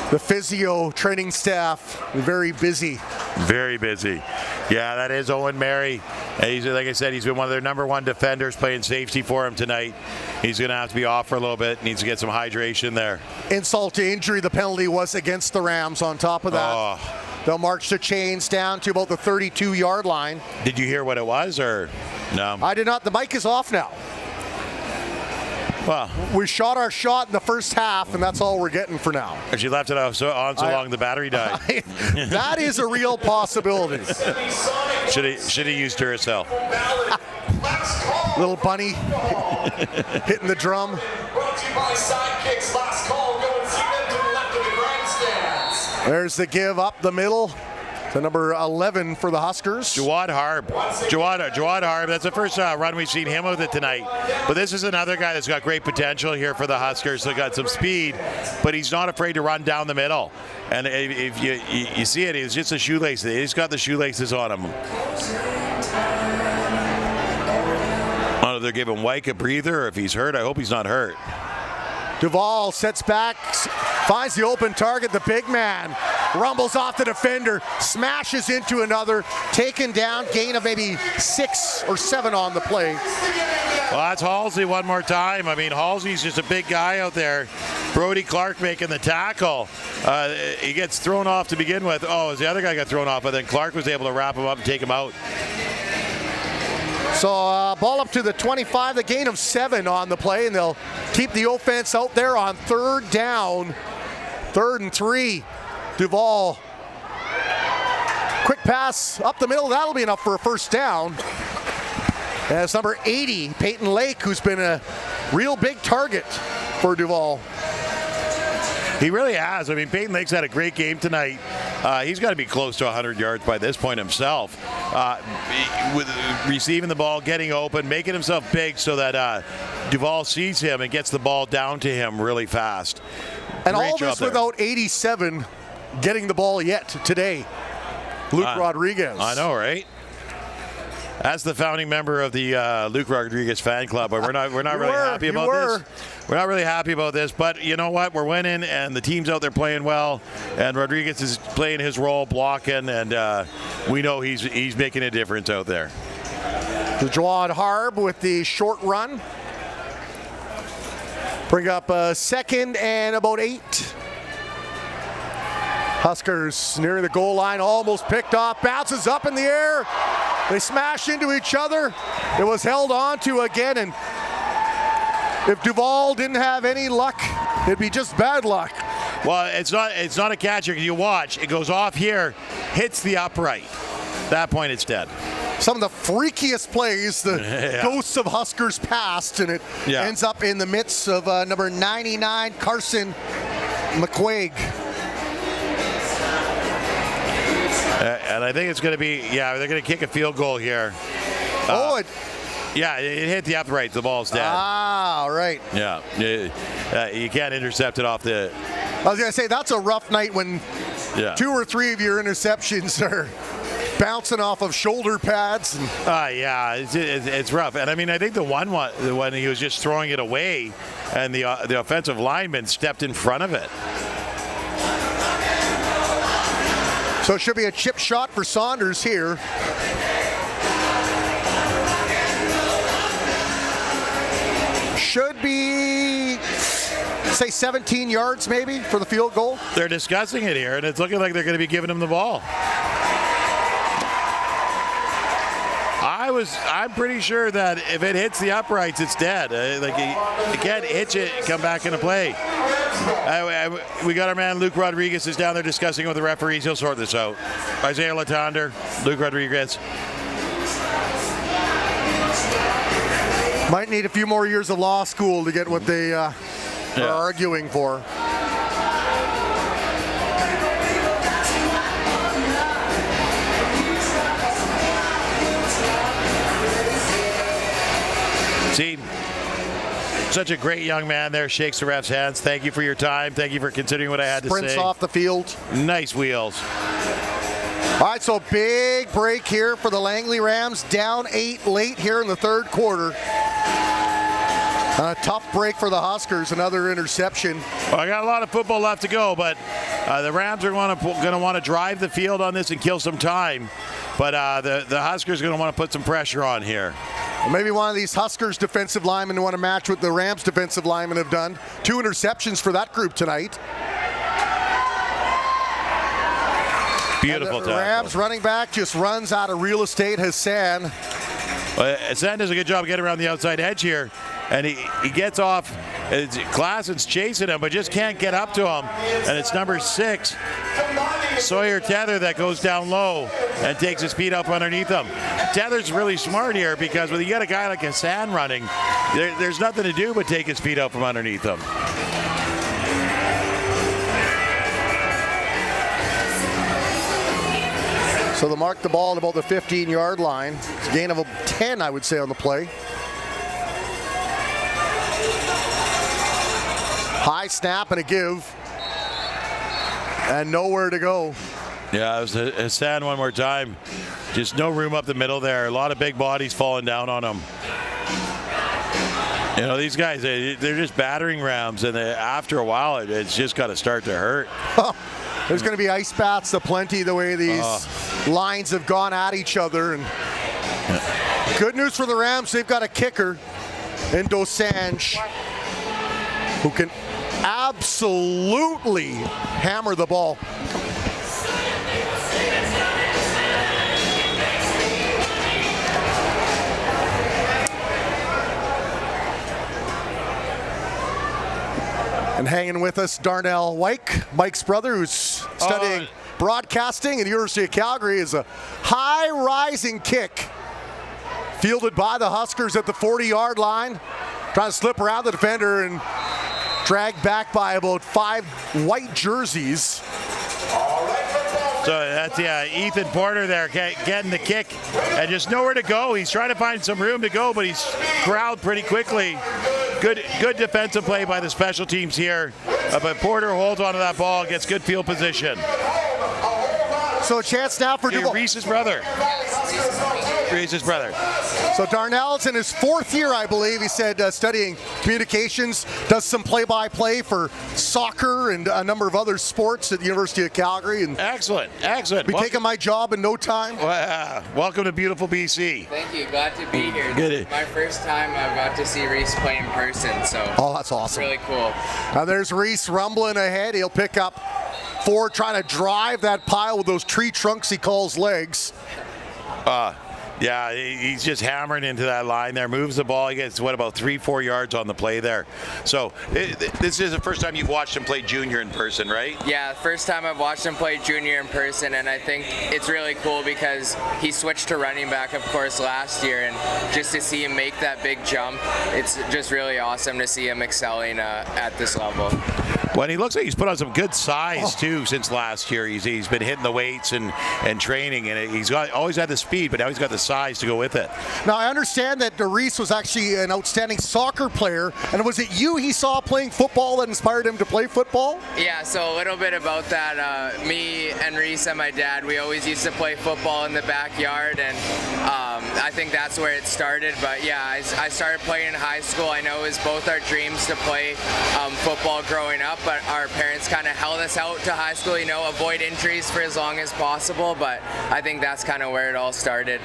The physio training staff, very busy. Very busy. Yeah, that is Owen Mary. He's, like I said, he's been one of their number one defenders, playing safety for him tonight. He's going to have to be off for a little bit. Needs to get some hydration there. Insult to injury, the penalty was against the Rams on top of that. They'll march the chains down to about the 32-yard line. Did you hear what it was, or no? I did not. The mic is off now. Well, we shot our shot in the first half, and that's all we're getting for now. She left it on so long the battery died. That is a real possibility. Should have used Duracell. Little bunny hitting the drum. Brought to you by Sidekicks. Last call. Go and see them to the left of the grandstands. There's the give up the middle to number 11 for the Huskers. Jawad Harb. Jawad Harb. That's the first run we've seen him with it tonight. But this is another guy that's got great potential here for the Huskers. They've got some speed, but he's not afraid to run down the middle. And if you see it, it's just a shoelace. He's got the shoelaces on him. I don't know if they're giving Wyke a breather, or if he's hurt. I hope he's not hurt. Duval sets back, finds the open target, the big man rumbles off the defender, smashes into another, taken down, gain of maybe 6 or 7 on the play. Well, that's Halsey one more time. I mean, Halsey's just a big guy out there. Brody Clark making the tackle. He gets thrown off to begin with. Oh, the other guy got thrown off, but then Clark was able to wrap him up and take him out. So ball up to the 25, the gain of 7 on the play, and they'll keep the offense out there on third down. 3rd and 3. Duval. Quick pass up the middle. That'll be enough for a first down. And it's number 80, Peyton Lake, who's been a real big target for Duval. He really has. I mean, Peyton Lake's had a great game tonight. He's got to be close to 100 yards by this point himself. with receiving the ball, getting open, making himself big so that Duval sees him and gets the ball down to him really fast. And Great all job this there. without 87 getting the ball yet today. Luke Rodriguez. I know, right? As the founding member of the Luke Rodriguez fan club, but we're not really happy about this. We're not really happy about this, but you know what? We're winning, and the team's out there playing well, and Rodriguez is playing his role, blocking, and we know he's making a difference out there. Jawad Harb with the short run. Bring up second and about 8. Huskers near the goal line, almost picked off, bounces up in the air. They smash into each other. It was held on to again, and if Duval didn't have any luck, it'd be just bad luck. Well, it's not a catcher. You watch, it goes off here, hits the upright. At that point, it's dead. Some of the freakiest plays, the ghosts of Huskers past, and it ends up in the midst of number 99, Carson McQuaig. And I think it's going to be, they're going to kick a field goal here. It hit the upright. The ball's dead. Ah, right. Yeah. You can't intercept it off the... I was going to say, that's a rough night when 2 or 3 of your interceptions are bouncing off of shoulder pads. It's rough. And I mean, I think the one when he was just throwing it away and the offensive lineman stepped in front of it. So it should be a chip shot for Saunders here. Should be, say, 17 yards maybe for the field goal. They're discussing it here, and it's looking like they're going to be giving him the ball. I'm pretty sure that if it hits the uprights, it's dead. You can't hitch it and come back into play. We got our man Luke Rodriguez is down there discussing with the referees. He'll sort this out. Isaiah Latonder, Luke Rodriguez. Might need a few more years of law school to get what they are arguing for. See, such a great young man there. Shakes the ref's hands. Thank you for your time. Thank you for considering what I had to say. Sprints off the field. Nice wheels. All right, so big break here for the Langley Rams. Down 8 late here in the third quarter. A tough break for the Huskers. Another interception. Well, I got a lot of football left to go, but the Rams are going to want to drive the field on this and kill some time. But the Huskers are going to want to put some pressure on here. Maybe one of these Huskers defensive linemen want to match what the Rams defensive linemen have done. 2 interceptions for that group tonight. Beautiful tackle. Rams running back just runs out of real estate. Hassan. Hassan does a good job getting around the outside edge here. And he gets off. Klassen's chasing him, but just can't get up to him. And it's number 6, Sawyer Tether, that goes down low and takes his feet up underneath him. Tether's really smart here because when you got a guy like Hassan running, there's nothing to do but take his feet out from underneath him. So they mark the ball at about the 15-yard line. It's a gain of 10, I would say, on the play. High snap and a give. And nowhere to go. Yeah, it was Hassan one more time. Just no room up the middle there. A lot of big bodies falling down on him. You know, these guys, they're just battering rams, and after a while, it's just got to start to hurt. There's going to be ice baths aplenty the way these lines have gone at each other. And good news for the Rams, they've got a kicker in Dosanjh who can absolutely hammer the ball. And hanging with us, Darnell Wyke, Mike's brother, who's studying broadcasting at the University of Calgary, is a high-rising kick fielded by the Huskers at the 40-yard line, trying to slip around the defender and dragged back by about 5 white jerseys. All right, football So that's Ethan Porter there getting the kick and just nowhere to go. He's trying to find some room to go, but he's corralled pretty quickly. Good defensive play by the special teams here. But Porter holds onto that ball, gets good field position. So a chance now for Reese's brother. Reese's brother. So Darnell's in his 4th year, I believe. He said studying communications, does some play-by-play for soccer and a number of other sports at the University of Calgary. And excellent. Be taking my job in no time. Welcome to beautiful BC. Thank you. Glad to be here. Good. This is my first time I've got to see Reese play in person, so that's awesome. Really cool. There's Reese rumbling ahead. He'll pick up 4, trying to drive that pile with those tree trunks he calls legs. Yeah, he's just hammering into that line there, moves the ball. He gets, about 3-4 yards on the play there. So this is the first time you've watched him play junior in person, right? Yeah, first time I've watched him play junior in person, and I think it's really cool because he switched to running back, of course, last year, and just to see him make that big jump, it's just really awesome to see him excelling at this level. Well, he looks like he's put on some good size too since last year. He's been hitting the weights and training, and he's always had the speed, but now he's got the size to go with it. Now I understand that Reese was actually an outstanding soccer player, and was it you he saw playing football that inspired him to play football? Yeah, so a little bit about that. Me and Reese and my dad, we always used to play football in the backyard, and I think that's where it started. But yeah, I started playing in high school. I know it was both our dreams to play football growing up, but our parents kind of held us out to high school, avoid injuries for as long as possible, but I think that's kind of where it all started.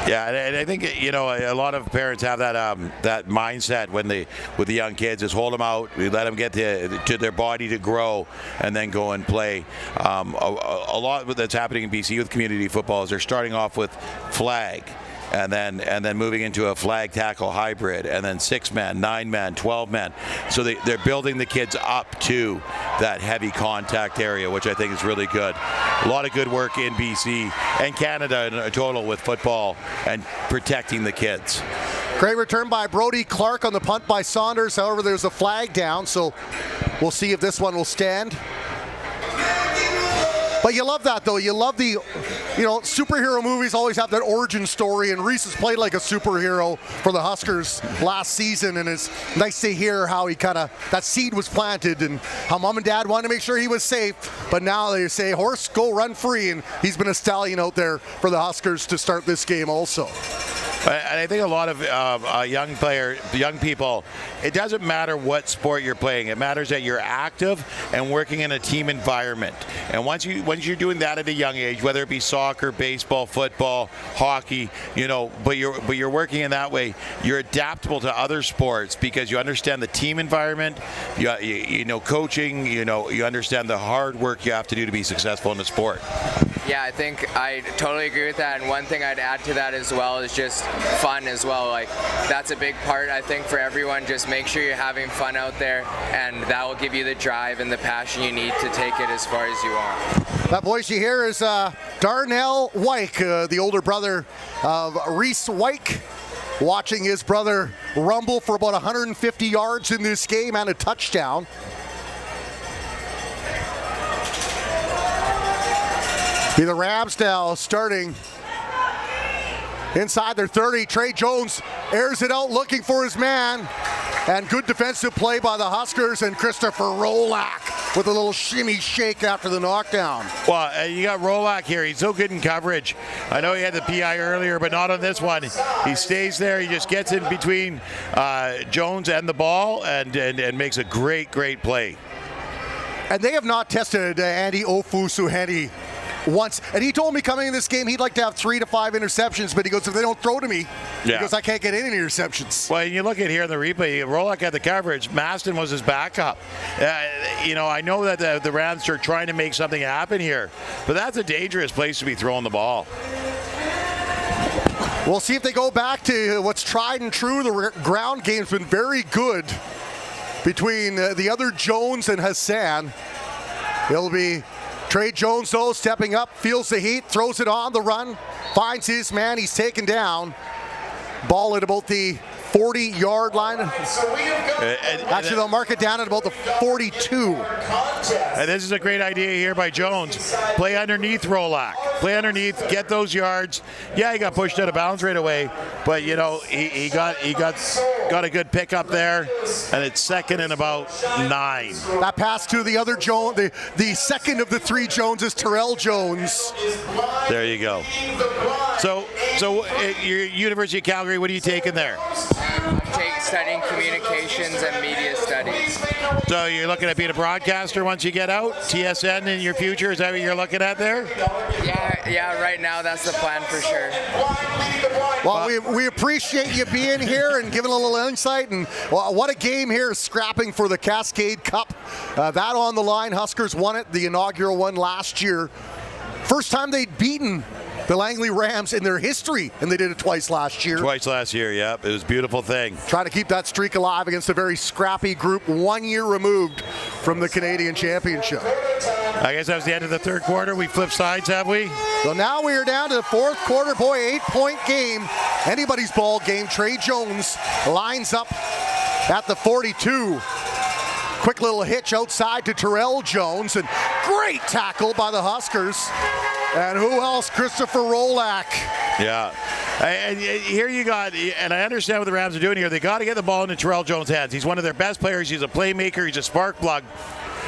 Yeah, and I think a lot of parents have that mindset with the young kids is hold them out, we let them get to their body to grow, and then go and play. A lot that's happening in BC with community football is they're starting off with flag. And then moving into a flag tackle hybrid, and then 6-man, 9-man, 12-man. So they're building the kids up to that heavy contact area, which I think is really good. A lot of good work in BC and Canada in total with football and protecting the kids. Great return by Brody Clark on the punt by Saunders. However, there's a flag down, so we'll see if this one will stand. But you love that, though. You love the, superhero movies always have that origin story, and Reese has played like a superhero for the Huskers last season, and it's nice to hear how that seed was planted and how mom and dad wanted to make sure he was safe, but now they say, horse, go run free, and he's been a stallion out there for the Huskers to start this game also. And I think a lot of young people, it doesn't matter what sport you're playing. It matters that you're active and working in a team environment. And once you're doing that at a young age, whether it be soccer, baseball, football, hockey, but you're working in that way, you're adaptable to other sports because you understand the team environment, coaching, you understand the hard work you have to do to be successful in the sport. Yeah, I think I totally agree with that, and one thing I'd add to that as well is just fun as well. Like, that's a big part, I think, for everyone. Just make sure you're having fun out there, and that will give you the drive and the passion you need to take it as far as you want. That voice you hear is Darnell Wyke, the older brother of Reese Wyke, watching his brother rumble for about 150 yards in this game and a touchdown. Be the Rams now starting inside their 30. Trey Jones airs it out looking for his man. And good defensive play by the Huskers, and Christopher Rolak with a little shimmy shake after the knockdown. Well, you got Rolak here. He's so good in coverage. I know he had the PI earlier, but not on this one. He stays there. He just gets in between Jones and the ball and makes a great play. And they have not tested Andy Ofusuheni once, and he told me coming in this game he'd like to have 3 to 5 interceptions, but he goes, if they don't throw to me, he goes, I can't get any interceptions. Well, you look at here in the replay, Rolak had the coverage. Maston was his backup. I know that the Rams are trying to make something happen here, but that's a dangerous place to be throwing the ball. We'll see if they go back to what's tried and true. The ground game's been very good between the other Jones and Hassan. It'll be Trey Jones, though, stepping up, feels the heat, throws it on the run, finds his man, he's taken down. Ball at about the 40-yard line. Actually, they'll mark it down at about the 42. And this is a great idea here by Jones. Play underneath Rolak. Play underneath, get those yards. Yeah, he got pushed out of bounds right away, but you know he got a good pickup there, and it's second and about 9. That pass to the other Jones, the second of the 3 Joneses, Terrell Jones. There you go. So your University of Calgary, what are you taking there? I'm studying communications and media studies. So you're looking at being a broadcaster once you get out? TSN in your future, is that what you're looking at there? Yeah, right now that's the plan for sure. Well, we appreciate you being here and giving a little insight. And what a game here, scrapping for the Cascade Cup. That on the line, Huskers won it, the inaugural one last year. First time they'd beaten the Langley Rams in their history, and they did it twice last year. Twice last year, yep. It was a beautiful thing. Trying to keep that streak alive against a very scrappy group 1 year removed from the Canadian Championship. I guess that was the end of the third quarter. We flipped sides, have we? So now we are down to the fourth quarter. Boy, 8-point game. Anybody's ball game. Trey Jones lines up at the 42. Quick little hitch outside to Terrell Jones, and great tackle by the Huskers. And who else? Christopher Rolak. Yeah. And here you got, and I understand what the Rams are doing here. They got to get the ball into Terrell Jones' hands. He's one of their best players. He's a playmaker. He's a spark plug.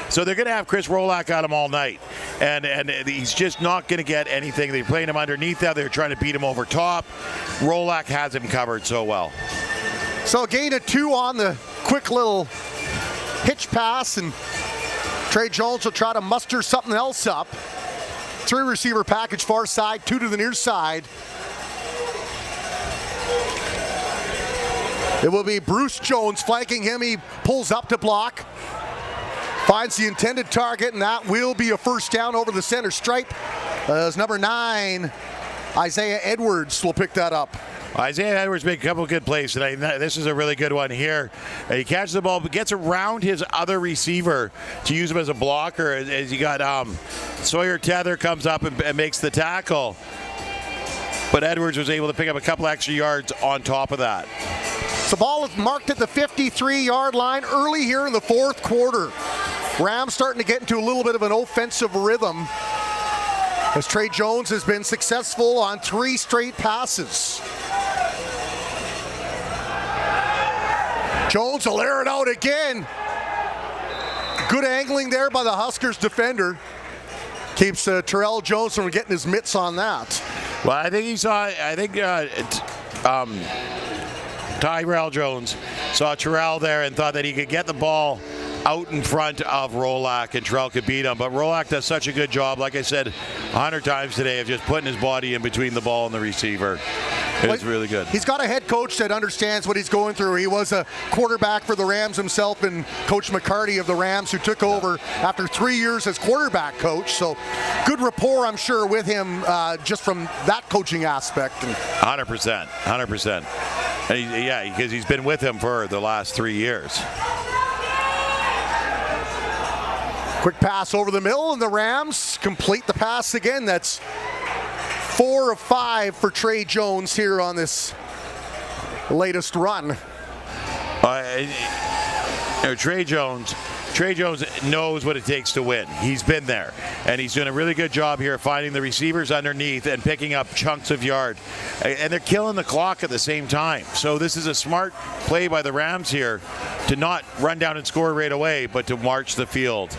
So they're going to have Chris Rolak at him all night. And he's just not going to get anything. They're playing him underneath that. They're trying to beat him over top. Rolak has him covered so well. So a gain of 2 on the quick little hitch pass, and Trey Jones will try to muster something else up. 3 receiver package far side, 2 to the near side. It will be Bruce Jones flanking him. He pulls up to block, finds the intended target, and that will be a first down over the center stripe. As number 9, Isaiah Edwards, will pick that up. Isaiah Edwards made a couple of good plays today. This is a really good one here. He catches the ball, but gets around his other receiver to use him as a blocker. As you got Sawyer Tether comes up and makes the tackle. But Edwards was able to pick up a couple extra yards on top of that. The ball is marked at the 53-yard line early here in the fourth quarter. Rams starting to get into a little bit of an offensive rhythm, as Trey Jones has been successful on 3 straight passes. Jones will air it out again. Good angling there by the Huskers defender. Keeps Terrell Jones from getting his mitts on that. Well, I think Tyrell Jones saw Terrell there and thought that he could get the ball out in front of Rolak and Terrell could beat him. But Rolak does such a good job, like I said 100 times today, of just putting his body in between the ball and the receiver. It's really good. He's got a head coach that understands what he's going through. He was a quarterback for the Rams himself, and Coach McCarty of the Rams, who took over after 3 years as quarterback coach. So good rapport, I'm sure, with him just from that coaching aspect. 100%. 100%. Yeah, because he's been with him for the last 3 years. Quick pass over the middle, and the Rams complete the pass again. That's 4 of 5 for Trey Jones here on this latest run. Trey Jones knows what it takes to win. He's been there, and he's doing a really good job here finding the receivers underneath and picking up chunks of yard. And they're killing the clock at the same time. So this is a smart play by the Rams here to not run down and score right away, but to march the field.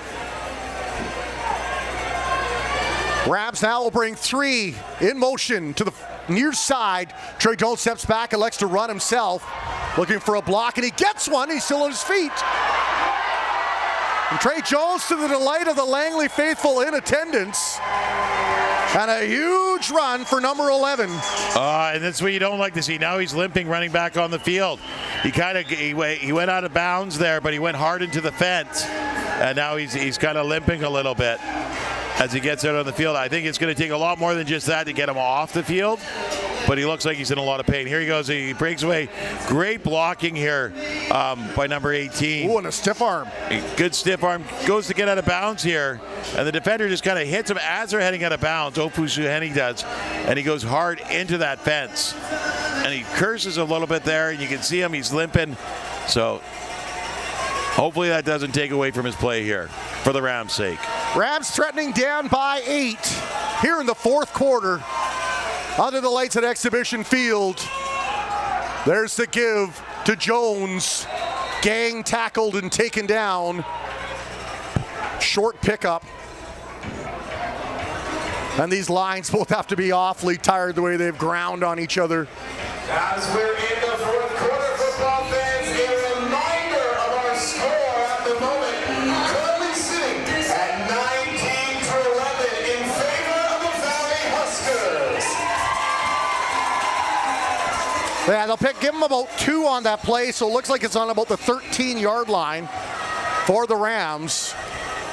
Rams now will bring 3 in motion to the near side. Trey Jones steps back and likes to run himself, looking for a block, and he gets one. He's still on his feet. And Trey Jones, to the delight of the Langley faithful in attendance, and a huge run for number 11. And that's what you don't like to see. Now he's limping, running back on the field. He went out of bounds there, but he went hard into the fence, and now he's kind of limping a little bit as he gets out on the field. I think it's going to take a lot more than just that to get him off the field. but he looks like he's in a lot of pain. Here he goes. He breaks away. Great blocking here by number 18. Ooh, and a stiff arm. Good stiff arm. Goes to get out of bounds here, and the defender just kind of hits him as they're heading out of bounds. Opusuheni does, and he goes hard into that fence. And he curses a little bit there, and you can see him. He's limping. So hopefully that doesn't take away from his play here for the Rams' sake. Rams threatening down by 8 here in the fourth quarter. Under the lights at Exhibition Field. There's the give to Jones. Gang tackled and taken down. Short pickup. And these lines both have to be awfully tired the way they've ground on each other. As we're in the fourth quarter, football fans, a reminder of our score at the moment. Currently sitting at 19-11 in favor of the Valley Huskers. Yeah, they'll give them about 2 on that play, so it looks like it's on about the 13-yard line for the Rams.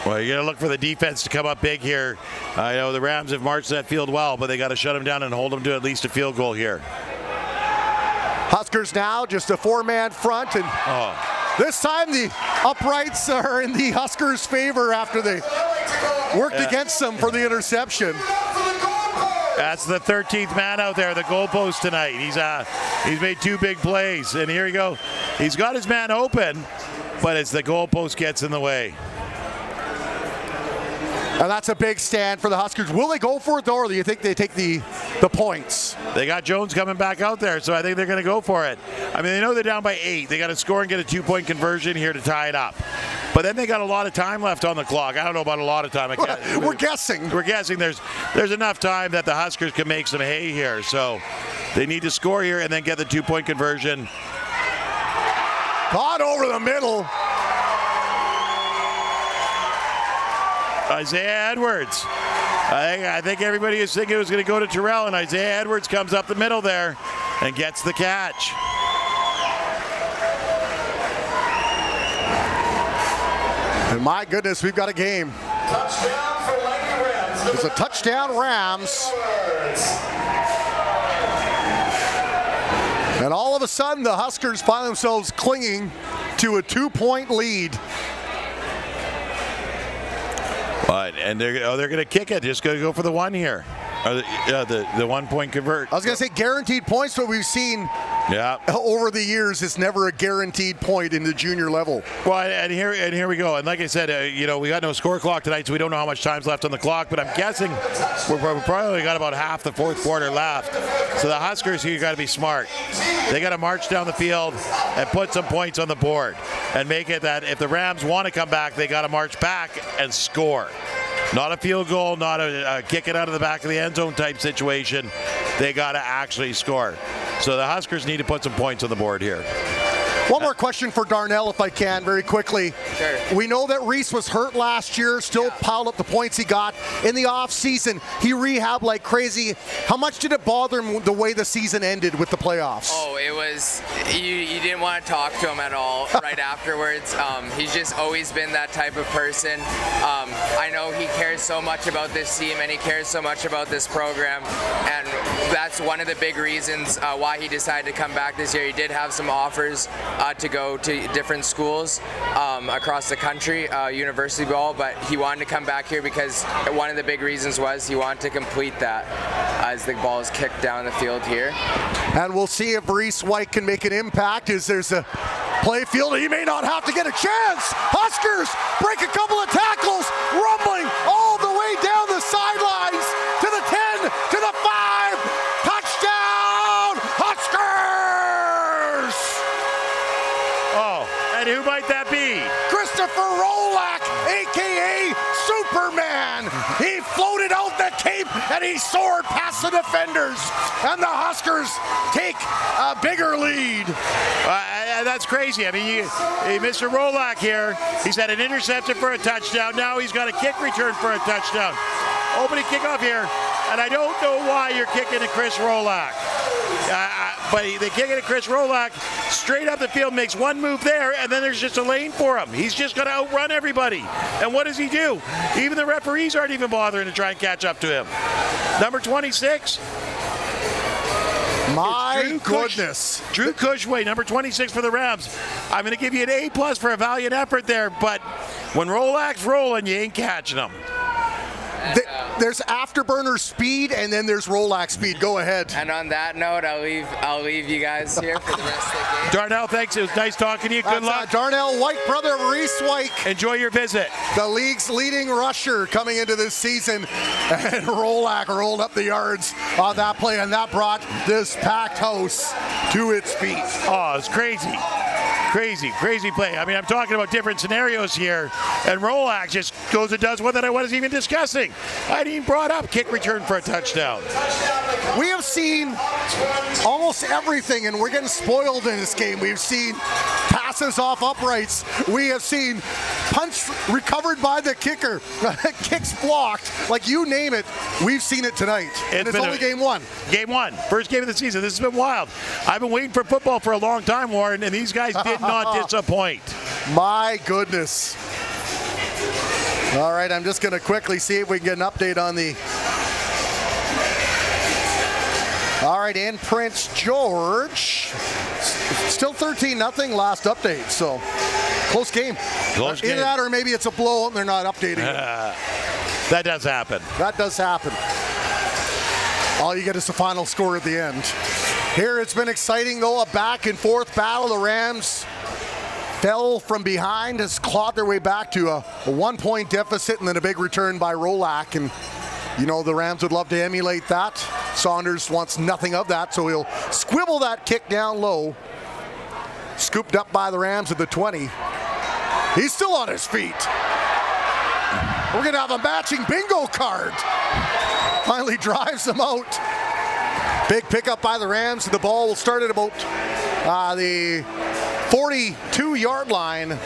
Well, you got to look for the defense to come up big here. I know the Rams have marched that field well, but they got to shut them down and hold them to at least a field goal here. Huskers now just a 4-man front, and this time the uprights are in the Huskers' favor after they worked against them for the interception. That's the 13th man out there, the goalpost tonight. He's made 2 big plays, and here you go. He's got his man open, but it's the goalpost gets in the way. And that's a big stand for the Huskers. Will they go for it, though, or do you think they take the points? They got Jones coming back out there, so I think they're going to go for it. I mean, they know they're down by 8. They got to score and get a 2-point conversion here to tie it up. But then they got a lot of time left on the clock. I don't know about a lot of time. We're guessing. We're guessing there's enough time that the Huskers can make some hay here. So they need to score here and then get the 2-point conversion. Caught over the middle. Isaiah Edwards. I think everybody was thinking it was going to go to Terrell, and Isaiah Edwards comes up the middle there and gets the catch. And my goodness, we've got a game. Touchdown for Langley Rams. It's a touchdown Rams. And all of a sudden, the Huskers find themselves clinging to a 2-point lead. And they're going to kick it. Just going to go for the 1 here. The 1-point convert. I was going to say guaranteed points, but we've seen over the years it's never a guaranteed point in the junior level. Well, and here we go. And like I said, we got no score clock tonight, so we don't know how much time's left on the clock. But I'm guessing we're probably got about half the fourth quarter left. So the Huskers here got to be smart. They got to march down the field and put some points on the board and make it that if the Rams want to come back, they got to march back and score. Not a field goal, not a kick it out of the back of the end zone type situation. They got to actually score. So the Huskers need to put some points on the board here. One more question for Darnell, if I can, very quickly. Sure. We know that Reese was hurt last year, still piled up the points he got. In the offseason, he rehabbed like crazy. How much did it bother him the way the season ended with the playoffs? Oh, it was, you didn't want to talk to him at all right afterwards. He's just always been that type of person. I know he cares so much about this team and he cares so much about this program. And that's one of the big reasons why he decided to come back this year. He did have some offers to go to different schools across the country, university ball, but he wanted to come back here because one of the big reasons was he wanted to complete that as the ball is kicked down the field here. And we'll see if Reese White can make an impact as there's a play field. He may not have to get a chance. Huskers break a couple of tackles, rumbling all the way down the sidelines to the 10, to the 5. Touchdown, Huskers! Oh, and who might that be? Christopher Rolak, a.k.a. Superman. He floated out the cape and he soared past the defenders. And the Huskers take a bigger lead. That's crazy. I mean, Mr. Rolak here, he's had an interception for a touchdown. Now he's got a kick return for a touchdown. Opening kickoff here, and I don't know why you're kicking to Chris Rolak. But they kick it to Chris Rolak, straight up the field, makes one move there, and then there's just a lane for him. He's just going to outrun everybody. And what does he do? Even the referees aren't even bothering to try and catch up to him. Number 26. My Drew Cush- goodness. Drew Cushway, number 26 for the Rams. I'm going to give you an A+ for a valiant effort there, but when Rolak's rolling, you ain't catching them. There's afterburner speed, and then there's Rolak speed. Go ahead. And on that note, I'll leave you guys here for the rest of the game. Darnell, thanks. It was nice talking to you. Good luck. Darnell White, brother of Reese White. Enjoy your visit. The league's leading rusher coming into this season. And Rolak rolled up the yards on that play, and that brought this packed house to its feet. Oh, it's crazy. Crazy play. I mean, I'm talking about different scenarios here, and Rolak just goes and does one that I wasn't even discussing. I hadn't even brought up kick return for a touchdown. We have seen almost everything, and we're getting spoiled in this game. We've seen passes off uprights. We have seen punts recovered by the kicker, kicks blocked. Like, you name it, we've seen it tonight. And it's only game one. Game one. First game of the season. This has been wild. I've been waiting for football for a long time, Warren, and these guys did not disappoint. My goodness. All right, I'm just going to quickly see if we can get an update on the... All right, in Prince George. Still 13-0 last update, so close game. Close game. Either that or maybe it's a blowout and they're not updating it. That does happen. That does happen. All you get is the final score at the end. Here it's been exciting, though, a back-and-forth battle. The Rams fell from behind, has clawed their way back to a 1-point deficit, and then a big return by Rolak. And, you know, the Rams would love to emulate that. Saunders wants nothing of that, so he'll squibble that kick down low. Scooped up by the Rams at the 20. He's still on his feet. We're going to have a matching bingo card. Finally drives them out. Big pickup by the Rams. The ball will start at about the 42-yard line.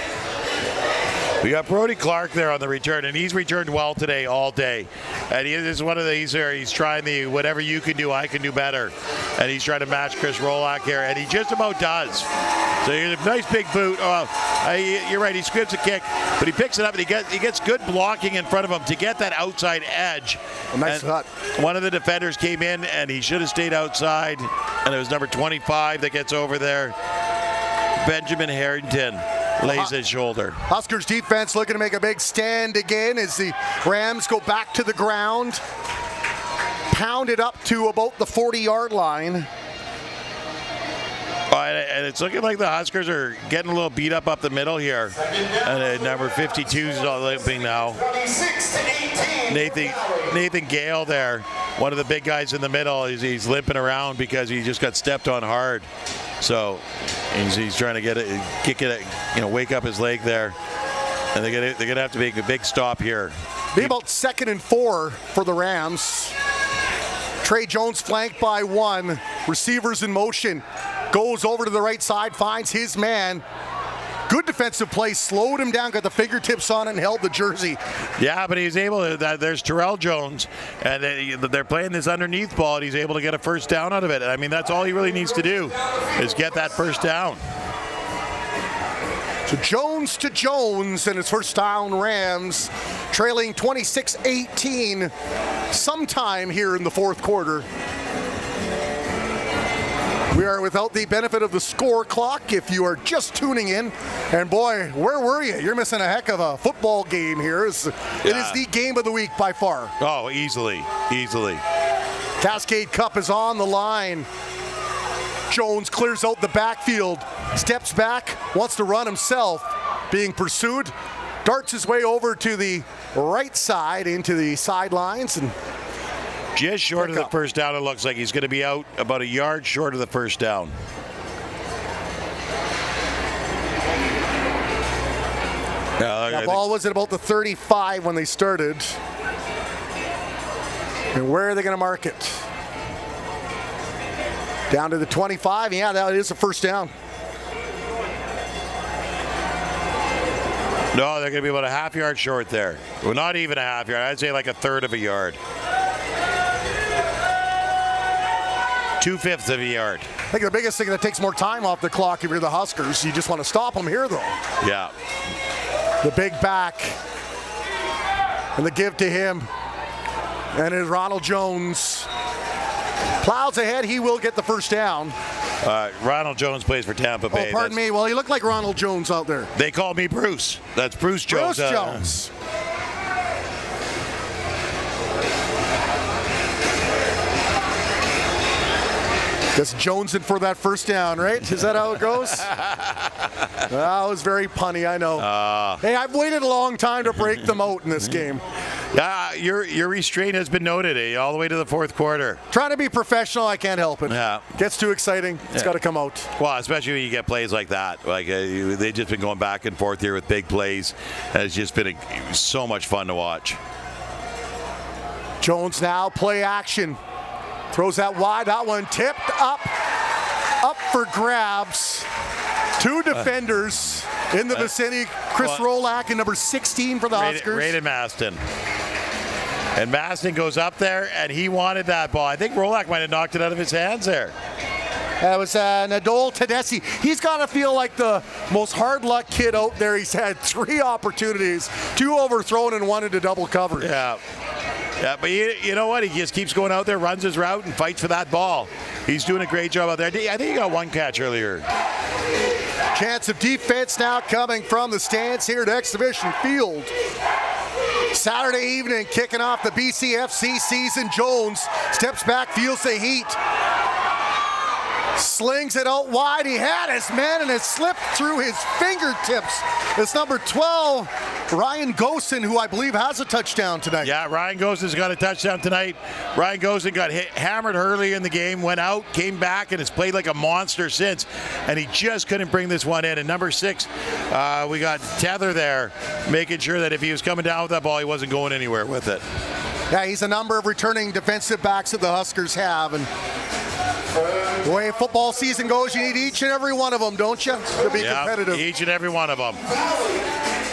We got Brody Clark there on the return, and he's returned well today, all day. And he is one of these here. He's trying the whatever you can do, I can do better. And he's trying to match Chris Rolak here, and he just about does. So here's a nice big boot. You're right, he squibs a kick, but he picks it up, and he gets good blocking in front of him to get that outside edge. A nice cut. One of the defenders came in, and he should have stayed outside, and it was number 25 that gets over there. Benjamin Harrington lays his shoulder. Huskers defense looking to make a big stand again as the Rams go back to the ground. Pound it up to about the 40-yard line. And it's looking like the Huskers are getting a little beat up the middle here. And number 52 is all limping now. Nathan Gale there, one of the big guys in the middle, he's limping around because he just got stepped on hard. So he's trying to get it, kick it, wake up his leg there. And they're gonna have to make a big stop here. Be about 2nd and 4 for the Rams. Trey Jones flanked by one. Receivers in motion. Goes over to the right side, finds his man. Good defensive play, slowed him down, got the fingertips on it, and held the jersey. Yeah, but he's able to, there's Terrell Jones, and they're playing this underneath ball, and he's able to get a first down out of it. I mean, that's all he really needs to do, is get that first down. So Jones to Jones, and his first down Rams, trailing 26-18 sometime here in the fourth quarter. We are without the benefit of the score clock if you are just tuning in. And boy, where were you? You're missing a heck of a football game here. It is the game of the week by far. Oh, easily. Cascade Cup is on the line. Jones clears out the backfield, steps back, wants to run himself, being pursued, darts his way over to the right side into the sidelines, and just short of the first down. It looks like he's going to be out about a yard short of the first down. The ball was at about the 35 when they started. And where are they going to mark it? Down to the 25. Yeah, that is a first down. No, they're going to be about a half yard short there. Well, not even a half yard. I'd say like a third of a yard. 2/5 of a yard. I think the biggest thing that takes more time off the clock if you're the Huskers, you just want to stop them here, though. Yeah. The big back. And the give to him. And it is Ronald Jones. Plows ahead. He will get the first down. Ronald Jones plays for Tampa Bay. Oh, pardon me. Well, he looked like Ronald Jones out there. They call me Bruce. That's Bruce Jones. Bruce Jones. Guess Jones in for that first down, right? Is that how it goes? That was very punny, I know. Hey, I've waited a long time to break them out in this game. Your restraint has been noted, all the way to the fourth quarter. Trying to be professional, I can't help it. Yeah. Gets too exciting, it's got to come out. Well, especially when you get plays like that. Like they've just been going back and forth here with big plays. And it's just been so much fun to watch. Jones now, play action. Throws that wide, that one tipped up for grabs. Two defenders in the vicinity. Chris Rolak and number 16 for the Huskers. Raiden Maston. And Maston goes up there, and he wanted that ball. I think Rolak might have knocked it out of his hands there. That was Nadol Tedeschi. He's got to feel like the most hard luck kid out there. He's had 3 opportunities, 2 overthrown and 1 into double coverage. Yeah, but you know what? He just keeps going out there, runs his route, and fights for that ball. He's doing a great job out there. I think he got 1 catch earlier. Chance of defense now coming from the stands here at Exhibition Field. Saturday evening, kicking off the BCFC season. Jones steps back, feels the heat. Slings it out wide. He had his man and it slipped through his fingertips. It's number 12, Ryan Gosen, who I believe has a touchdown tonight. Yeah, Ryan Gosen's got a touchdown tonight. Ryan Gosen got hammered early in the game, went out, came back, and has played like a monster since. And he just couldn't bring this one in. And number 6, we got Tether there, making sure that if he was coming down with that ball, he wasn't going anywhere with it. Yeah, he's a number of returning defensive backs that the Huskers have. And the way football season goes, you need each and every one of them, don't you, to be competitive? Each and every one of them.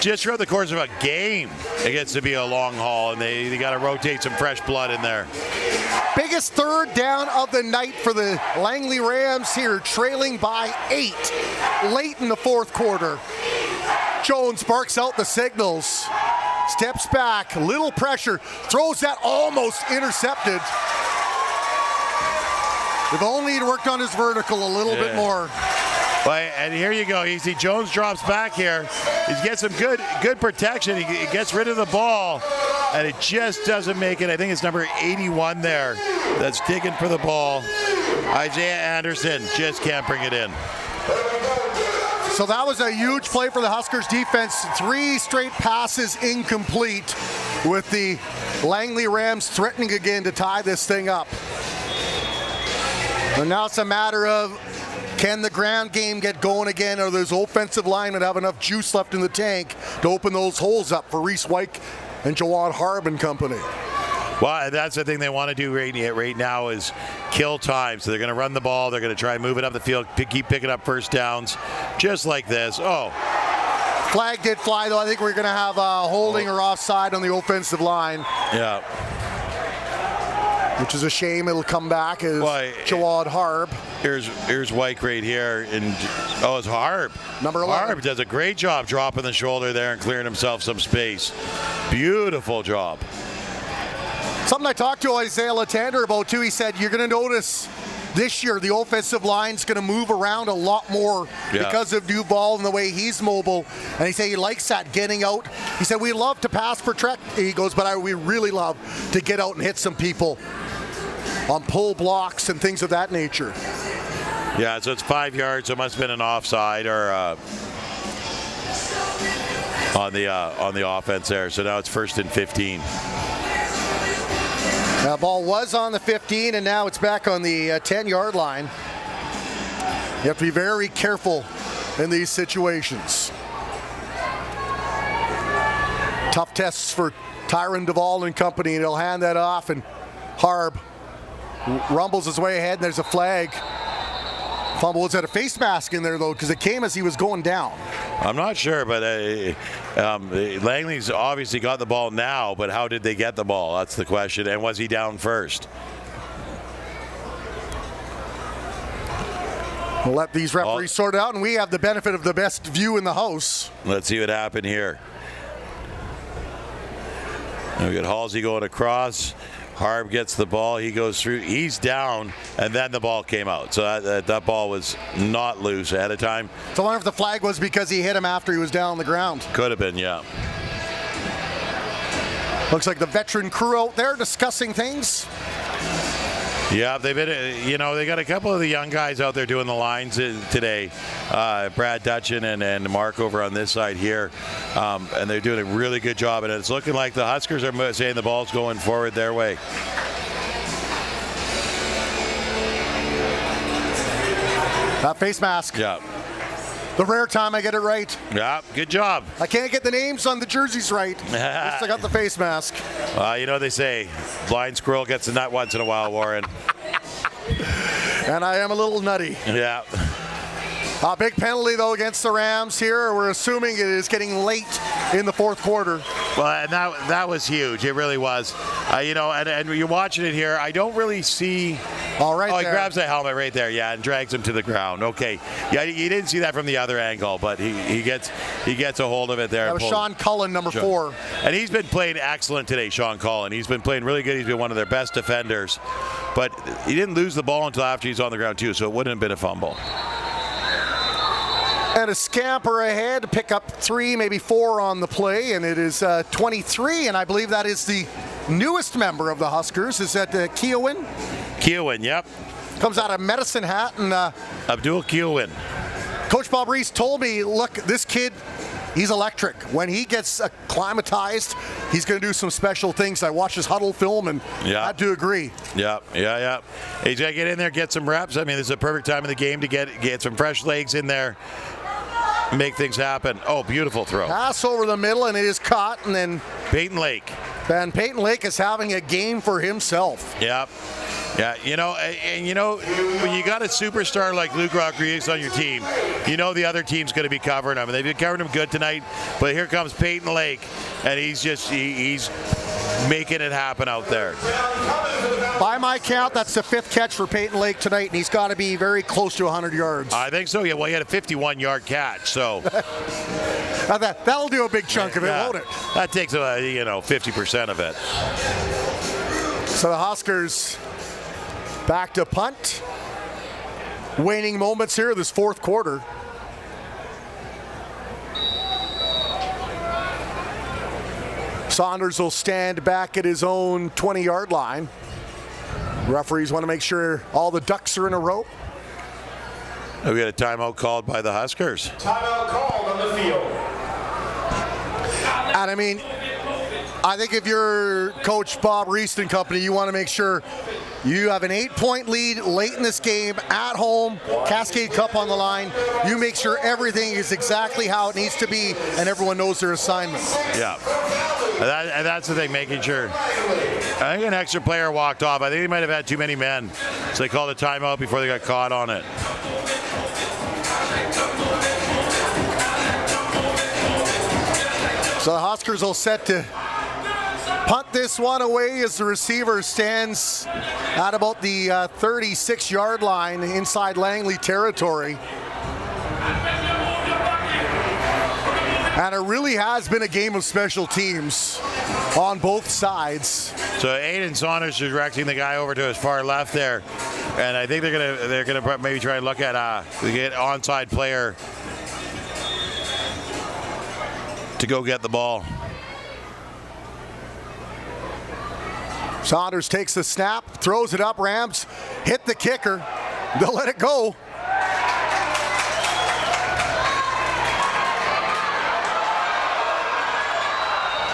Just throughout the course of a game, it gets to be a long haul, and they got to rotate some fresh blood in there. Biggest third down of the night for the Langley Rams here, trailing by 8 late in the fourth quarter. Jones barks out the signals, steps back, little pressure, throws that almost intercepted. If only he'd worked on his vertical a little bit more. Well, and here you go. You see Jones drops back here. He gets some good protection. He gets rid of the ball, and it just doesn't make it. I think it's number 81 there that's digging for the ball. Isaiah Anderson just can't bring it in. So that was a huge play for the Huskers defense. 3 straight passes incomplete, with the Langley Rams threatening again to tie this thing up. And now it's a matter of, can the ground game get going again, or those offensive linemen have enough juice left in the tank to open those holes up for Reese White and Jawad Harb and company? Well, that's the thing they want to do right now is kill time. So they're going to run the ball. They're going to try and move it up the field, keep picking up first downs, just like this. Flag did fly, though. I think we're going to have holding or offside on the offensive line. Yeah. Which is a shame. It'll come back as Jawad Harb. Here's White right here, and it's Harb. Number 11. Harb does a great job dropping the shoulder there and clearing himself some space. Beautiful job. Something I talked to Isaiah Latander about too. He said you're going to notice this year the offensive line's going to move around a lot more because of Duval and the way he's mobile. And he said he likes that, getting out. He said we love to pass protect. He goes, but we really love to get out and hit some people on pull blocks and things of that nature. Yeah, so it's 5 yards. So it must have been an offside or on the offense there. So now it's 1st and 15. That ball was on the 15, and now it's back on the 10-yard line. You have to be very careful in these situations. Tough tests for Tyron Duvall and company, and he'll hand that off, and Harb rumbles his way ahead, and there's a flag. Fumble. Was that a face mask in there, though, because it came as he was going down? I'm not sure, but Langley's obviously got the ball now, but how did they get the ball? That's the question. And was he down first? We'll let these referees sort it out, and we have the benefit of the best view in the house. Let's see what happened here. We got Halsey going across. Harb gets the ball. He goes through. He's down, and then the ball came out. So that ball was not loose ahead of time. So I wonder if the flag was because he hit him after he was down on the ground. Could have been, yeah. Looks like the veteran crew out there discussing things. Yeah, they've been, they got a couple of the young guys out there doing the lines today. Brad Dutchin and Mark over on this side here. And they're doing a really good job. And it's looking like the Huskers are saying the ball's going forward their way. That face mask. Yeah. The rare time I get it right. Yeah, good job. I can't get the names on the jerseys right. At least I got the face mask. You know what they say, blind squirrel gets a nut once in a while, Warren. And I am a little nutty. Yeah. A big penalty, though, against the Rams here. We're assuming it is getting late in the fourth quarter. Well, and that was huge. It really was. And you're watching it here. I don't really see. All right. Oh, he there. grabs the helmet right there, yeah, and drags him to the ground. Okay. Yeah, you didn't see that from the other angle, but he gets a hold of it there. That was Sean Cullen, number 4. And he's been playing excellent today, Sean Cullen. He's been playing really good. He's been one of their best defenders. But he didn't lose the ball until after he's on the ground, too, so it wouldn't have been a fumble. And a scamper ahead to pick up 3, maybe 4 on the play, and it is 23, and I believe that is the newest member of the Huskers. Is that Keowin? Keowin, yep. Comes out of Medicine Hat, and Abdul Keowin. Coach Bob Reese told me, look, this kid, he's electric. When he gets acclimatized, he's going to do some special things. I watched his huddle film, and I had to agree. Yeah. He's got to get in there, get some reps. I mean, this is a perfect time in the game to get some fresh legs in there. Make things happen. Oh, beautiful throw. Pass over the middle, and it is caught, and then Peyton Lake. And Peyton Lake is having a game for himself. Yep. Yeah, when you got a superstar like Luke Rodriguez on your team, the other team's going to be covering him. And they've been covering him good tonight, but here comes Peyton Lake, and he's making it happen out there. By my count, that's the 5th catch for Peyton Lake tonight, and he's got to be very close to 100 yards. I think so, yeah. Well, he had a 51-yard catch, so. That'll do a big chunk of it, won't it? That takes, 50% of it. So the Huskers back to punt. Waning moments here, this fourth quarter. Saunders will stand back at his own 20-yard line. Referees want to make sure all the ducks are in a row. We got a timeout called by the Huskers. Timeout called on the field. And I think if you're Coach Bob Reese and company, you want to make sure you have an 8-point lead late in this game at home, Cascade Cup on the line. You make sure everything is exactly how it needs to be, and everyone knows their assignment. Yeah, and that's the thing, making sure. I think an extra player walked off. I think they might have had too many men, so they called a timeout before they got caught on it. So the Huskers will set to punt this one away as the receiver stands at about the 36-yard line inside Langley territory. And it really has been a game of special teams on both sides. So Aiden Saunders is directing the guy over to his far left there, and I think they're gonna maybe try and look at the onside player to go get the ball. Saunders takes the snap, throws it up. Rams hit the kicker. They'll let it go.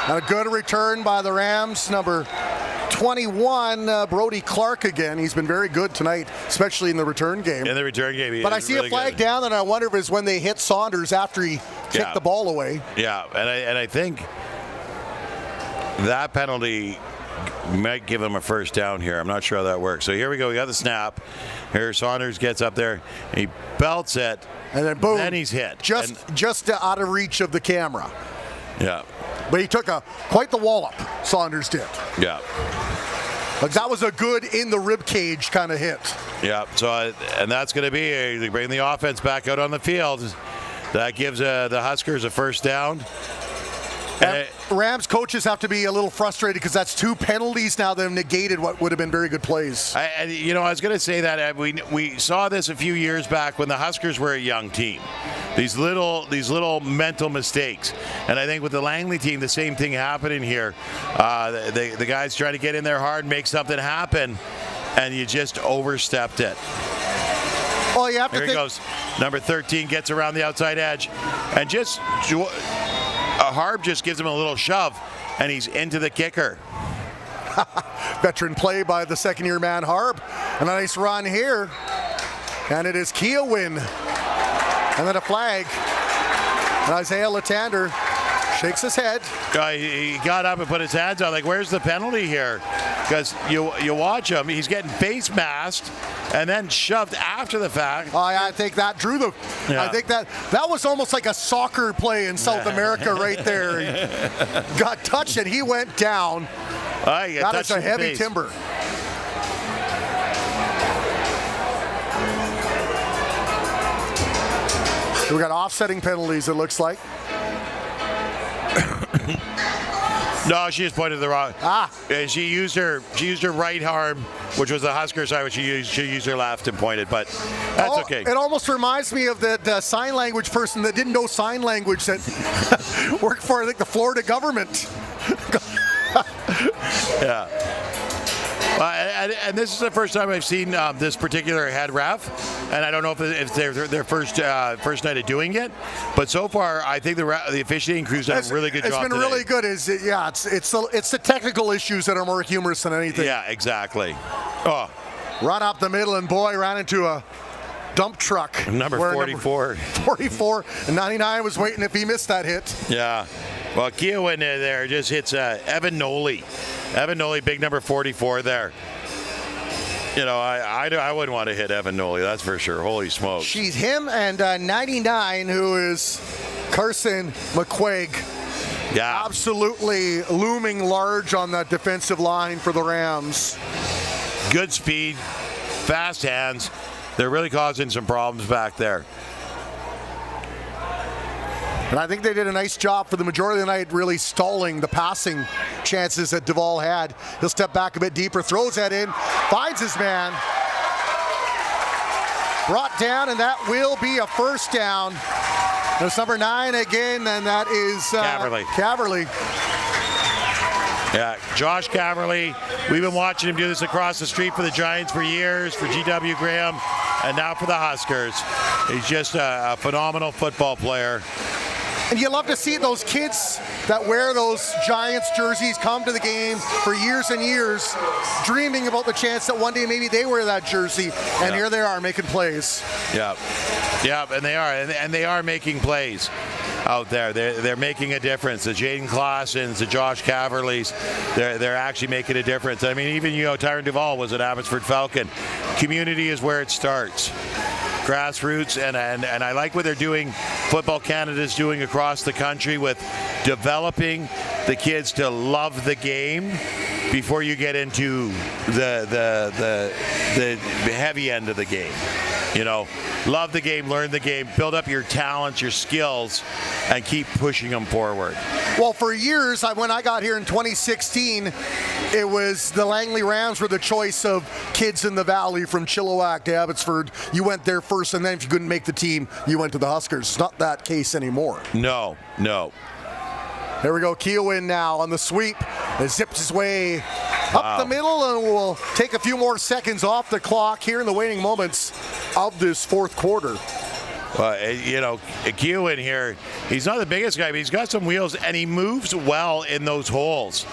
And a good return by the Rams, number 21, Brody Clark again. He's been very good tonight, especially in the return game. In the return game, but I see really a flag good. down, and I wonder if it's when they hit Saunders after he kicked the ball away. Yeah, and I think that penalty might give him a first down here. I'm not sure how that works. So here we go. We got the snap. Here Saunders gets up there. He belts it. And then boom. Then he's hit. Just out of reach of the camera. Yeah. But he took quite the wallop, Saunders did. Yeah. Like that was a good in the rib cage kind of hit. Yeah. So and that's going to be they bring the offense back out on the field. That gives the Huskers a first down. Rams coaches have to be a little frustrated because that's 2 penalties now that have negated what would have been very good plays. I was going to say that we saw this a few years back when the Huskers were a young team. These little mental mistakes, and I think with the Langley team, the same thing happening here. The guys trying to get in there hard, make something happen, and you just overstepped it. Well, you have to Here he goes. Number 13 gets around the outside edge, and just Harb just gives him a little shove, and he's into the kicker. Veteran play by the second-year man Harb. A nice run here, and it is Keowin. And then a flag. And Isaiah Latander shakes his head. He got up and put his hands out like, where's the penalty here? Because you watch him, he's getting face masked and then shoved after the fact. I think that drew the. Yeah. I think that was almost like a soccer play in South America right there. He got touched and he went down. That is a heavy timber. We got offsetting penalties, it looks like. No, she just pointed to the wrong. She used her right arm, which was the Husker side, which she used her left and pointed, but that's okay. It almost reminds me of the sign language person that didn't know sign language that worked for, I think, the Florida government. Yeah. And this is the first time I've seen this particular head ref, and I don't know if they're their first night of doing it, but so far I think the officiating crew's done a really good job. It's been today. really good. It's the technical issues that are more humorous than anything. Yeah, exactly. Oh, run up the middle, and boy, ran into a dump truck. Number 44. 44 and 99 was waiting if he missed that hit. Yeah. Well, Keowin there just hits Evan Noley. Evan Noley, big number 44 there. You know, I wouldn't want to hit Evan Noley, that's for sure. Holy smokes. She's him and 99, who is Carson McQuaig. Yeah. Absolutely looming large on that defensive line for the Rams. Good speed, fast hands. They're really causing some problems back there. And I think they did a nice job for the majority of the night, really stalling the passing chances that Duvall had. He'll step back a bit deeper, throws that in, finds his man. Brought down, and that will be a first down. There's number 9 again, and that is Caverly. Yeah, Josh Caverly. We've been watching him do this across the street for the Giants for years, for G.W. Graham, and now for the Huskers. He's just a phenomenal football player. And you love to see those kids that wear those Giants jerseys come to the game for years and years, dreaming about the chance that one day maybe they wear that jersey, and here they are making plays. Yeah, and they are making plays out there. They're making a difference. The Jaden Claessens, the Josh Caverleys, they're actually making a difference. I mean, even Tyron Duvall was at Abbotsford Falcon. Community is where it starts. Grassroots, and I like what they're doing. Football Canada's doing across the country with developing the kids to love the game before you get into the heavy end of the game. You know, love the game, learn the game, build up your talents, your skills, and keep pushing them forward. Well, for years, when I got here in 2016, it was the Langley Rams were the choice of kids in the valley from Chilliwack to Abbotsford. You went there first, and then if you couldn't make the team, you went to the Huskers. It's not that case anymore. No. There we go, Keowin now on the sweep. It zips his way up the middle, and we'll take a few more seconds off the clock here in the waning moments of this fourth quarter. Keowin here, he's not the biggest guy, but he's got some wheels, and he moves well in those holes.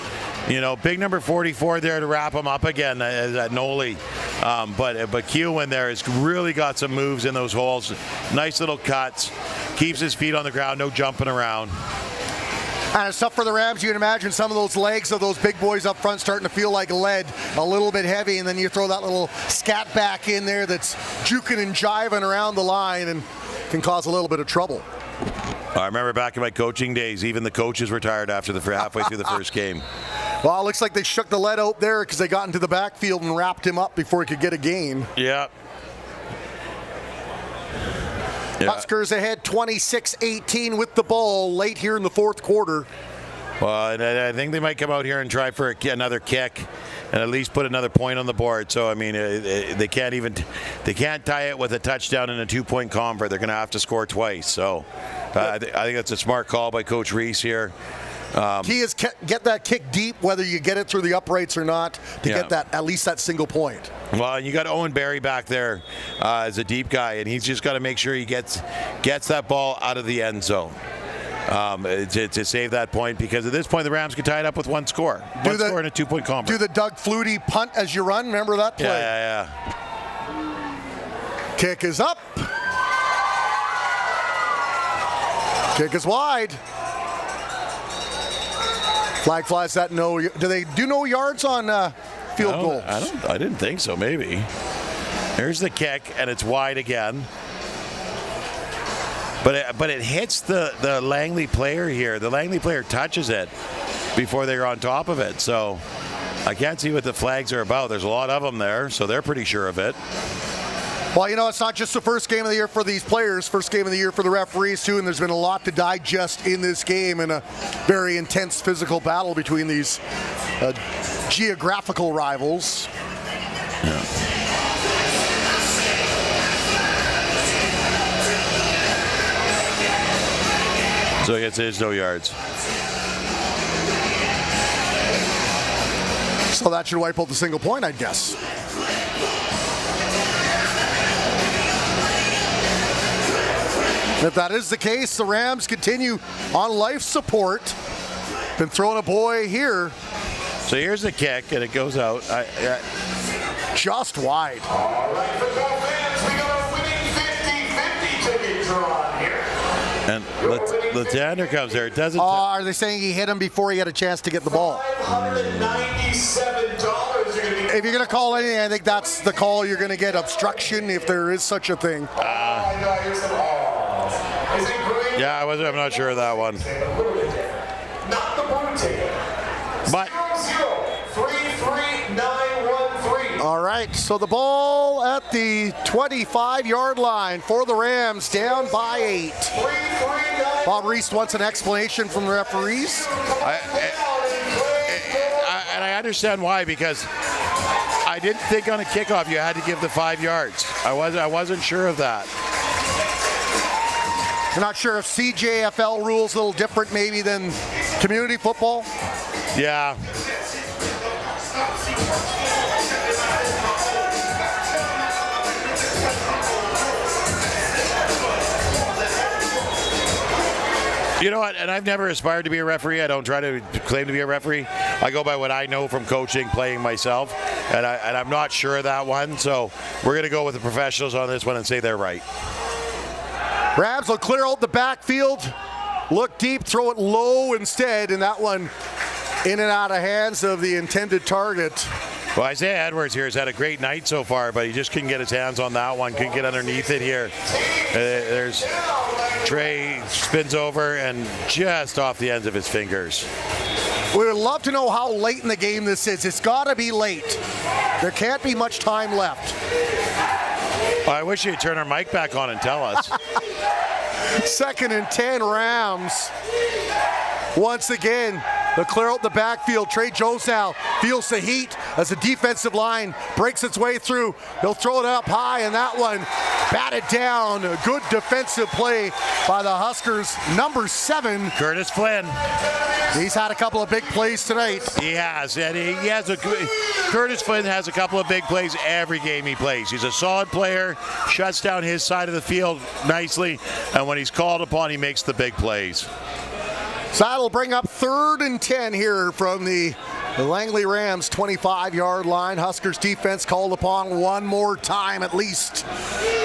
You know, big number 44 there to wrap him up again at Noley. But Keowin there has really got some moves in those holes. Nice little cuts. Keeps his feet on the ground, no jumping around. And it's tough for the Rams. You can imagine some of those legs of those big boys up front starting to feel like lead, a little bit heavy, and then you throw that little scat back in there that's juking and jiving around the line and can cause a little bit of trouble. I remember back in my coaching days, even the coaches were tired after halfway through the first game. Well, it looks like they shook the lead out there because they got into the backfield and wrapped him up before he could get a gain. Yeah. Huskers ahead 26-18 with the ball late here in the fourth quarter. Well, and I think they might come out here and try for another kick and at least put another point on the board. So, I mean, they can't tie it with a touchdown and a 2-point convert. They're going to have to score twice. So, I think that's a smart call by Coach Reese here. Key is get that kick deep, whether you get it through the uprights or not, to get that at least that single point. Well, you got Owen Barry back there as a deep guy, and he's just got to make sure he gets that ball out of the end zone. To save that point, because at this point the Rams could tie it up with one score. One score and a 2-point convert. Do the Doug Flutie punt as you run. Remember that play? Yeah. Kick is up. Kick is wide. Flag flies that no. Do they do no yards on field goals? I didn't think so. Maybe. Here's the kick, and it's wide again. But it hits the Langley player here. The Langley player touches it before they're on top of it. So I can't see what the flags are about. There's a lot of them there, so they're pretty sure of it. Well, you know, it's not just the first game of the year for these players, first game of the year for the referees, too, and there's been a lot to digest in this game and a very intense physical battle between these geographical rivals. Yeah. So I guess there's no yards. So that should wipe out the single point, I guess. If that is the case, the Rams continue on life support. Been throwing a boy here. So here's the kick, and it goes out. Just wide. All right, football fans, we got a winning 50-50 ticket draw here. And Latander comes there. It doesn't. Are they saying he hit him before he had a chance to get the ball? $597 If you're going to call anything, I think that's the call you're going to get. Obstruction, if there is such a thing. Yeah, I'm not sure of that one. Not the blue ticket. But 0-0-3-3-9-1-3. All right, so the ball at the 25-yard line for the Rams, down by 8. Bob Reese wants an explanation from the referees. And I understand why, because I didn't think on a kickoff you had to give the 5 yards. I wasn't sure of that. I'm not sure if CJFL rules a little different maybe than community football. Yeah. You know what? And I've never aspired to be a referee. I don't try to claim to be a referee. I go by what I know from coaching, playing myself, and I'm not sure of that one. So we're going to go with the professionals on this one and say they're right. Rams will clear out the backfield, look deep, throw it low instead, and that one in and out of hands of the intended target. Well, Isaiah Edwards here has had a great night so far, but he just couldn't get his hands on that one, couldn't get underneath it here. There's Trey spins over and just off the ends of his fingers. We would love to know how late in the game this is. It's got to be late. There can't be much time left. Well, I wish you'd turn our mic back on and tell us. 2nd and 10 Rams. Once again, they'll clear out the backfield. Trey Jones now feels the heat as the defensive line breaks its way through. He'll throw it up high, and that one batted down. A good defensive play by the Huskers. Number 7. Curtis Flynn. He's had a couple of big plays tonight. He has, and he has Curtis Flynn has a couple of big plays every game he plays. He's a solid player, shuts down his side of the field nicely, and when he's called upon, he makes the big plays. So that'll bring up 3rd and 10 here from the Langley Rams 25-yard line. Huskers defense called upon one more time at least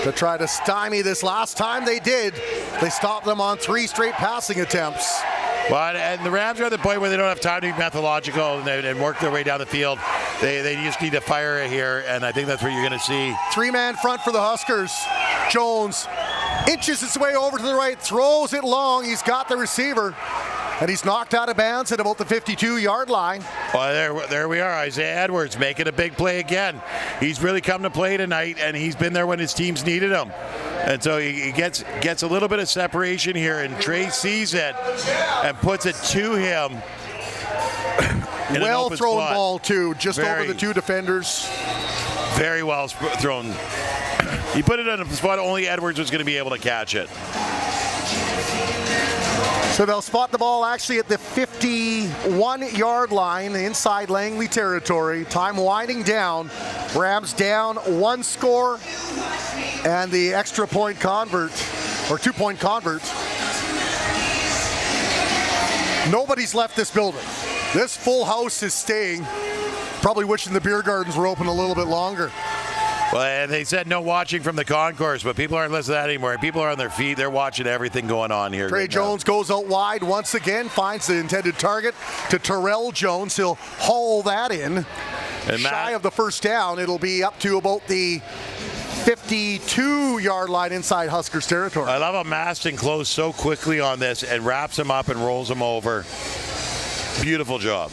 to try to stymie this. Last time they did, they stopped them on 3 straight passing attempts. Well, and the Rams are at the point where they don't have time to be methodological and work their way down the field. They just need to fire it here, and I think that's what you're going to see. 3-man front for the Huskers. Jones inches his way over to the right, throws it long. He's got the receiver, and he's knocked out of bounds at about the 52-yard line. Well, there we are. Isaiah Edwards making a big play again. He's really come to play tonight, and he's been there when his teams needed him. And so he gets a little bit of separation here, and Trey sees it and puts it to him. in an Well open thrown spot. ball, too, just over the two defenders. Very well thrown. He put it in a spot only Edwards was going to be able to catch it. So they'll spot the ball actually at the 51-yard line, inside Langley territory. Time winding down. Rams down 1 score, and the extra point convert, or 2-point convert. Nobody's left this building. This full house is staying. Probably wishing the beer gardens were open a little bit longer. Well, and they said no watching from the concourse, but people aren't listening to that anymore. People are on their feet. They're watching everything going on here. Trey Jones goes out wide once again, finds the intended target to Terrell Jones. He'll haul that in. And shy of the first down, it'll be up to about the 52-yard line inside Huskers territory. I love how Maston closed so quickly on this and wraps him up and rolls him over. Beautiful job.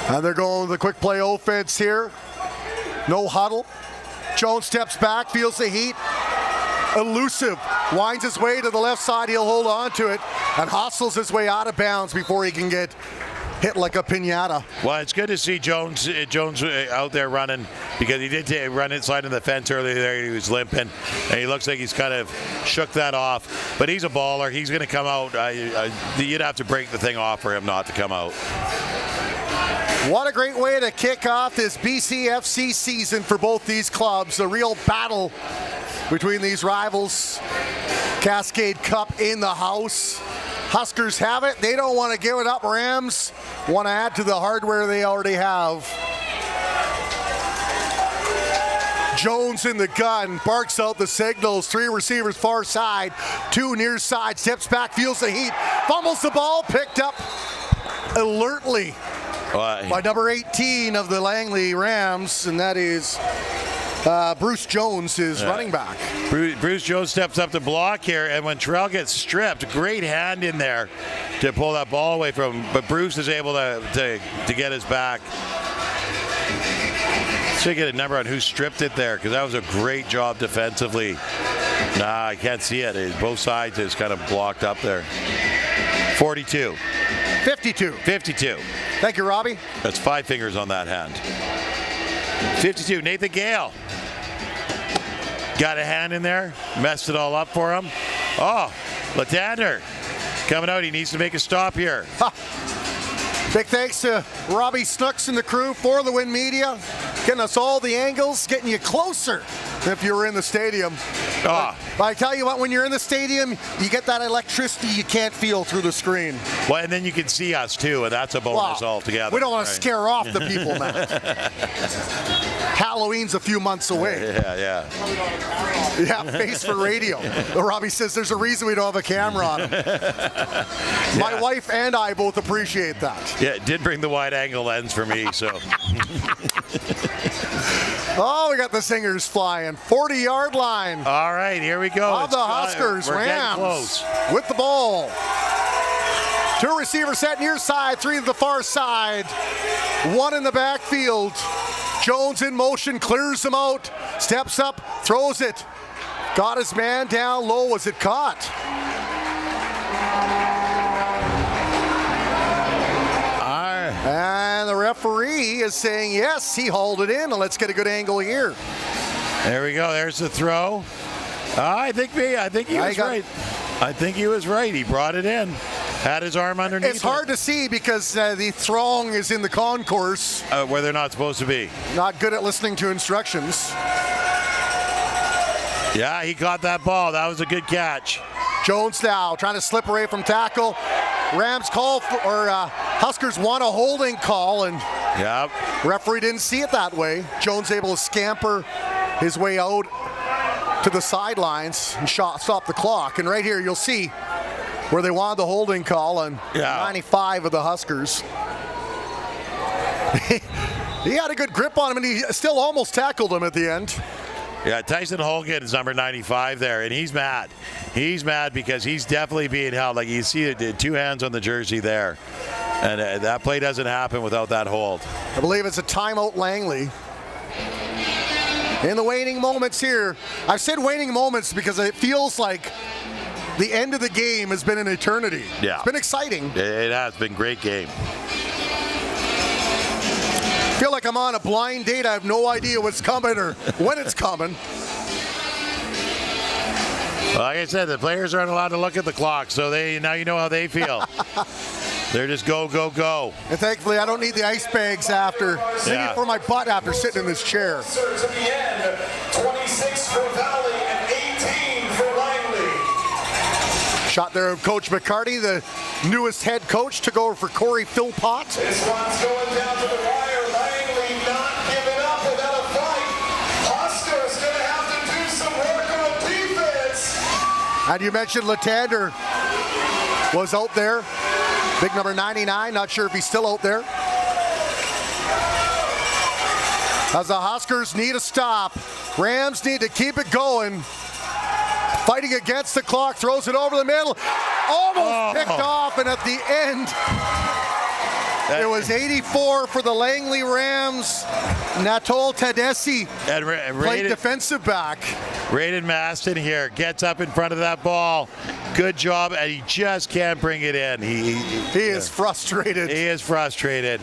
And they're going with the quick play offense here. No huddle. Jones steps back, feels the heat. Elusive. Winds his way to the left side. He'll hold on to it and hustles his way out of bounds before he can get hit like a piñata. Well, it's good to see Jones out there running, because he did run inside of the fence earlier there. He was limping, and he looks like he's kind of shook that off. But he's a baller. He's going to come out. You'd have to break the thing off for him not to come out. What a great way to kick off this BCFC season for both these clubs. A real battle between these rivals. Cascade Cup in the house. Huskers have it. They don't want to give it up. Rams want to add to the hardware they already have. Jones in the gun, barks out the signals. 3 receivers far side, 2 near side, steps back, feels the heat, fumbles the ball, picked up alertly by number 18 of the Langley Rams, and that is Bruce Jones, his running back. Bruce Jones steps up to block here, and when Terrell gets stripped, great hand in there to pull that ball away from him, but Bruce is able to get his back. Should get a number on who stripped it there, because that was a great job defensively. Nah, I can't see it. Both sides is kind of blocked up there. 42. 52. 52. Thank you, Robbie. That's 5 fingers on that hand. 52. Nathan Gale. Got a hand in there. Messed it all up for him. Oh, Latander coming out. He needs to make a stop here. Big thanks to Robbie Snooks and the crew for the Win Media. Getting us all the angles, getting you closer if you were in the stadium. But I tell you what, when you're in the stadium, you get that electricity you can't feel through the screen. Well, and then you can see us too, and that's a bonus altogether. We don't want to scare off the people, Matt. Halloween's a few months away. Yeah, face for radio. Robbie says there's a reason we don't have a camera on him. My wife and I both appreciate that. Yeah, it did bring the wide angle lens for me, so. Oh, we got the singers flying. 40-yard line. All right, here we go. Of the Huskers, Rams with the ball. 2 receivers set near side, 3 to the far side, 1 in the backfield. Jones in motion, clears him out, steps up, throws it. Got his man down low. Was it caught? And the referee is saying, yes, he hauled it in. And let's get a good angle here. There we go. There's the throw. I think he was right. I think he was right. He brought it in. Had his arm underneath. It's hard to see because the throng is in the concourse. Where they're not supposed to be. Not good at listening to instructions. Yeah, he caught that ball. That was a good catch. Jones now trying to slip away from tackle. Rams call Huskers want a holding call, and referee didn't see it that way. Jones able to scamper his way out to the sidelines and stop the clock. And right here you'll see where they wanted the holding call on 95 of the Huskers. He had a good grip on him, and he still almost tackled him at the end. Yeah, Tyson Holgate is number 95 there, and he's mad. He's mad because he's definitely being held. Like you see the 2 hands on the jersey there, and that play doesn't happen without that hold. I believe it's a timeout, Langley. In the waning moments here, I've said waning moments because it feels like the end of the game has been an eternity. Yeah. It's been exciting. It has been a great game. I feel like I'm on a blind date. I have no idea what's coming or when it's coming. Like I said, the players aren't allowed to look at the clock, so now you know how they feel. They're just go, go, go. And thankfully, I don't need the ice bags after. Singing for my butt after sitting in this chair. To the end, 26 for Valley and 18 for Langley. Shot there of Coach McCarty, the newest head coach, took over for Corey Philpott. This one's going down to the wire. Langley not giving up without a fight. Huskers going to have to do some work on defense. And you mentioned Latander was out there. Big number 99, not sure if he's still out there. As the Huskers need a stop, Rams need to keep it going. Fighting against the clock, throws it over the middle. Almost picked off, and at the end, it was 84 for the Langley Rams. Natol Tedeschi played defensive back. Raiden Maston here gets up in front of that ball. Good job, and he just can't bring it in. He is frustrated. He is frustrated.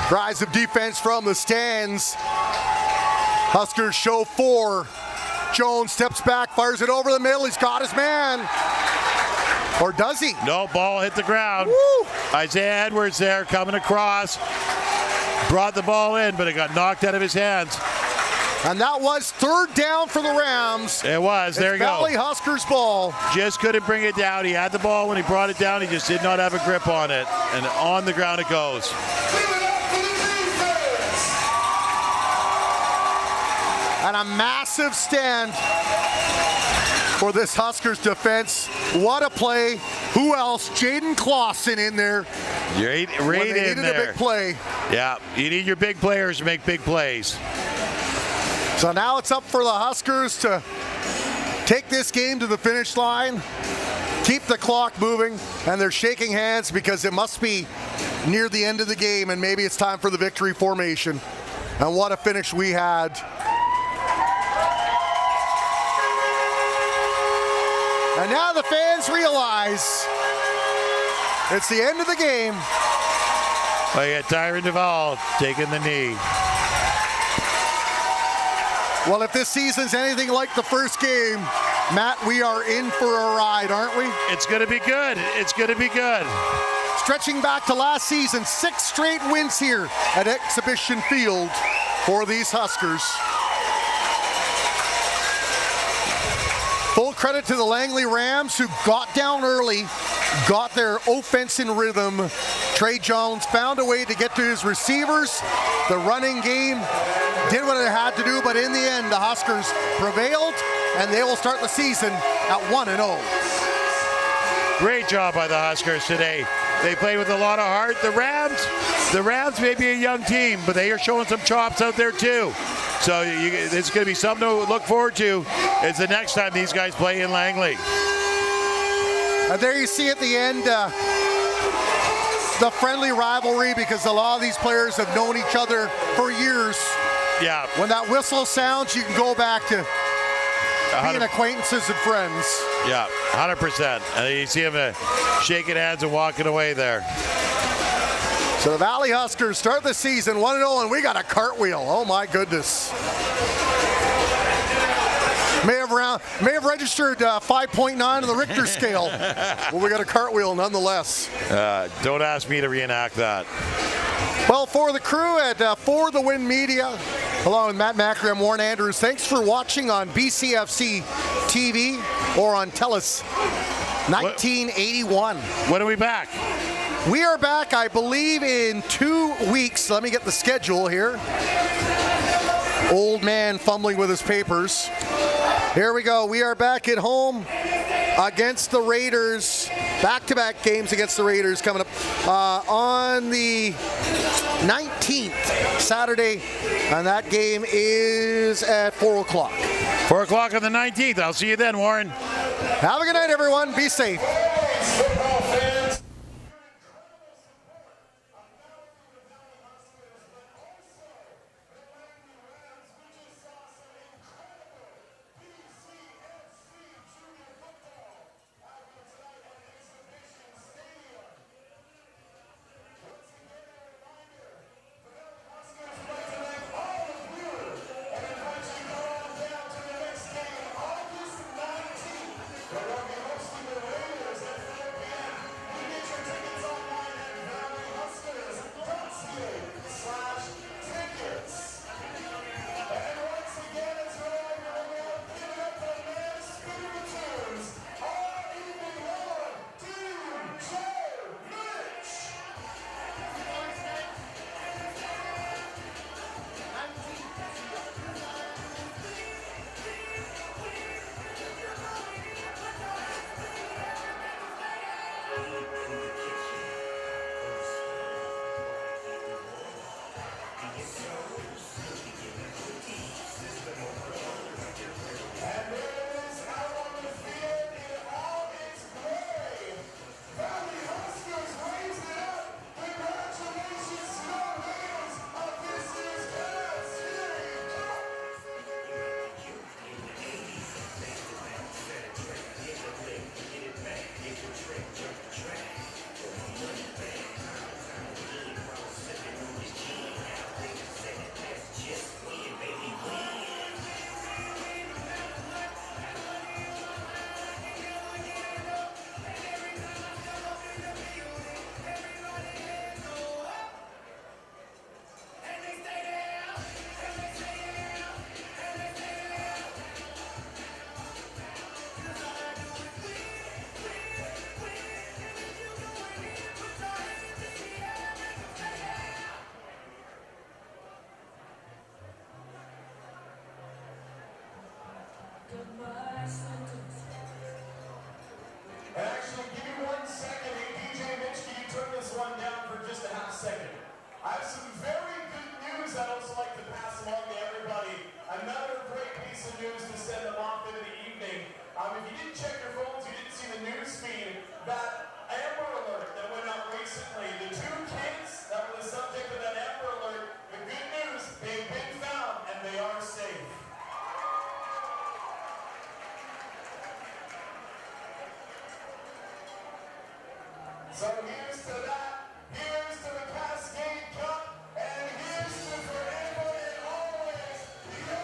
Cries of defense from the stands. Huskers show 4. Jones steps back, fires it over the middle. He's got his man. Or does he? No, ball hit the ground. Woo! Isaiah Edwards there coming across. Brought the ball in, but it got knocked out of his hands. And that was third down for the Rams. It was. There you go. Valley Huskers ball. Just couldn't bring it down. He had the ball when he brought it down. He just did not have a grip on it. And on the ground it goes. And a massive stand for this Huskers defense. What a play. Who else? Jaden Clausen in there. Right when they in needed there. a big play. Yeah, you need your big players to make big plays. So now it's up for the Huskers to take this game to the finish line, keep the clock moving, and they're shaking hands because it must be near the end of the game and maybe it's time for the victory formation. And what a finish we had. And now the fans realize it's the end of the game. Well, you got Tyron Duvall taking the knee. Well, if this season's anything like the first game, Matt, we are in for a ride, aren't we? It's going to be good. It's going to be good. Stretching back to last season, 6 straight wins here at Exhibition Field for these Huskers. Full credit to the Langley Rams, who got down early, got their offense in rhythm. Trey Jones found a way to get to his receivers. The running game did what it had to do, but in the end, the Huskers prevailed, and they will start the season at 1-0. Great job by the Huskers today. They played with a lot of heart. The Rams may be a young team, but they are showing some chops out there too. So it's going to be something to look forward to. It's the next time these guys play in Langley. And there you see at the end the friendly rivalry, because a lot of these players have known each other for years. Yeah. When that whistle sounds, you can go back to being acquaintances and friends. Yeah, 100%. And you see them shaking hands and walking away there. So the Valley Huskers start the season 1-0, and we got a cartwheel. Oh my goodness. May have registered 5.9 on the Richter scale. Well, we got a cartwheel nonetheless. Don't ask me to reenact that. Well, for the crew at For the Win Media, along with Matt Macri, I'm Warren Andrews. Thanks for watching on BCFC TV or on TELUS 1981. When are we back? We are back, I believe, in 2 weeks. Let me get the schedule here. Old man fumbling with his papers. Here we go. We are back at home against the Raiders. Back-to-back games against the Raiders coming up on the 19th, Saturday. And that game is at 4 o'clock. 4 o'clock on the 19th. I'll see you then, Warren. Have a good night, everyone. Be safe. So here's to that, here's to the Cascade Cup, and here's to forever and always your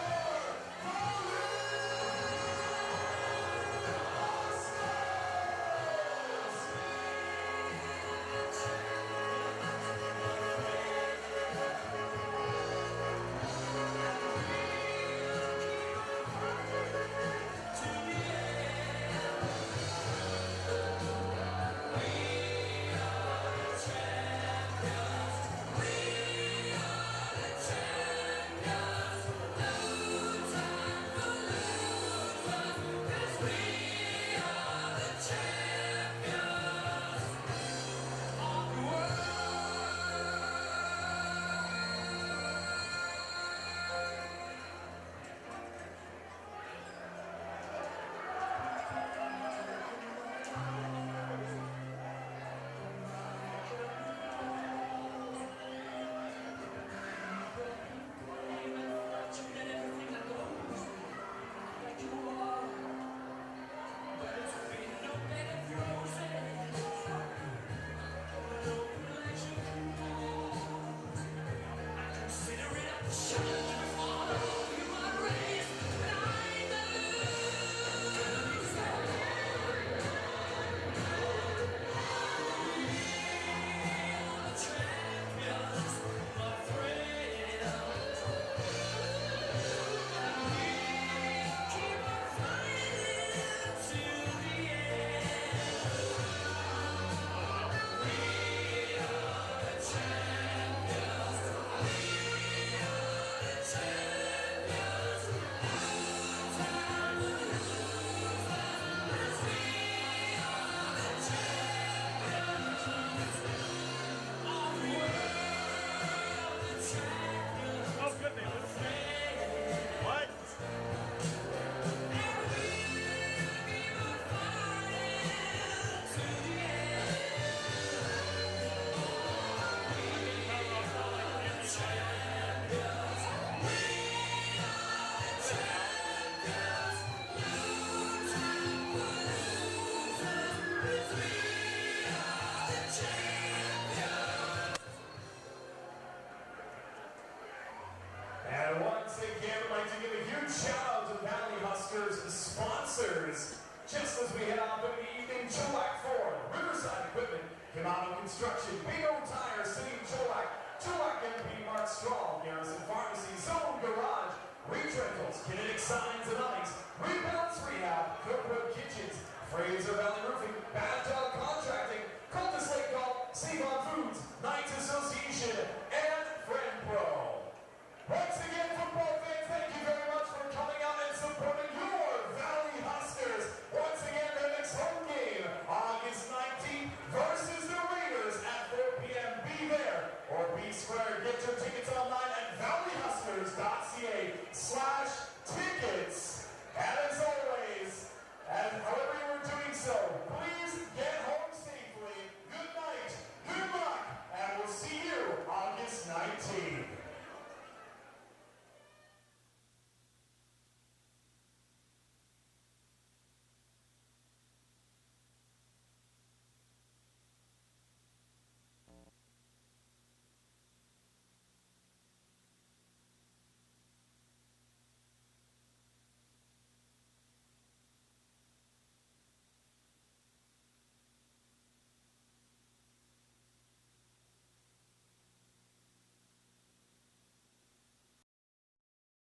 And once again, I'd like to give a huge shout out to Valley Huskers sponsors. Just as we head out in the evening, Chilliwack Ford, Riverside Equipment, Canado Construction, Bingo Tire, City of Chilliwack MP, Mark Strong, Garrison Pharmacy, Zone Garage, Reach Rentals, Kinetic Signs and Awnings, Rebalance Rehab, Cookwood Kitchens, Fraser Valley Roofing, Bad Dog Contracting, Cultus Lake Golf, Save On Foods, Knights Association, and Friend Pro. Once again, football fans, thank you very much for coming out and supporting your Valley Huskers. Once again, their next home game, August 19th versus the Raiders at 4 p.m. Be there or be square. Get your tickets online at valleyhuskers.ca/tickets. And as always, and however you are doing so, please